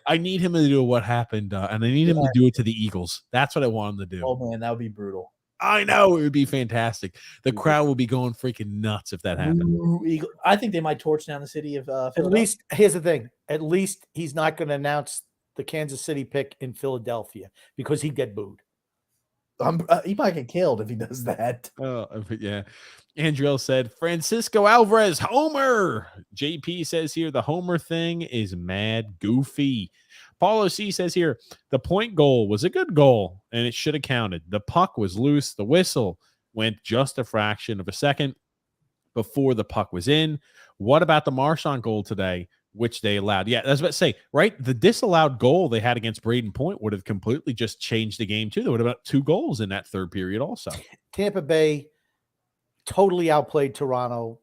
I need him to do a what happened, and I need him to do it to the Eagles. That's what I want him to do. Oh man, that would be brutal. I know it would be fantastic. The crowd will be going freaking nuts if that happened. I think they might torch down the city of At least, here's the thing. At least he's not going to announce the Kansas City pick in Philadelphia because he'd get booed. He might get killed if he does that. Oh, yeah. Andriel said, Francisco Alvarez, homer. JP says here, the homer thing is mad goofy. Paulo C says here, the point goal was a good goal, and it should have counted. The puck was loose. The whistle went just a fraction of a second before the puck was in. What about the Marchand goal today, which they allowed? Yeah, I was about to say, right? The disallowed goal they had against Braden Point would have completely just changed the game, too. There would have been 2 goals in that third period also. Tampa Bay totally outplayed Toronto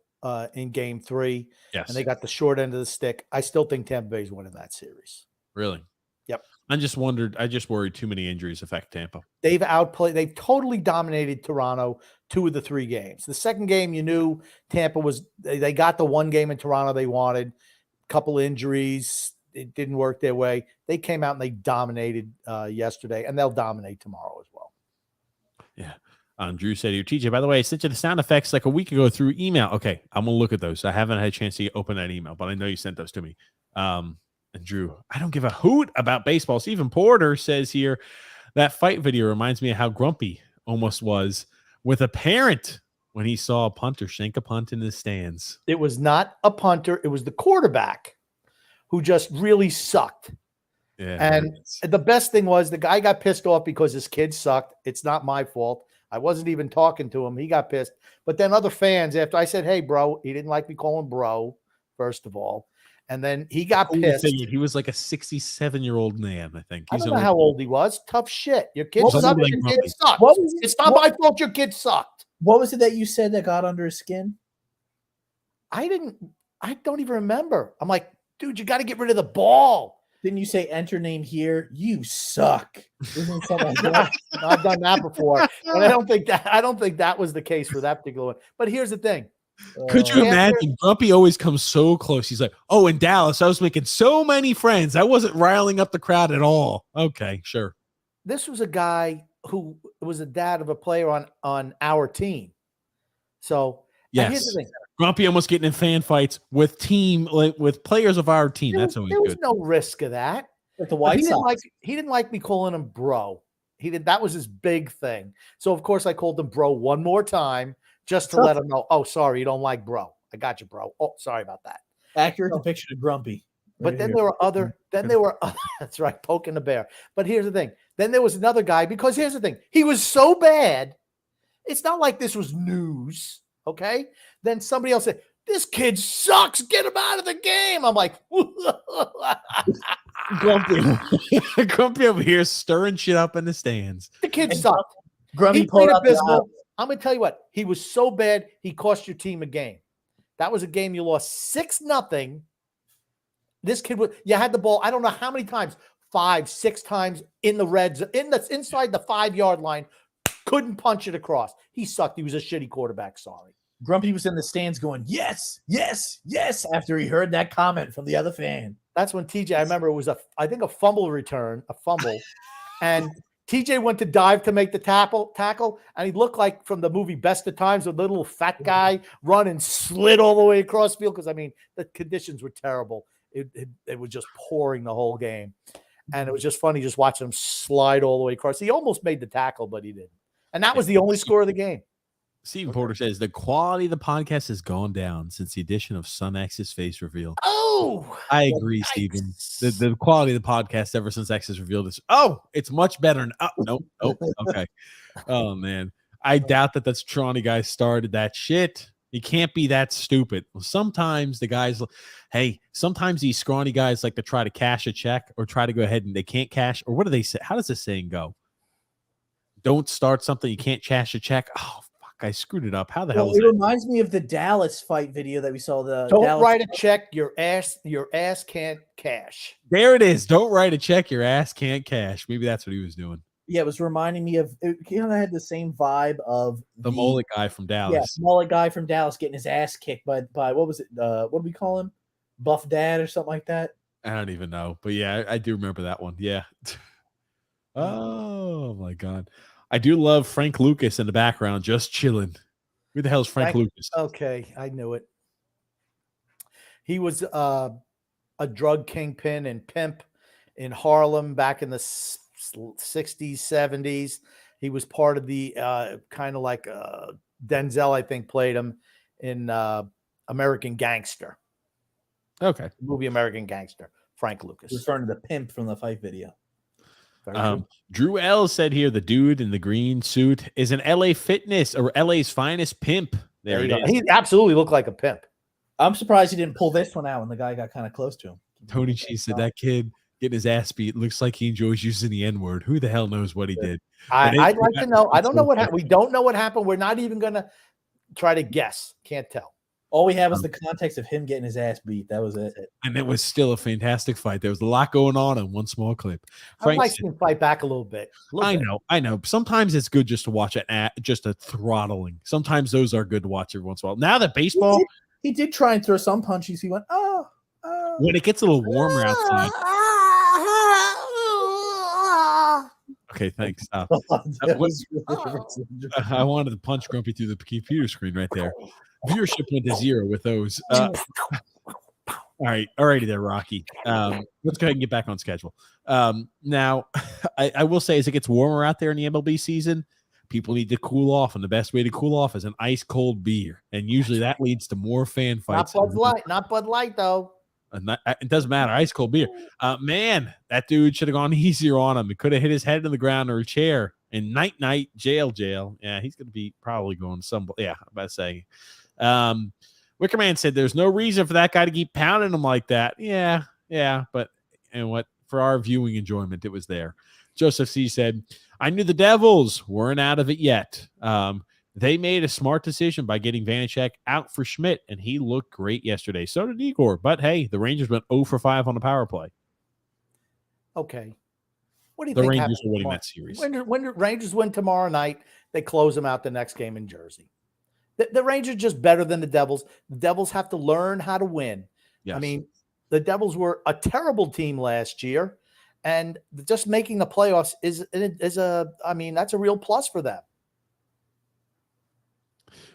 in game 3. Yes. And they got the short end of the stick. I still think Tampa Bay's winning that series. Really? Yep. I just worried too many injuries affect Tampa. They've totally dominated Toronto 2 of the 3 games. The second game, you knew Tampa they got the one game in Toronto they wanted. Couple injuries. It didn't work their way. They came out and they dominated yesterday, and they'll dominate tomorrow as well. Yeah. Drew said here, TJ, by the way, I sent you the sound effects like a week ago through email. Okay, I'm going to look at those. I haven't had a chance to open that email, but I know you sent those to me. And Drew, I don't give a hoot about baseball. Stephen Porter says here, that fight video reminds me of how grumpy almost was with a parent when he saw a punter shank a punt in the stands. It was not a punter. It was the quarterback who just really sucked. Yeah. And the best thing was the guy got pissed off because his kid sucked. It's not my fault. I wasn't even talking to him. He got pissed. But then other fans, after I said, hey, bro, he didn't like me calling bro, first of all. And then he got Who pissed. figured? He was like a 67-year-old man, I think. I He's don't know how old he was. Tough shit. Your kid What was sucked. it like Your Grumpy? kid sucked. What was it- It's not my fault your kid sucked. What was it that you said that got under his skin? I don't even remember. I'm like, dude, you got to get rid of the ball. Didn't you say enter name here? You suck. Isn't it something like that? No, I've done that before. But I don't think that was the case for that particular one. But here's the thing. Could you imagine? Grumpy always comes so close. He's like, oh, in Dallas, I was making so many friends. I wasn't riling up the crowd at all. Okay, sure. This was a guy who was the dad of a player on our team. So and here's Yes. the thing. Grumpy almost getting in fan fights with with players of our team. That's always There was good. no risk of that. Like the But White he didn't Sox. he didn't like me calling him bro. That was his big thing. So of course I called him bro one more time just to let him know. Oh, sorry, you don't like bro. I got you, bro. Oh, sorry about that. Accurate depiction of Grumpy. But Right then here. there were other. That's right, poking the bear. But here's the thing. Then there was another guy because here's the thing. He was so bad. It's not like this was news. Okay. Then somebody else said, "This kid sucks. Get him out of the game." I'm like, Grumpy over here stirring shit up in the stands. the kid sucked. Grumpy He pulled played out the abysmal. aisle. I'm gonna tell you what. He was so bad. He cost your team a game. That was a game you lost 6-0. This kid was. You had the ball. I don't know how many times. 5, 6 times in the reds, inside the 5-yard line. Couldn't punch it across. He sucked. He was a shitty quarterback. Sorry. Grumpy was in the stands going, yes, yes, yes, after he heard that comment from the other fan. That's when TJ, I remember it was I think a fumble return, and TJ went to dive to make the tackle, and he looked like from the movie Best of Times, a little fat guy run and slid all the way across field because I mean the conditions were terrible. It was just pouring the whole game, and it was just funny just watching him slide all the way across. He almost made the tackle, but he didn't, and that was the only score of the game. Stephen Porter says the quality of the podcast has gone down since the addition of Son X's face reveal. Oh, I agree, Stephen. The quality of the podcast ever since X has revealed is it's much better. Nope. Okay. Oh man, I doubt that that's Tronny guy started that shit. He can't be that stupid. Sometimes the guys, sometimes these scrawny guys like to try to cash a check or try to go ahead and they can't cash. Or what do they say? How does this saying go? Don't start something you can't cash a check. Oh, I screwed it up. How the hell is it that? reminds me of the Dallas fight video that we saw. Don't Dallas write a check. Your ass can't cash. There it is. Don't write a check. Your ass can't cash. Maybe that's what he was doing. Yeah, it was reminding me of. It kind of had the same vibe of the mullet guy from Dallas. Yeah, mullet guy from Dallas getting his ass kicked by what was it? What do we call him? Buff Dad or something like that. I don't even know, but yeah, I do remember that one. Yeah. Oh my god, I do love Frank Lucas in the background, just chilling. Who the hell is Frank Lucas? Okay, I knew it. He was a drug kingpin and pimp in Harlem back in the 60s, 70s. He was part of the kind of like Denzel, I think, played him in American Gangster. Okay. The movie American Gangster. Frank Lucas. Referring to the pimp from the fight video. Drew L said here the dude in the green suit is an LA Fitness or LA's finest pimp. There it is. He absolutely looked like a pimp. I'm surprised he didn't pull this one out when the guy got kind of close to him. Tony G said that kid getting his ass beat looks like he enjoys using the N-word. Who the hell knows what he did? I'd like to know. I don't know what happened. We don't know what happened. We're not even going to try to guess. Can't tell. All we have is the context of him getting his ass beat. That was it. And it was still a fantastic fight. There was a lot going on in one small clip. I'd like to fight back a little bit. I know. Sometimes it's good just to watch just a throttling. Sometimes those are good to watch every once in a while. Now that baseball, he did try and throw some punches. He went, when it gets a little warmer outside. Okay, thanks. Stop. I wanted to punch Grumpy through the computer screen right there. Viewership went to 0 with those. All right, alrighty there, Rocky. Let's go ahead and get back on schedule. Now, I will say, as it gets warmer out there in the MLB season, people need to cool off, and the best way to cool off is an ice cold beer, and usually that leads to more fan fights. Not Bud Light, though. It doesn't matter. Ice cold beer. Man, that dude should have gone easier on him. He could have hit his head in the ground or a chair. And night, jail. Yeah, he's going to be probably going some. Yeah, I'm about to say. Wickerman said there's no reason for that guy to keep pounding him like that. Yeah, but and what for our viewing enjoyment, it was there. Joseph C said, I knew the Devils weren't out of it yet. They made a smart decision by getting Vanacek out for Schmidt, and he looked great yesterday. So did Igor. But hey, the Rangers went 0 for 5 on the power play. Okay. What do you the think? Rangers are winning tomorrow? that series. When the Rangers win tomorrow night, they close them out the next game in Jersey. The Rangers are just better than the Devils. The Devils have to learn how to win. Yes. I mean, the Devils were a terrible team last year, and just making the playoffs is that's a real plus for them.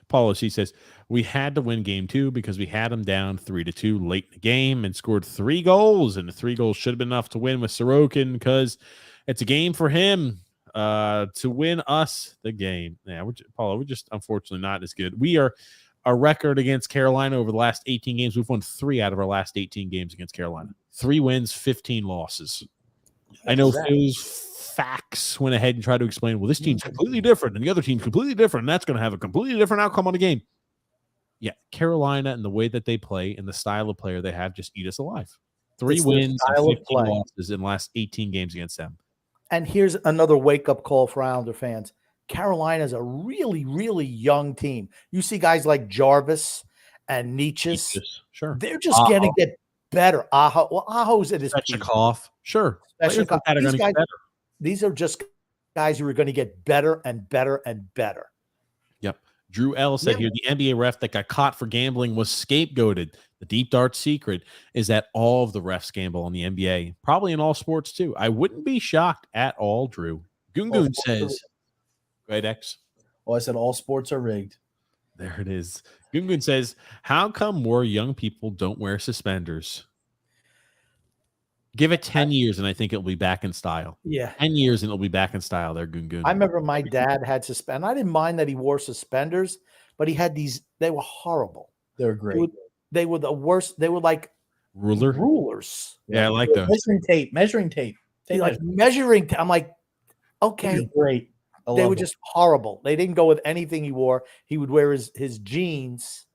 Paulo, she says, we had to win game 2 because we had them down 3-2 late in the game and scored 3 goals. And the 3 goals should have been enough to win with Sorokin because it's a game for him to win us the game. Yeah, Paulo, we're just unfortunately not as good. We are a record against Carolina over the last 18 games. We've won 3 out of our last 18 games against Carolina. 3 wins, 15 losses. I know Phil's facts went ahead and tried to explain, well, this team's completely different and the other team's completely different, and that's going to have a completely different outcome on the game. Yeah, Carolina and the way that they play and the style of player they have just eat us alive. 3 wins and 15 losses in the last 18 games against them. And here's another wake-up call for Islander fans. Carolina's a really, really young team. You see guys like Jarvis and Nietzsche's. Sure. They're just going to get better. Aho's at his peak. Sure. These are just guys who are going to get better and better and better. Yep. Drew L said here, the NBA ref that got caught for gambling was scapegoated. The deep dark secret is that all of the refs gamble on the NBA, probably in all sports too. I wouldn't be shocked at all, Drew. Gungun says, go ahead, X. Well, I said all sports are rigged. There it is. Gungun says, how come more young people don't wear suspenders? Give it 10 years, and I think it'll be back in style. Yeah. 10 years, and it'll be back in style there, Gungun. I remember my dad had suspenders. I didn't mind that he wore suspenders, but he had these. They were horrible. They were great. They were the worst. They were like rulers. Yeah, I like those. Measuring tape. Like measuring. I'm like, okay. Great. They were just horrible. They didn't go with anything he wore. He would wear his jeans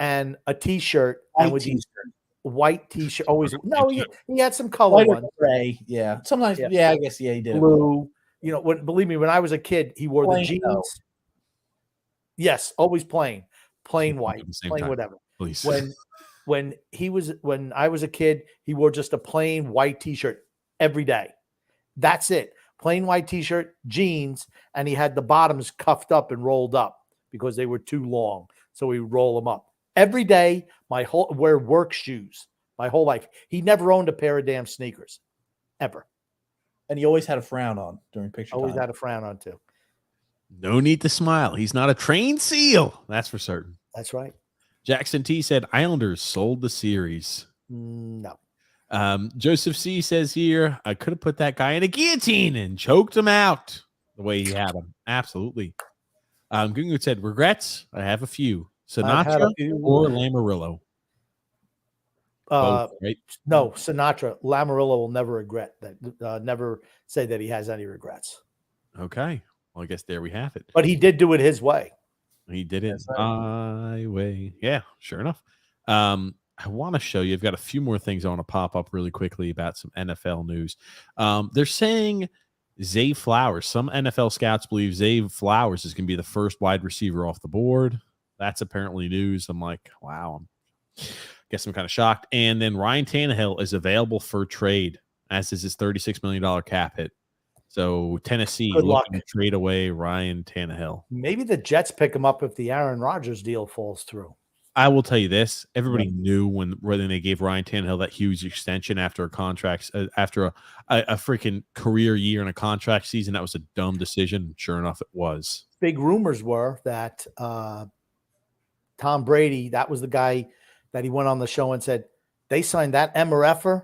and a T-shirt and with these white T-shirt. Always he had some color ones. Gray, yeah. Sometimes, yeah, I guess he did. Blue. You know, believe me, when I was a kid, he wore the jeans. No. Yes, always plain white, plain whatever. Please. When I was a kid, he wore just a plain white T-shirt every day. That's it. Plain white T-shirt, jeans, and he had the bottoms cuffed up and rolled up because they were too long. So we roll them up. Every day, wear work shoes my whole life. He never owned a pair of damn sneakers, ever. And he always had a frown on during picture Always time. had a frown on too. No need to smile. He's not a trained SEAL. That's for certain. That's right. Jackson T said Islanders sold the series. No. Joseph C says here, I could have put that guy in a guillotine and choked him out the way he had him. Absolutely. Gungun said, regrets? I have a few. Sinatra or Lamarillo? Both, right? No, Sinatra. Lamarillo will never regret that. Never say that he has any regrets. Okay. Well, I guess there we have it. But he did do it his way. He did it my way. Yeah, sure enough. I want to show you. I've got a few more things I want to pop up really quickly about some NFL news. They're saying Zay Flowers. Some NFL scouts believe Zay Flowers is going to be the first wide receiver off the board. That's apparently news. I'm like, wow. Guess I'm kind of shocked. And then Ryan Tannehill is available for trade, as is his $36 million cap hit. So Tennessee looking to trade away Ryan Tannehill. Maybe the Jets pick him up if the Aaron Rodgers deal falls through. I will tell you this: everybody knew when they gave Ryan Tannehill that huge extension after a contract, after a freaking career year and a contract season. That was a dumb decision. Sure enough, it was. Big rumors were that Tom Brady, that was the guy that he went on the show and said, they signed that MRFer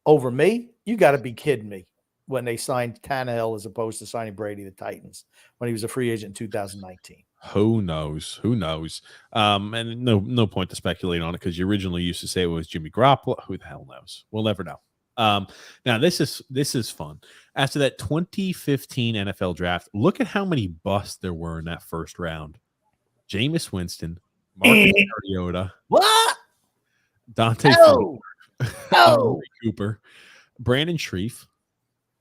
over me. You got to be kidding me. When they signed Tannehill as opposed to signing Brady, the Titans, when he was a free agent in 2019. Who knows? Who knows? And no point to speculate on it because you originally used to say it was Jimmy Garoppolo. Who the hell knows? We'll never know. Now this is fun. After that 2015 NFL draft, look at how many busts there were in that first round. Jameis Winston, Marcus Mariota. What? Dante Oh. Amari Cooper, Brandon Shreve.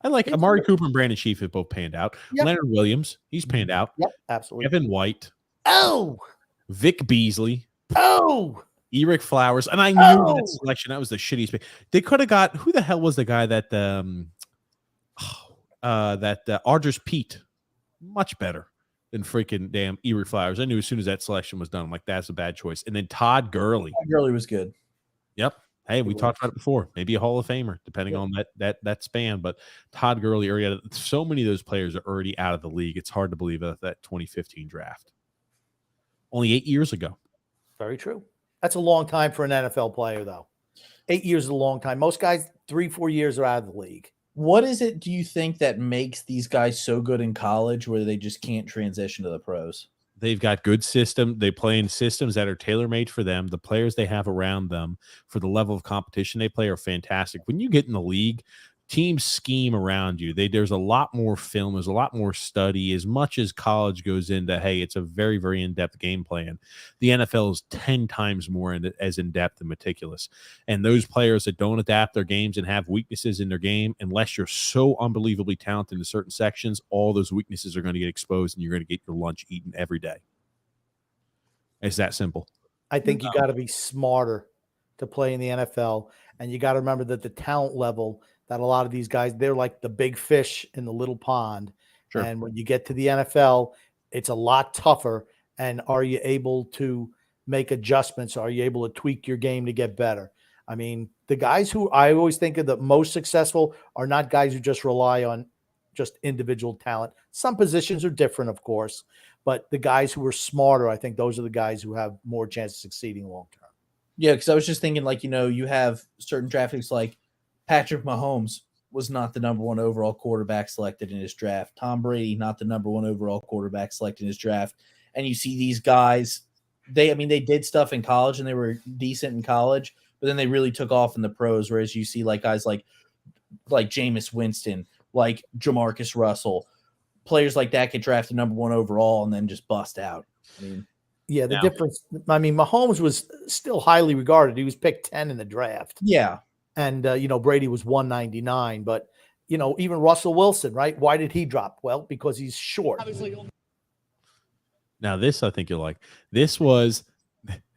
I like Amari Cooper and Brandon Shreve have both panned out. Yep. Leonard Williams, he's panned out. Yep, absolutely. Evan White. Oh. Vic Beasley. Oh. Eric Flowers. And I knew that selection, that was the shittiest pick. They could have got, who the hell was the guy that Ardris Pete? Much better than freaking damn Eric Flowers. I knew as soon as that selection was done, I'm like, that's a bad choice. And then Todd Gurley. Todd Gurley was good. Yep. Hey, we talked about it before. Maybe a Hall of Famer, depending on that span. But Todd Gurley, already so many of those players are already out of the league. It's hard to believe that 2015 draft. Only 8 years ago. Very true. That's a long time for an NFL player, though. 8 years is a long time. Most guys, 3-4 years are out of the league. What is it, do you think, that makes these guys so good in college where they just can't transition to the pros? They've got good system. They play in systems that are tailor-made for them. The players they have around them for the level of competition they play are fantastic. When you get in the league, teams scheme around you. There's a lot more film. There's a lot more study. As much as college goes into, hey, it's a very, very in-depth game plan, the NFL is 10 times more as in-depth and meticulous. And those players that don't adapt their games and have weaknesses in their game, unless you're so unbelievably talented in certain sections, all those weaknesses are going to get exposed and you're going to get your lunch eaten every day. It's that simple. I think you got to be smarter to play in the NFL. And you got to remember that the talent level that a lot of these guys, they're like the big fish in the little pond. Sure. And when you get to the NFL, it's a lot tougher. And are you able to make adjustments? Are you able to tweak your game to get better? I mean, the guys who I always think are the most successful are not guys who just rely on just individual talent. Some positions are different, of course, but the guys who are smarter, I think those are the guys who have more chance of succeeding long term. Yeah, because I was just thinking, like, you have certain draft picks like Patrick Mahomes was not the number 1 overall quarterback selected in his draft. Tom Brady, not the number 1 overall quarterback selected in his draft. And you see these guys, they did stuff in college and they were decent in college, but then they really took off in the pros. Whereas you see like guys like Jameis Winston, like Jamarcus Russell, players like that get drafted number 1 overall and then just bust out. I mean, yeah, the difference. I mean, Mahomes was still highly regarded. He was picked 10 in the draft. Yeah. And, Brady was 199. But, even Russell Wilson, right? Why did he drop? Well, because he's short. Now, this I think you'll like. This was,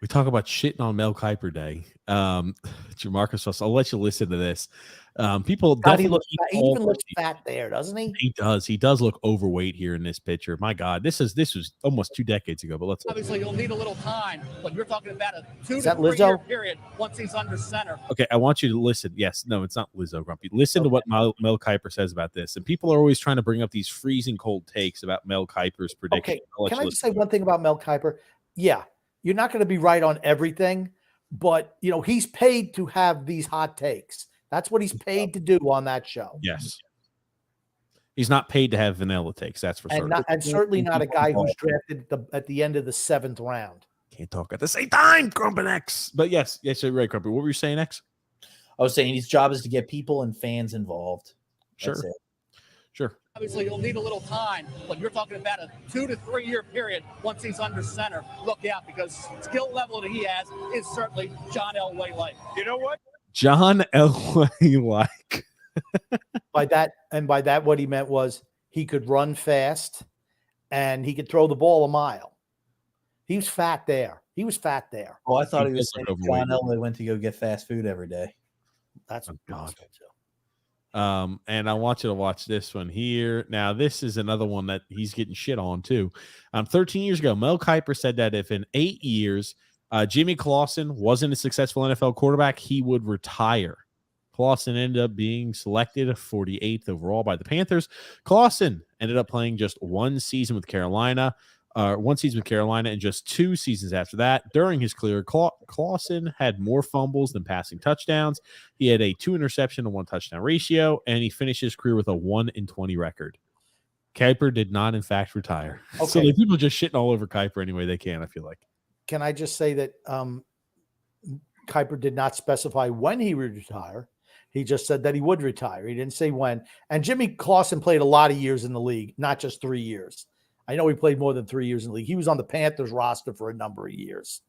we talk about shitting on Mel Kiper Day. Jamarcus Russell, I'll let you listen to this. People God, he even looks fat there, doesn't he? He does. He does look overweight here in this picture. My God, this was almost 2 decades ago. But let's obviously you'll need a little time, but you're talking about a 2 to 3 year period once he's under center. Okay, I want you to listen. Yes, no, it's not Lizzo Grumpy. Listen to what Mel Kiper says about this. And people are always trying to bring up these freezing cold takes about Mel Kiper's prediction. Okay, can I just say one thing about Mel Kiper? Yeah, you're not going to be right on everything, but he's paid to have these hot takes. That's what he's paid to do on that show. Yes. He's not paid to have vanilla takes. That's for certain. And certainly not a guy who's drafted at the end of the 7th round. Can't talk at the same time, Grumpy X. But yes, you're right, Grumpy. What were you saying, X? I was saying his job is to get people and fans involved. That's it. Sure. Obviously, you'll need a little time, but you're talking about a 2 to 3 year period once he's under center. Look out, because skill level that he has is certainly John Elway like. You know what? John Elway like. By that, what he meant was he could run fast and he could throw the ball a mile. He was fat there. Oh, I thought he was saying John Elway went to go get fast food every day. That's God. And I want you to watch this one here. Now, this is another one that he's getting shit on too. 13 years ago, Mel Kiper said that if in 8 years Jimmy Clausen wasn't a successful NFL quarterback, he would retire. Clausen ended up being selected 48th overall by the Panthers. Clausen ended up playing just one season with Carolina, and just 2 seasons after that. During his career, Clausen had more fumbles than passing touchdowns. He had a 2 interception to 1 touchdown ratio, and he finished his career with a 1-20 record. Kiper did not, in fact, retire. Okay. So the people just shitting all over Kiper any way they can, I feel like. Can I just say that Kiper did not specify when he would retire. He just said that he would retire. He didn't say when. And Jimmy Clausen played a lot of years in the league, not just 3 years. I know he played more than 3 years in the league. He was on the Panthers roster for a number of years.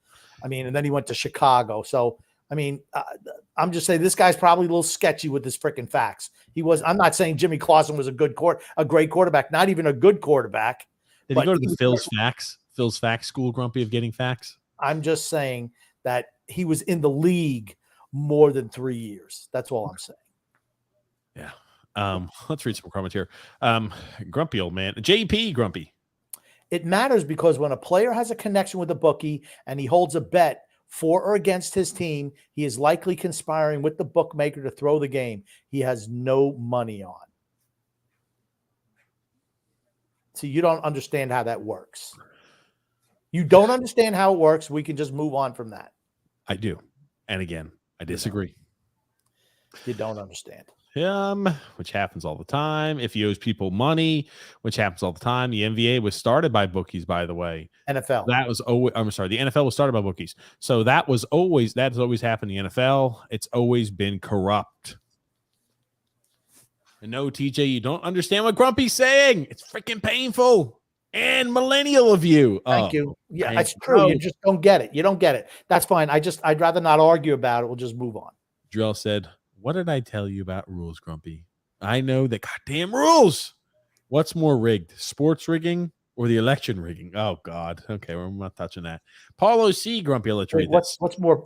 I mean, and then he went to Chicago. So, I mean, I'm just saying this guy's probably a little sketchy with his freaking facts. I'm not saying Jimmy Clausen was a great quarterback, not even a good quarterback. Did he go to the Phil's facts school, Grumpy, of getting facts? I'm just saying that he was in the league more than 3 years. That's all I'm saying. Yeah. Let's read some comments here. Grumpy old man. JP Grumpy. It matters because when a player has a connection with a bookie and he holds a bet for or against his team, he is likely conspiring with the bookmaker to throw the game he has no money on. So you don't understand how that works. You don't understand how it works. We can just move on from that. I do. And again, I disagree. You don't understand. Which happens all the time. If he owes people money, which happens all the time. The NBA was started by bookies, by the way. NFL. That was always, I'm sorry, the NFL was started by bookies. So that has always happened in the NFL. It's always been corrupt. And no, TJ, you don't understand what Grumpy's saying. It's freaking painful and millennial of you. Thank you. Yeah, that's true. You just don't get it. You don't get it. That's fine. I'd rather not argue about it. We'll just move on. Drell said, "What did I tell you about rules, Grumpy? I know the goddamn rules. What's more rigged, sports rigging or the election rigging?" Oh God. Okay, we're not touching that. Paulo C. Grumpy, let's read this. What's more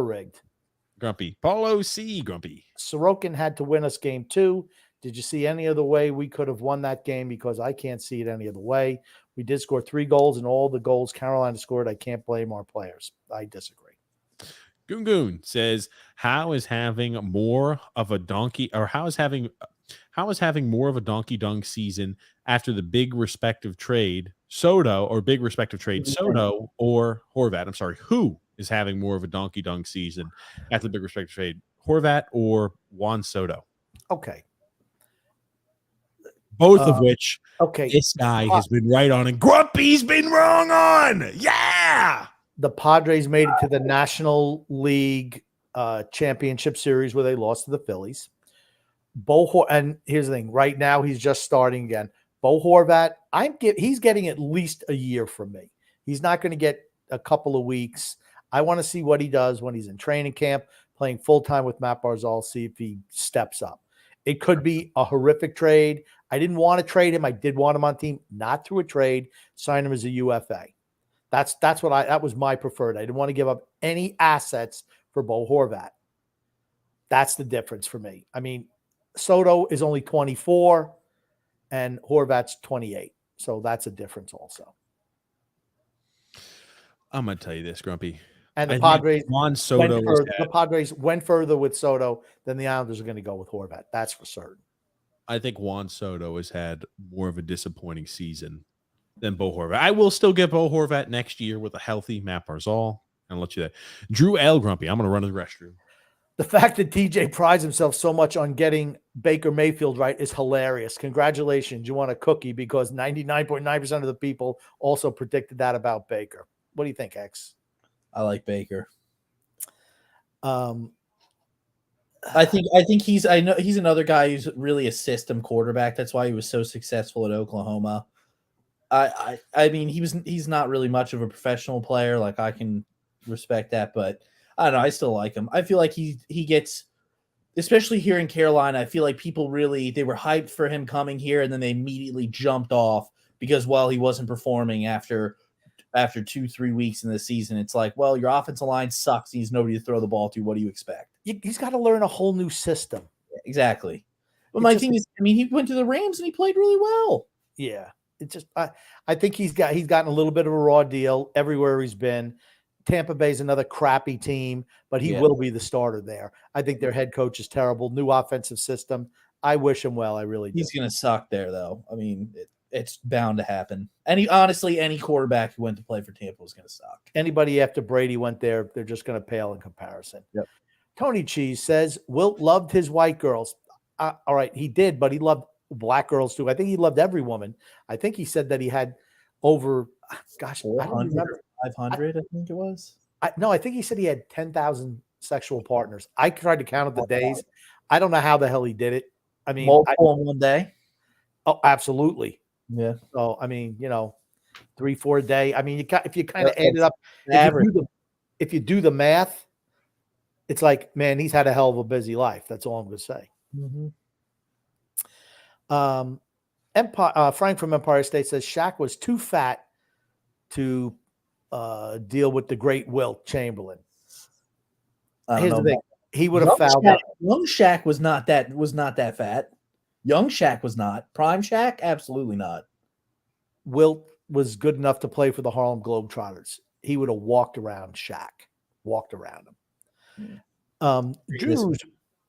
rigged? Grumpy. Paulo C. Grumpy. Sorokin had to win us game 2. Did you see any other way we could have won that game? Because I can't see it any other way. We did score 3 goals, and all the goals Carolina scored, I can't blame our players. I disagree. Goon says, how is having more of a donkey dunk season after the big respective trade Soto or Horvat? I'm sorry, who is having more of a donkey dunk season after the big respective trade, Horvat or Juan Soto? Okay. Both of which okay, this guy has been right on and Grumpy's been wrong on. Yeah. The Padres made it to the National League Championship Series where they lost to the Phillies. And here's the thing. Right now, he's just starting again. Bo Horvat, he's getting at least a year from me. He's not going to get a couple of weeks. I want to see what he does when he's in training camp, playing full-time with Matt Barzal, see if he steps up. It could be a horrific trade. I didn't want to trade him. I did want him on team, not through a trade. Sign him as a UFA. That was my preferred. I didn't want to give up any assets for Bo Horvat. That's the difference for me. I mean, Soto is only 24 and Horvat's 28. So that's a difference also. I'm going to tell you this, Grumpy. And the Padres went further with Soto than the Islanders are going to go with Horvat. That's for certain. I think Juan Soto has had more of a disappointing season than Bo Horvat. I will still get Bo Horvat next year with a healthy Matt Barzal. I'll let you that. Drew L. Grumpy. I'm going to run to the restroom. The fact that TJ prides himself so much on getting Baker Mayfield right is hilarious. Congratulations. You want a cookie because 99.9% of the people also predicted that about Baker. What do you think, X? I like Baker. I think he's another guy who's really a system quarterback. That's why he was so successful at Oklahoma. I mean, he's not really much of a professional player. Like, I can respect that, but I don't know. I still like him. I feel like he gets, especially here in Carolina, I feel like people they were hyped for him coming here, and then they immediately jumped off because, well, he wasn't performing after 2-3 weeks in the season. It's like, well, your offensive line sucks. He's nobody to throw the ball to. What do you expect? He's got to learn a whole new system. Exactly. But my thing is, I mean, he went to the Rams and he played really well. Yeah. It's just, I think he's gotten a little bit of a raw deal everywhere he's been. Tampa Bay's another crappy team, but he will be the starter there. I think their head coach is terrible. New offensive system. I wish him well. I really do. He's going to suck there, though. I mean, it's bound to happen. Honestly, any quarterback who went to play for Tampa was going to suck. Anybody after Brady went there, they're just going to pale in comparison. Yep. Tony Cheese says, Wilt loved his white girls. All right, he did, but he loved black girls too. I think he loved every woman. I think he said that he had over, gosh, 400, 500, I think it was. No, I think he said he had 10,000 sexual partners. I tried to count up the days. I don't know how the hell he did it. I mean, multiple in one day. Oh, absolutely. Yeah. So I mean, 3-4 a day. I mean, if you kind of Yeah, add it up, average. if you do the math, it's like, man, he's had a hell of a busy life. That's all I'm going to say. Frank from Empire State says Shaq was too fat to deal with the great Wilt Chamberlain. Here's the thing: he would have fouled out. Young Shaq was not that fat. Young Shaq was not. Prime Shaq, absolutely not. Wilt was good enough to play for the Harlem Globetrotters. He would have walked around Shaq, walked around him.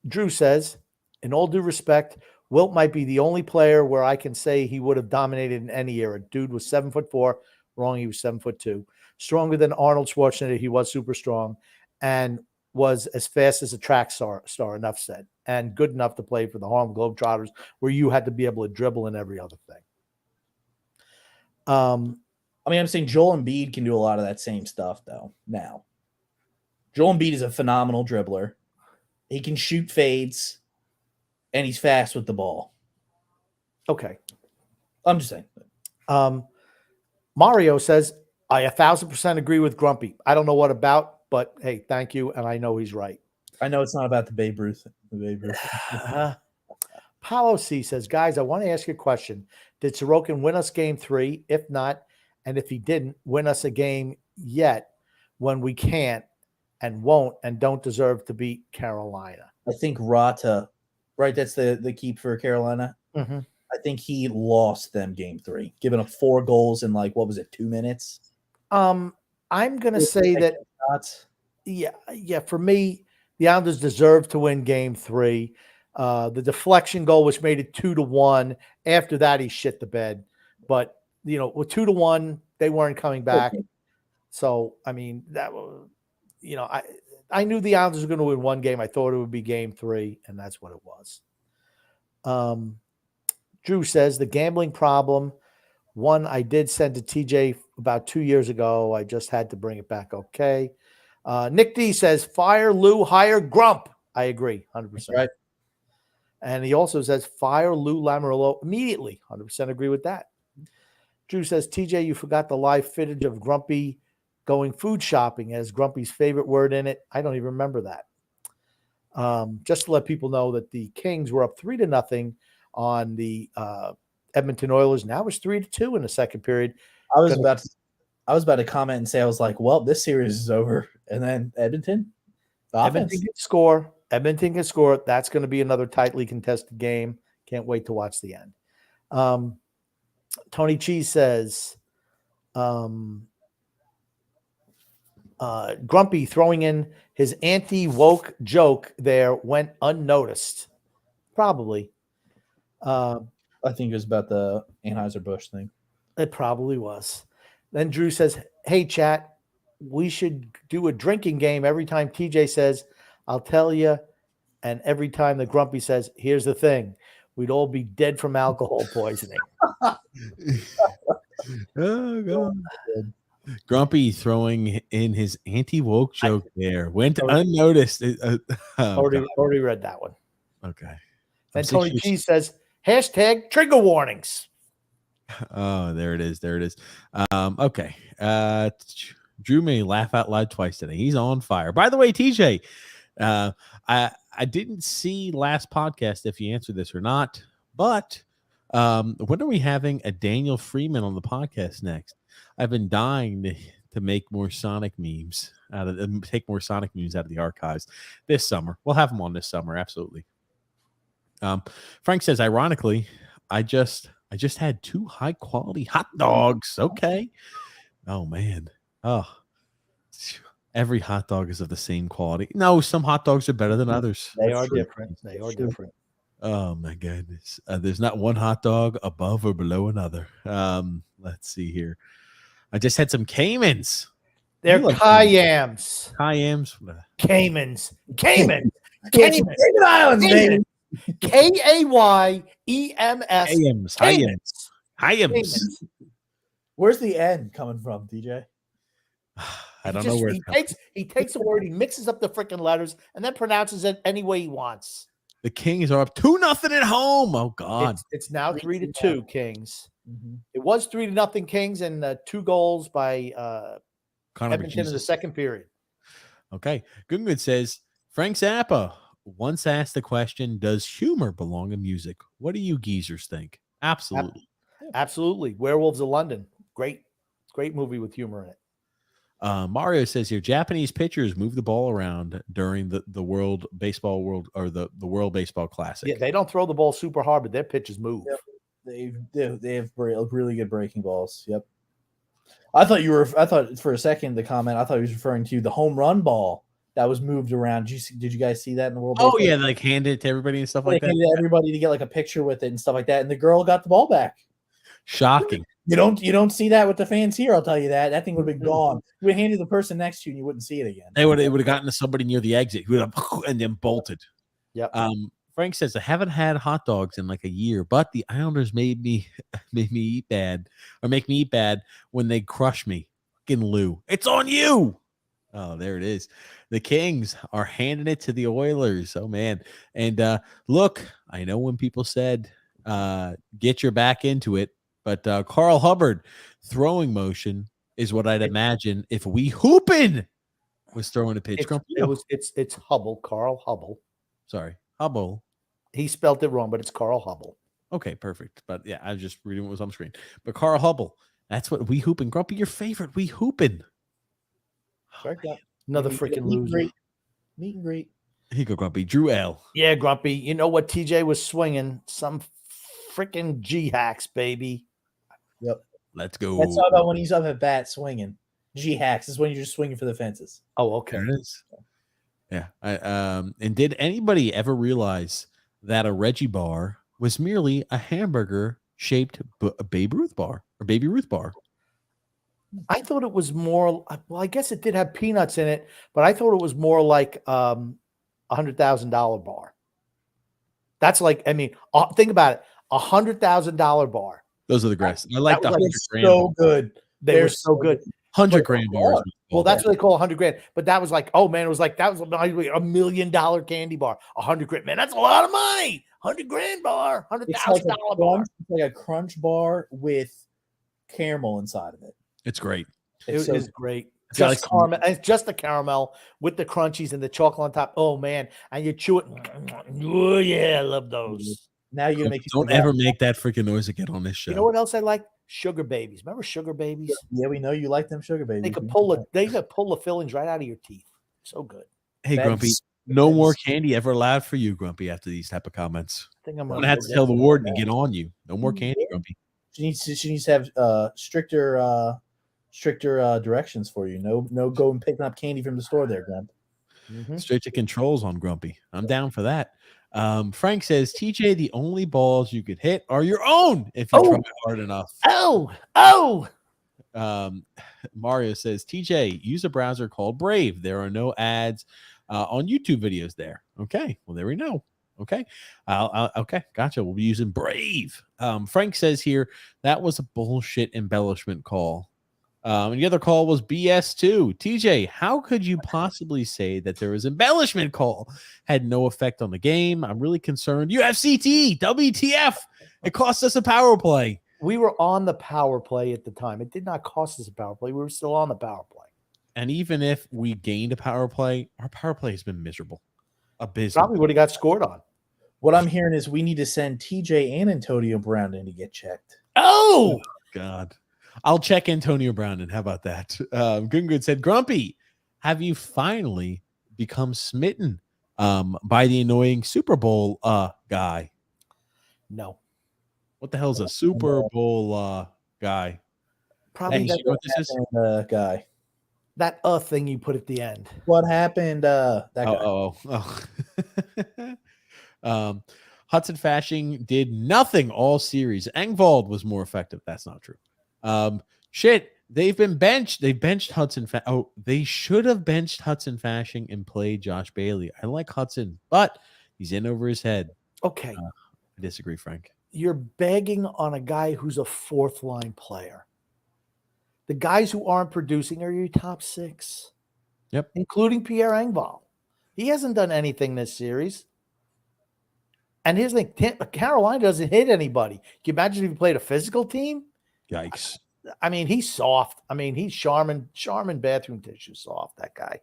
Drew says, in all due respect, Wilt might be the only player where I can say he would have dominated in any era. Dude was 7'4". Wrong, he was 7'2". Stronger than Arnold Schwarzenegger. He was super strong and was as fast as a track star, enough said, and good enough to play for the Harlem Globetrotters, where you had to be able to dribble and every other thing. I mean, I'm saying Joel Embiid can do a lot of that same stuff, though, now. Joel Embiid is a phenomenal dribbler. He can shoot fades, and he's fast with the ball. Okay. I'm just saying. Mario says, I 1,000% agree with Grumpy. I don't know what about, but hey, thank you, and I know he's right. I know it's not about the Babe Ruth. Paulo C says, guys, I want to ask you a question. Did Sorokin win us game 3? If not, and if he didn't, win us a game yet when we can't and won't and don't deserve to beat Carolina? I think Rata, right? That's the keep for Carolina. Mm-hmm. I think he lost them game 3, giving up 4 goals in 2 minutes? I'm going to say that, yeah, for me, the Islanders deserve to win game 3. The deflection goal, which made it 2-1. After that, he shit the bed. But, with 2-1, they weren't coming back. So, I mean, that was, I knew the Islanders were going to win one game. I thought it would be game 3, and that's what it was. Drew says, the gambling problem, one I did send to TJ about 2 years ago. I just had to bring it back. Okay. Nick D says, fire Lou, hire Grump. I agree, 100%. Right. And he also says, fire Lou Lamoriello immediately. 100% agree with that. Drew says, TJ, you forgot the live footage of Grumpy going food shopping as Grumpy's favorite word in it. I don't even remember that. Just to let people know that the Kings were up 3-0 on the Edmonton Oilers. Now it's 3-2 in the second period. I was about to comment and say, I was like, well, this series is over. And then Edmonton can score. Edmonton can score. That's going to be another tightly contested game. Can't wait to watch the end. Tony Cheese says, Grumpy throwing in his anti-woke joke there went unnoticed. Probably. I think it was about the Anheuser-Busch thing. It probably was. Then Drew says, hey, chat, we should do a drinking game every time TJ says, I'll tell you, and every time the Grumpy says, here's the thing, we'd all be dead from alcohol poisoning. Oh, God. Grumpy throwing in his anti-woke joke there went unnoticed. Already read that one. Okay. And Tony G says, hashtag trigger warnings. Oh, there it is. There it is. Okay. Drew may laugh out loud twice today. He's on fire. By the way, TJ, I didn't see last podcast if you answered this or not, but when are we having a Daniel Freeman on the podcast next? I've been dying to make more Sonic memes take more Sonic memes out of the archives this summer. We'll have him on this summer. Absolutely. Frank says, ironically, I just had 2 high quality hot dogs. Okay. Oh man. Oh, every hot dog is of the same quality. No, some hot dogs are better than others. They are different. They are different. Oh my goodness. There's not one hot dog above or below another. Let's see here. I just had some Caymans. They're Caymans. Caymans. Caymans. Cayman Islands, baby. K-A-Y-E-M-S. Caymans. Where's the N coming from, DJ? I don't know where he takes a word, he mixes up the freaking letters, and then pronounces it any way he wants. The Kings are up 2-0 at home. Oh God. It's now 3-2, Kings. It was 3-0 Kings and 2 goals by Connor Edmonton in the McJesus. second period. Okay. Goodgood says Frank Zappa once asked the question, does humor belong in music? What do you geezers think? Absolutely. Absolutely. Werewolves of London. Great movie with humor in it. Mario says here, Japanese pitchers move the ball around during the World Baseball the World Baseball Classic. Yeah, they don't throw the ball super hard, but their pitches move. Yep. They have really good breaking balls. Yep. I thought for a second I thought he was referring to the home run ball that was moved around. Did you guys see that in the World Oh Baseball? yeah, like hand it to everybody and stuff like that. Handed everybody to get like a picture with it and stuff like that, and the girl got the ball back. Shocking. You don't see that with the fans here. I'll tell you that. That thing would have been gone. You would hand it to the person next to you, and you wouldn't see it again. It would have gotten to somebody near the exit who would have and then bolted. Yep. Frank says I haven't had hot dogs in like a year, but the Islanders made me eat bad when they crush me. Fucking Lou, it's on you. Oh, there it is. The Kings are handing it to the Oilers. Oh man. And look, I know when people said get your back into it, but Carl Hubbard throwing motion is what I'd imagine if we hoopin' was throwing a pitch. It's Hubble, Carl Hubble. Sorry, Hubble. He spelled it wrong, but it's Carl Hubble. Okay, perfect. But yeah, I was just reading what was on the screen. But Carl Hubble, that's what we hoopin'. Grumpy, your favorite. We hoopin'. Another freaking loser. Meet and greet. Here you go, Grumpy. Drew L. Yeah, Grumpy. You know what TJ was swinging? Some freaking G-hacks, baby. Yep. Let's go. That's all about when he's up at bat swinging. G-hacks is when you're just swinging for the fences. Oh, okay. There it is. Yeah. And did anybody ever realize that a Reggie bar was merely a hamburger-shaped Babe Ruth bar or Baby Ruth bar? I thought it was more. Well, I guess it did have peanuts in it, but I thought it was more like $100,000 bar. That's like, I mean, think about it, $100,000 bar. Those are the greats. I like the 100 grand. So good. They were so good. 100 grand bars. Well, that's what they call 100 grand. But that was like, oh man, it was like that was $1 million candy bar. 100 grand, man, that's a lot of money. 100 grand bar, $100,000 bar. It's like a crunch bar with caramel inside of it. It's great. It is great. Just caramel. It's just the caramel with the crunchies and the chocolate on top. Oh man, and you chew it. Oh yeah, I love those. Now you're gonna make don't ever make that freaking noise again on this show. You know what else I like? Sugar babies. Remember sugar babies? Yeah, we know you like them sugar babies. They could pull the fillings right out of your teeth. So good. Hey, Grumpy, no more candy ever allowed for you, Grumpy, after these type of comments. I think I'm gonna have to tell the warden to get on you. No more candy, Grumpy. She needs to have stricter directions for you. No go and picking up candy from the store there, Grump. Straight to controls on Grumpy. I'm down for that. Frank says, TJ, the only balls you could hit are your own if you try hard enough. Mario says, TJ, use a browser called Brave. There are no ads on YouTube videos there. Okay, well, there we know. Okay. Okay. Gotcha. We'll be using Brave. Frank says here, that was a bullshit embellishment call. And the other call was BS too. TJ, how could you possibly say that there was embellishment call? Had no effect on the game. I'm really concerned. UFCT, WTF. It cost us a power play. We were on the power play at the time. It did not cost us a power play. We were still on the power play. And even if we gained a power play, our power play has been miserable. Abysmal. Probably would have got scored on. What I'm hearing is we need to send TJ and Antonio Brown in to get checked. Oh God. I'll check Antonio Brown in. How about that? Good said, Grumpy, have you finally become smitten by the annoying Super Bowl guy? No. What the hell is a Super Bowl guy? Probably you know what this is? Guy. That thing you put at the end. What happened? That guy. Hudson Fashing did nothing all series. Engvald was more effective. That's not true. They've been benched. They benched Hudson. They should have benched Hudson Fashing and played Josh Bailey. I like Hudson, but he's in over his head. Okay. I disagree, Frank. You're begging on a guy who's a fourth line player. The guys who aren't producing are your top six. Yep. Including Pierre Engvall. He hasn't done anything this series. And here's the thing, Carolina doesn't hit anybody. Can you imagine if he played a physical team? Yikes. I mean, he's soft. I mean, he's Charmin bathroom tissue soft, that guy.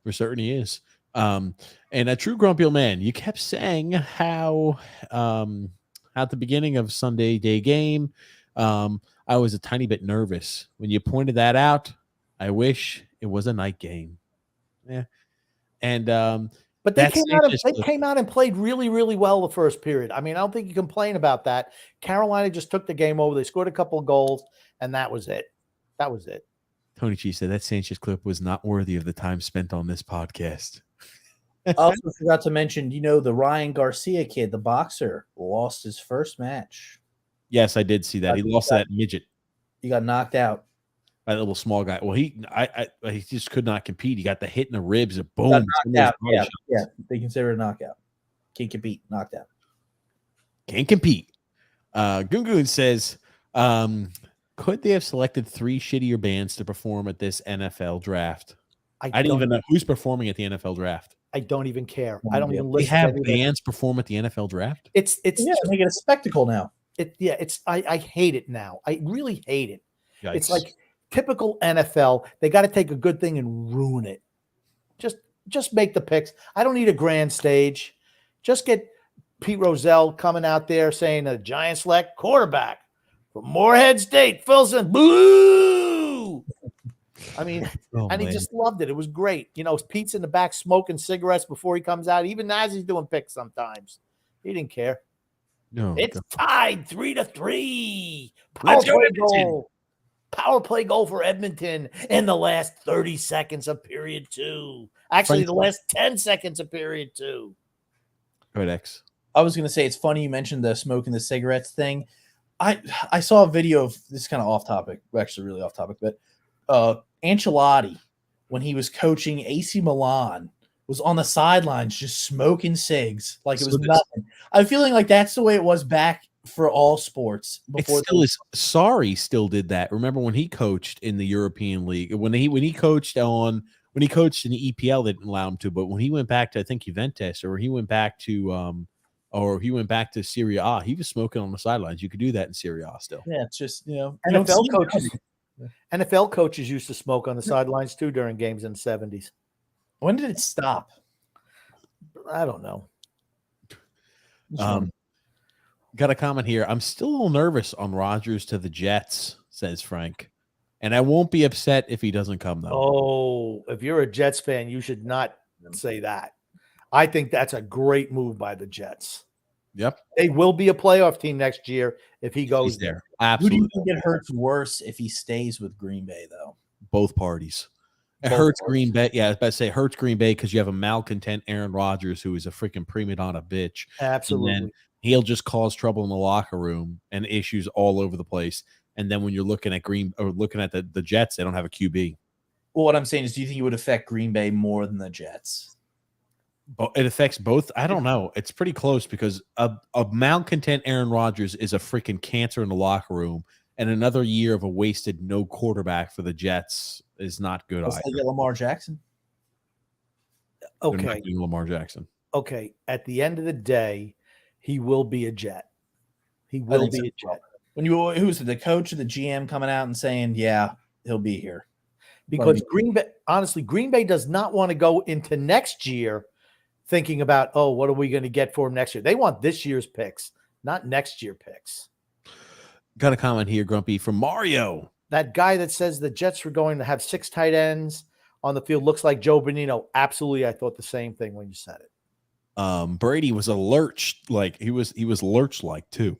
For certain he is. And a true grumpy old man, you kept saying how at the beginning of Sunday day game, I was a tiny bit nervous. When you pointed that out, I wish it was a night game. Yeah. And but they came out and played really, really well the first period. I mean, I don't think you complain about that. Carolina just took the game over. They scored a couple of goals, and that was it. That was it. Tony G said that Sanchez clip was not worthy of the time spent on this podcast. I also forgot to mention, the Ryan Garcia kid, the boxer, lost his first match. Yes, I did see that. He lost that midget. He got knocked out. By that little small guy. Well, he just could not compete. He got the hit in the ribs. Boom. Yeah, they consider it a knockout. Can't compete. Knocked out. Can't compete. Gungun says, could they have selected 3 shittier bands to perform at this NFL draft? I didn't even know who's performing at the NFL draft. I don't even care. I don't even listen. They have bands perform at the NFL draft. It's make it a spectacle now. I hate it now. I really hate it. Yikes. It's like typical NFL. They got to take a good thing and ruin it. Just make the picks. I don't need a grand stage. Just get Pete Rozelle coming out there saying a Giants select quarterback from Morehead State, Filson. Boo! I mean, he just loved it. It was great. Pete's in the back smoking cigarettes before he comes out. Even as he's doing picks sometimes. He didn't care. No, it's tied 3-3. Power play goal for Edmonton in the last 30 seconds of period 2. Actually, the last 10 seconds of period 2. Go ahead, X. I was going to say, it's funny you mentioned the smoking the cigarettes thing. I saw a video of this, kind of off topic, actually really off topic, but Ancelotti, when he was coaching AC Milan, was on the sidelines just smoking cigs like it was nothing. I'm feeling like that's the way it was back for all sports. Before it still is. Sarri still did that. Remember when he coached in the European League? When he coached in the EPL, they didn't allow him to. But when he went back to, I think, Juventus, or he went back to Serie A, he was smoking on the sidelines. You could do that in Serie A still. Yeah, it's just NFL coaches used to smoke on the sidelines too during games in the 70s. When did it stop? I don't know. Got a comment here. I'm still a little nervous on Rodgers to the Jets, says Frank. And I won't be upset if he doesn't come, though. Oh, if you're a Jets fan, you should not say that. I think that's a great move by the Jets. Yep. They will be a playoff team next year if he goes there. Absolutely. Who do you think it hurts worse if he stays with Green Bay, though? Both parties. It hurts Green Bay. Yeah, I was about to say it hurts Green Bay because you have a malcontent Aaron Rodgers who is a freaking prima donna bitch. Absolutely. And then he'll just cause trouble in the locker room and issues all over the place. And then when you're looking at the Jets, they don't have a QB. Well, what I'm saying is, do you think it would affect Green Bay more than the Jets? It affects both. I don't know. It's pretty close because a malcontent Aaron Rodgers is a freaking cancer in the locker room. And another year of a wasted no quarterback for the Jets is not good either. They get Lamar Jackson. Okay. Lamar Jackson. Okay. At the end of the day, he will be a Jet. He will be a Jet. Who's the coach or the GM coming out and saying, yeah, he'll be here? Because Green Bay does not want to go into next year thinking about, what are we going to get for him next year? They want this year's picks, not next year picks. Got a comment here, Grumpy, from Mario. That guy that says the Jets were going to have 6 tight ends on the field looks like Joe Bonino. Absolutely, I thought the same thing when you said it. Brady was a lurch, like he was lurch like too.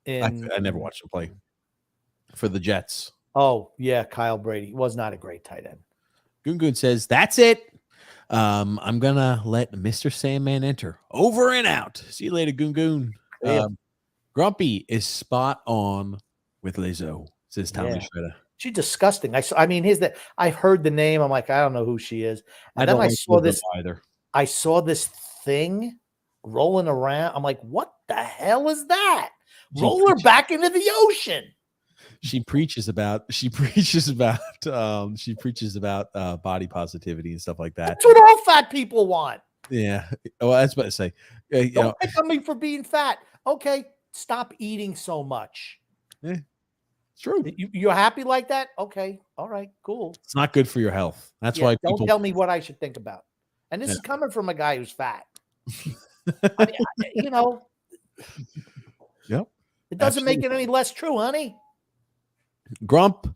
I never watched him play for the Jets. Oh yeah, Kyle Brady was not a great tight end. Gungun says that's it. I'm gonna let Mr. Sandman enter. Over and out. See you later, Gungun. Grumpy is spot on with Lizzo, says Tommy Shredder. She's disgusting. I've heard the name. I'm like, I don't know who she is. And then I saw this either. I saw this thing rolling around. I'm like, what the hell is that? Roll her back into the ocean. She preaches about body positivity and stuff like that. That's what all fat people want. Yeah. Oh, I was about to say. You know, Don't pick on me for being fat. Okay, stop eating so much. it's true. You're happy like that? Okay, all right, cool. It's not good for your health. That's Yeah, why don't people tell me what I should think about. And this is coming from a guy who's fat. I mean, you know, Yep. it doesn't make it any less true, honey. Grump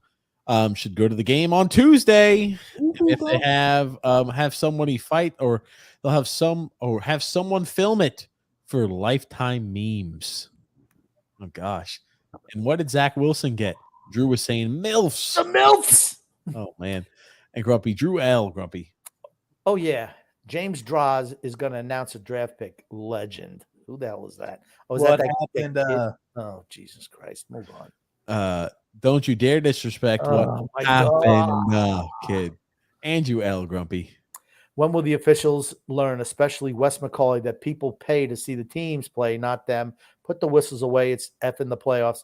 should go to the game on Tuesday. If they have somebody fight, or they'll have someone film it for lifetime memes. Oh gosh. And what did Zach Wilson get? Drew was saying MILFs. The MILFs. Oh man. And Grumpy, Drew L. Grumpy. Oh yeah. James Draws is going to announce a draft pick. Legend. Who the hell is that? Oh, is What that happened? kid? Oh, Jesus Christ. Move on. Don't you dare disrespect what my happened, kid. And you L. Grumpy. When will the officials learn, especially Wes McCauley, that people pay to see the teams play, not them? Put the whistles away. It's F in the playoffs.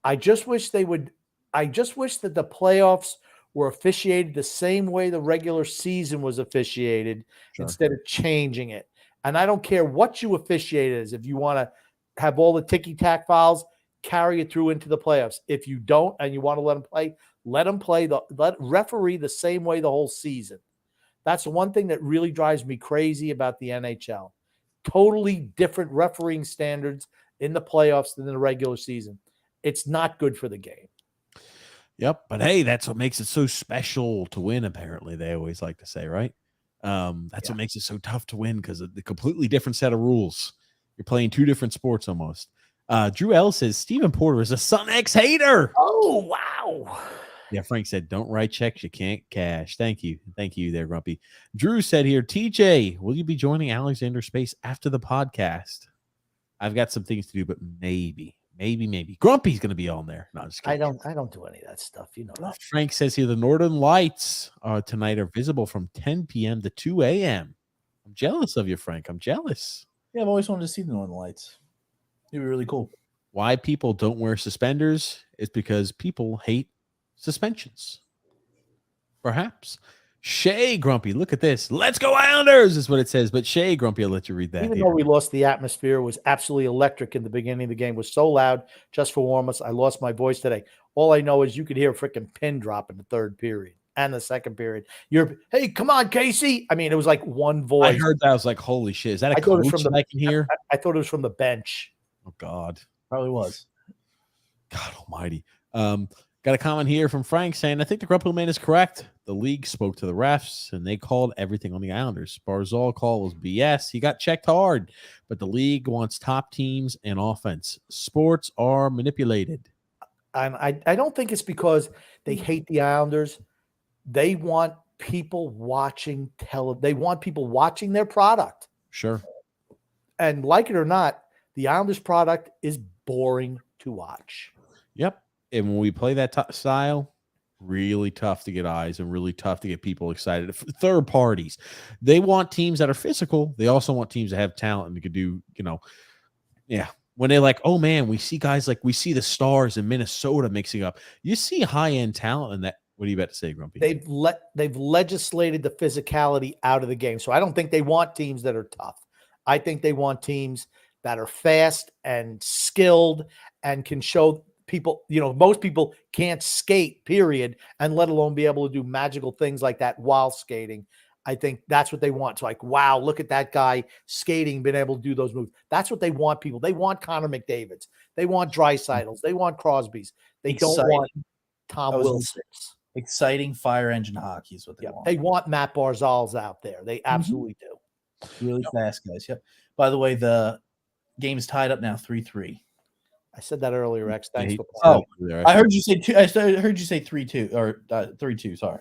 I just wish that the playoffs were officiated the same way the regular season was officiated instead of changing it. And I don't care what you officiate as. If you want to have all the ticky-tack fouls, carry it through into the playoffs. If you don't and you want to let them play. Let referee the same way the whole season. That's the one thing that really drives me crazy about the NHL. Totally different refereeing standards in the playoffs than in the regular season. It's not good for the game. Yep. But hey, that's what makes it so special to win, apparently. They always like to say, right? That's what makes it so tough to win, because of the completely different set of rules. You're playing two different sports almost. Drew L says Stephen Porter is a Sun X hater. Oh, wow. Yeah, Frank said, don't write checks you can't cash. Thank you. Thank you there, Grumpy. Drew said here, TJ, will you be joining Alexander Space after the podcast? I've got some things to do, but maybe. Grumpy's going to be on there. No, I'm just kidding. I don't do any of that stuff. You know that. Frank says here, the Northern Lights tonight are visible from 10 p.m. to 2 a.m. I'm jealous of you, Frank. I'm jealous. Yeah, I've always wanted to see the Northern Lights. It'd be really cool. Why people don't wear suspenders is because people hate suspensions. Perhaps. Shay Grumpy, look at this. Let's go Islanders is what it says. But Shay Grumpy, I'll let you read that. Even though we lost, the atmosphere was absolutely electric in the beginning of the game. It was so loud just for warm-ups. I lost my voice today. All I know is you could hear a freaking pin drop in the third period and the second period. Hey, come on, Casey. I mean, it was like one voice. I heard that. I was like, holy shit. Is that a coach that I can hear? I thought it was from the bench. Oh, God. Probably was. God almighty. Got a comment here from Frank saying, I think the Grumpy Man is correct. The league spoke to the refs, and they called everything on the Islanders. Barzal call was BS. He got checked hard, but the league wants top teams and offense. Sports are manipulated. And I don't think it's because they hate the Islanders. They want people watching They want people watching their product. Sure. And like it or not, the Islanders product is boring to watch. Yep. And when we play that style, really tough to get eyes and really tough to get people excited. Third parties, they want teams that are physical. They also want teams that have talent and could do, when they're like, oh man, we see guys like we see the Stars in Minnesota mixing up. You see high-end talent in that. What are you about to say, Grumpy? They've legislated the physicality out of the game. So I don't think they want teams that are tough. I think they want teams that are fast and skilled and can show people, most people can't skate, period, and let alone be able to do magical things like that while skating. I think that's what they want. It's like, wow, look at that guy skating, being able to do those moves. That's what they want people. They want Connor McDavids. They want Dreisaitl's. They want Crosby's. They don't want Tom Wilson's. Exciting fire engine hockey is what they want. They want Matt Barzal's out there. They absolutely do. Really fast guys. Yep. By the way, the game is tied up now 3-3. I said that earlier, X. Thanks for playing. I heard you say 2. I heard you say 3-2 or 3-2. Sorry.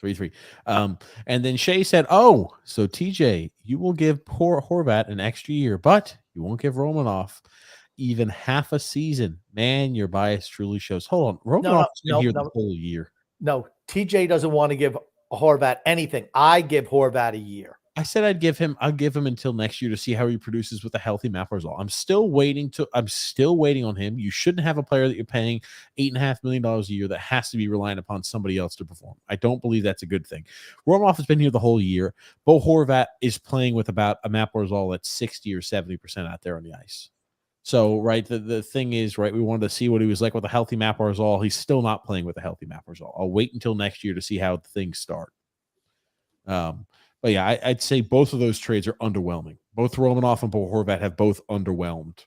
3-3. And then Shay said, "Oh, so TJ, you will give poor Horvat an extra year, but you won't give Romanoff even half a season. Man, your bias truly shows." Hold on, Romanoff's been here the whole year. No, TJ doesn't want to give Horvat anything. I give Horvat a year. I said I'll give him until next year to see how he produces with a healthy Matt Barzal. I'm still waiting on him. You shouldn't have a player that you're paying $8.5 million a year that has to be reliant upon somebody else to perform. I don't believe that's a good thing. Romanov has been here the whole year. Bo Horvat is playing with about a Matt Barzal at 60 or 70% out there on the ice. So, right, the thing is, right, we wanted to see what he was like with a healthy Matt Barzal. He's still not playing with a healthy Matt Barzal. I'll wait until next year to see how things start. But yeah, I'd say both of those trades are underwhelming. Both Romanoff and Bo Horvat have both underwhelmed.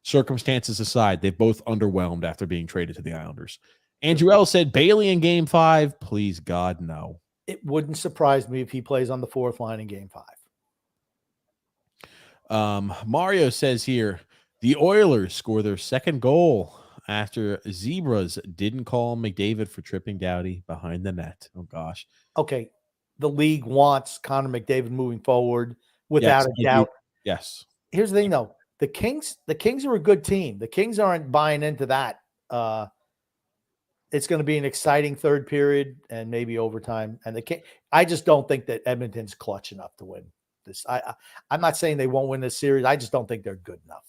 Circumstances aside, they've both underwhelmed after being traded to the Islanders. Andrew L. said Bailey in Game 5. Please, God, no. It wouldn't surprise me if he plays on the fourth line in Game 5. Mario says here, the Oilers score their second goal after Zebras didn't call McDavid for tripping Doughty behind the net. Oh, gosh. Okay. The league wants Connor McDavid moving forward without a doubt. Yes. Here's the thing, though. The Kings are a good team. The Kings aren't buying into that. It's going to be an exciting third period and maybe overtime. And I just don't think that Edmonton's clutch enough to win this. I'm not saying they won't win this series. I just don't think they're good enough.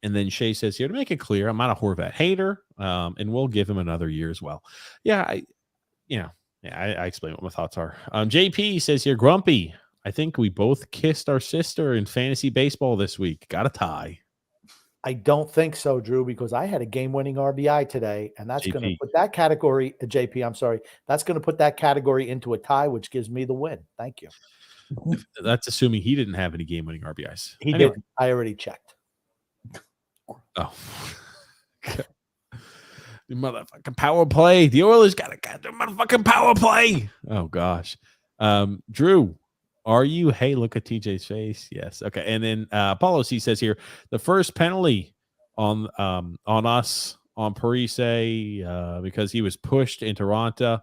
And then Shay says here, to make it clear, I'm not a Horvat hater, and we'll give him another year as well. Yeah, I explain what my thoughts are. JP says here, Grumpy, I think we both kissed our sister in fantasy baseball this week. Got a tie. I don't think so, Drew, because I had a game-winning RBI today, and that's going to put that category, JP, I'm sorry, that's going to put that category into a tie, which gives me the win. Thank you. That's assuming he didn't have any game-winning RBIs. He didn't. I already checked. Oh. The motherfucking power play. The Oilers got a goddamn motherfucking power play. Oh gosh. Drew, are you? Hey, look at TJ's face. Yes. Okay. And then Apollo C says here, the first penalty on us on Parise because he was pushed into Ronta,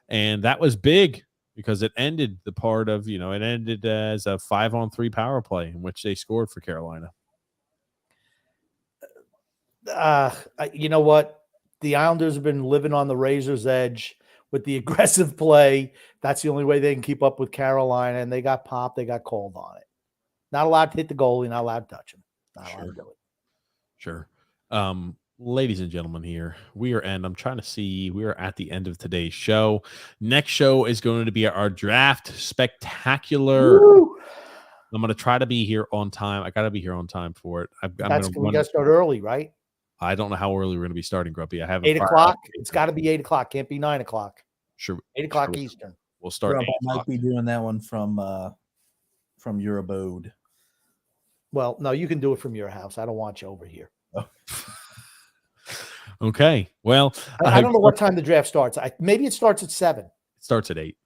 and that was big because it ended the part of it ended as a 5-on-3 power play in which they scored for Carolina. You know what? The Islanders have been living on the razor's edge with the aggressive play. That's the only way they can keep up with Carolina, and they got popped. They got called on it. Not allowed to hit the goalie, not allowed to touch him. Not allowed to do it. Sure. Ladies and gentlemen, here we are, and I'm trying to see, we are at the end of today's show. Next show is going to be our draft spectacular. Woo! I'm going to try to be here on time. I got to be here on time for it. We got to start early, right? I don't know how early we're going to be starting, Grumpy. I have 8 o'clock. It's got to be 8 o'clock. Can't be 9 o'clock. Sure. 8 o'clock Eastern. We'll start. I might be doing that one from your abode. Well, no, you can do it from your house. I don't want you over here. Oh. Okay. Well, I don't know what time the draft starts. Maybe it starts at 7. It starts at 8,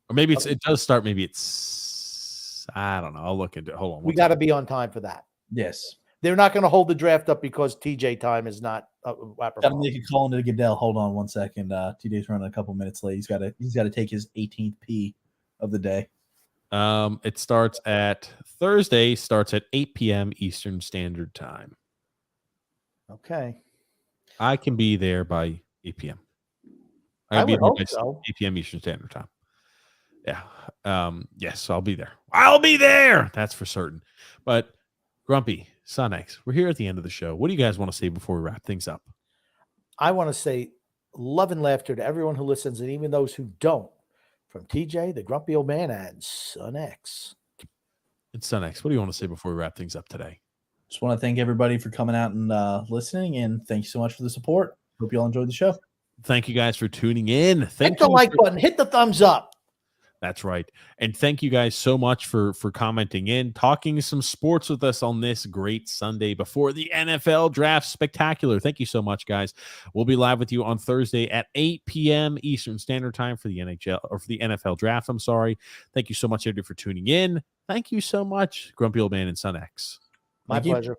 or maybe it does start. Maybe it's. I don't know. I'll look into it. Hold on. We got to be on time for that. Yes. They're not going to hold the draft up because TJ time is not. Got to make a call into Goodell. Hold on one second. TJ's running a couple minutes late. He's got to take his 18th pee of the day. It starts at Thursday. Starts at 8 p.m. Eastern Standard Time. Okay. I can be there by 8 p.m. I would hope so. 8 p.m. Eastern Standard Time. Yeah. Yes, I'll be there. I'll be there. That's for certain. But Grumpy, Sonex, we're here at the end of the show. What do you guys want to say before we wrap things up? I want to say love and laughter to everyone who listens, and even those who don't. From TJ, the Grumpy Old Man, and Sonex. And Sonex, what do you want to say before we wrap things up today? Just want to thank everybody for coming out and listening, and thank you so much for the support. Hope you all enjoyed the show. Thank you guys for tuning in. Hit the like button. Hit the thumbs up. That's right. And thank you guys so much for commenting in, talking some sports with us on this great Sunday before the NFL Draft Spectacular. Thank you so much, guys. We'll be live with you on Thursday at 8 p.m. Eastern Standard Time for the NHL or for the NFL Draft. I'm sorry. Thank you so much, everybody, for tuning in. Thank you so much, Grumpy Old Man and Son X. My pleasure.